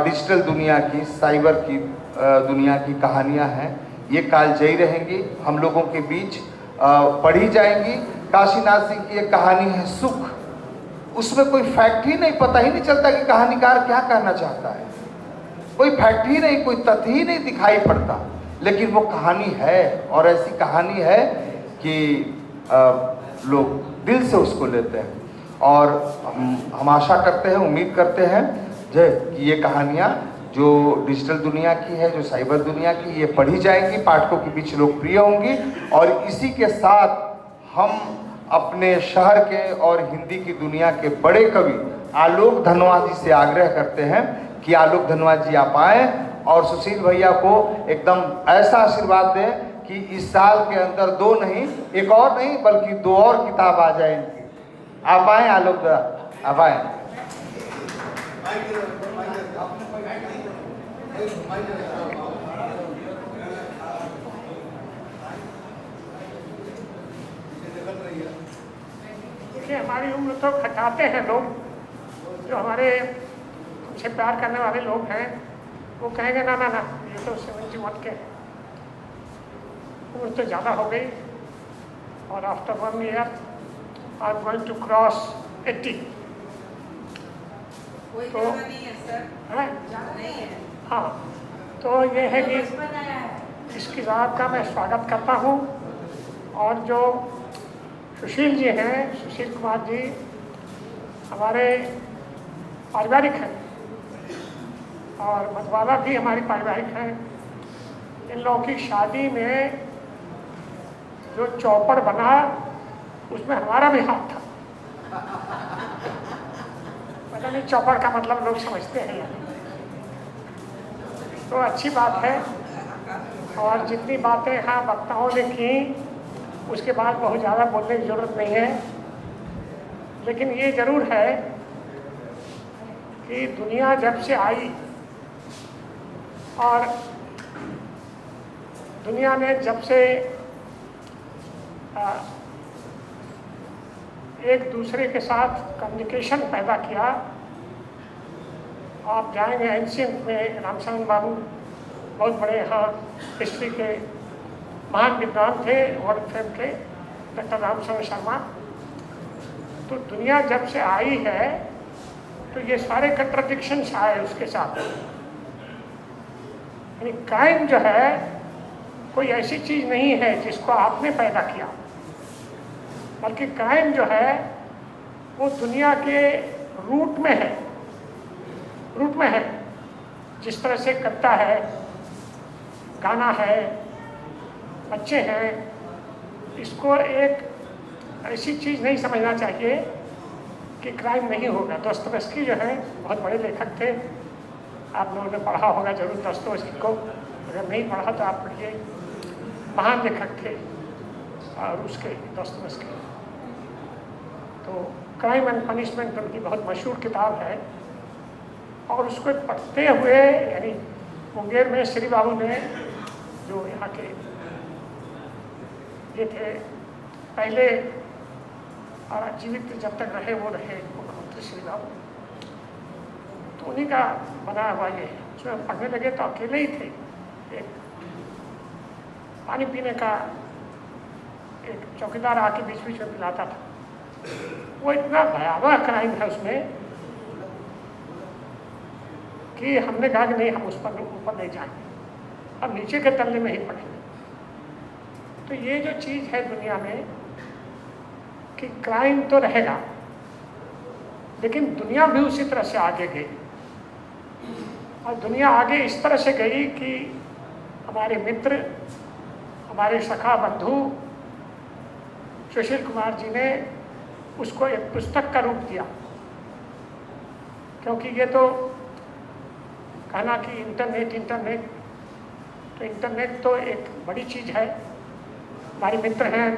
डिजिटल दुनिया की, साइबर की दुनिया की कहानियाँ हैं, ये कालजयी रहेंगी, हम लोगों के बीच पढ़ी जाएंगी। काशीनाथ सिंह की एक कहानी है सुख, उसमें कोई फैक्ट ही नहीं, पता ही नहीं चलता कि कहानीकार क्या कहना चाहता है। कोई फैक्ट ही नहीं, कोई तथ्य ही नहीं दिखाई पड़ता, लेकिन वो कहानी है और ऐसी कहानी है कि लोग दिल से उसको लेते हैं। और हम आशा करते हैं, उम्मीद करते हैं कि ये कहानियाँ जो डिजिटल दुनिया की है, जो साइबर दुनिया की, ये पढ़ी जाएंगी, पाठकों के बीच लोकप्रिय होंगी। और इसी के साथ हम अपने शहर के और हिंदी की दुनिया के बड़े कवि आलोक धनवाज जी से आग्रह करते हैं कि आलोक धनवाज जी आप आएँ और सुशील भैया को एकदम ऐसा आशीर्वाद दें कि इस साल के अंदर 2 नहीं, 1 और नहीं, बल्कि 2 और किताब आ जाए इनकी। आप आएँ आलोक दा, आप आएँ। देखिए, हमारी उम्र तो खटाते हैं लोग, जो हमारे हमसे प्यार करने वाले लोग हैं, वो कहेंगे ना ना ना, ये तो 71 के उम्र तो ज़्यादा हो गई, और after 1 year I am going to cross 80। तो नहीं है सर, है नहीं है। हाँ, तो ये है कि इस किताब का मैं स्वागत करता हूँ। और जो सुशील जी हैं, सुशील कुमार जी हमारे पारिवारिक हैं और मधवाला भी हमारी पारिवारिक हैं। इन लोगों की शादी में जो चौपड़ बना, उसमें हमारा भी हाथ था। पता नहीं चौपड़ का मतलब लोग समझते हैं या नहीं, तो अच्छी बात है। और जितनी बातें यहाँ वक्ताओं ने की, उसके बाद बहुत ज़्यादा बोलने की ज़रूरत नहीं है। लेकिन ये ज़रूर है कि दुनिया जब से आई और दुनिया ने जब से एक दूसरे के साथ कम्युनिकेशन पैदा किया, आप जाएंगे एंशियंट में, रामचंद्र बाबू बहुत बड़े यहाँ हिस्ट्री के महान विद्वान थे, वर्ल्ड फेम के, डॉक्टर रामचंद्र शर्मा। तो दुनिया जब से आई है तो ये सारे कंट्राडिक्शंस आए उसके साथ। यानी क्राइम जो है कोई ऐसी चीज़ नहीं है जिसको आपने पैदा किया, बल्कि क्राइम जो है वो दुनिया के रूट में है, रूट में है। जिस तरह से कविता है, गाना है, बच्चे हैं, इसको एक ऐसी चीज़ नहीं समझना चाहिए कि क्राइम नहीं होगा। दोस्तोयेवस्की जो है बहुत बड़े लेखक थे, आप लोगों ने पढ़ा होगा जरूर दोस्तोयेवस्की को, अगर नहीं पढ़ा तो आप पढ़िए। महान लेखक थे रूस के दोस्तोयेवस्की। तो क्राइम एंड पनिशमेंट उनकी बहुत मशहूर किताब है। और उसको पढ़ते हुए, यानी मुंगेर में श्री बाबू ने, जो यहाँ के ये थे पहले और जीवित जब तक रहे वो रहे मुख्यमंत्री श्री बाबू, तो उन्हीं का बनाया हुआ ये उसमें हम पढ़ने लगे तो अकेले ही थे। एक पानी पीने का एक चौकीदार आके बीच बीच में पिलाता था। वो इतना भयावह क्राइम है उसमें कि हमने कहा कि नहीं, हम उस पर ऊपर नहीं जाएंगे, हम नीचे के तल्ले में ही पढ़ेंगे। तो ये जो चीज़ है दुनिया में कि क्राइम तो रहेगा, लेकिन दुनिया भी उसी तरह से आगे गई। और दुनिया आगे इस तरह से गई कि हमारे मित्र, हमारे सखा बंधु सुशील कुमार जी ने उसको एक पुस्तक का रूप दिया। क्योंकि ये तो कहना कि इंटरनेट तो एक बड़ी चीज़ है। हमारे मित्र हैं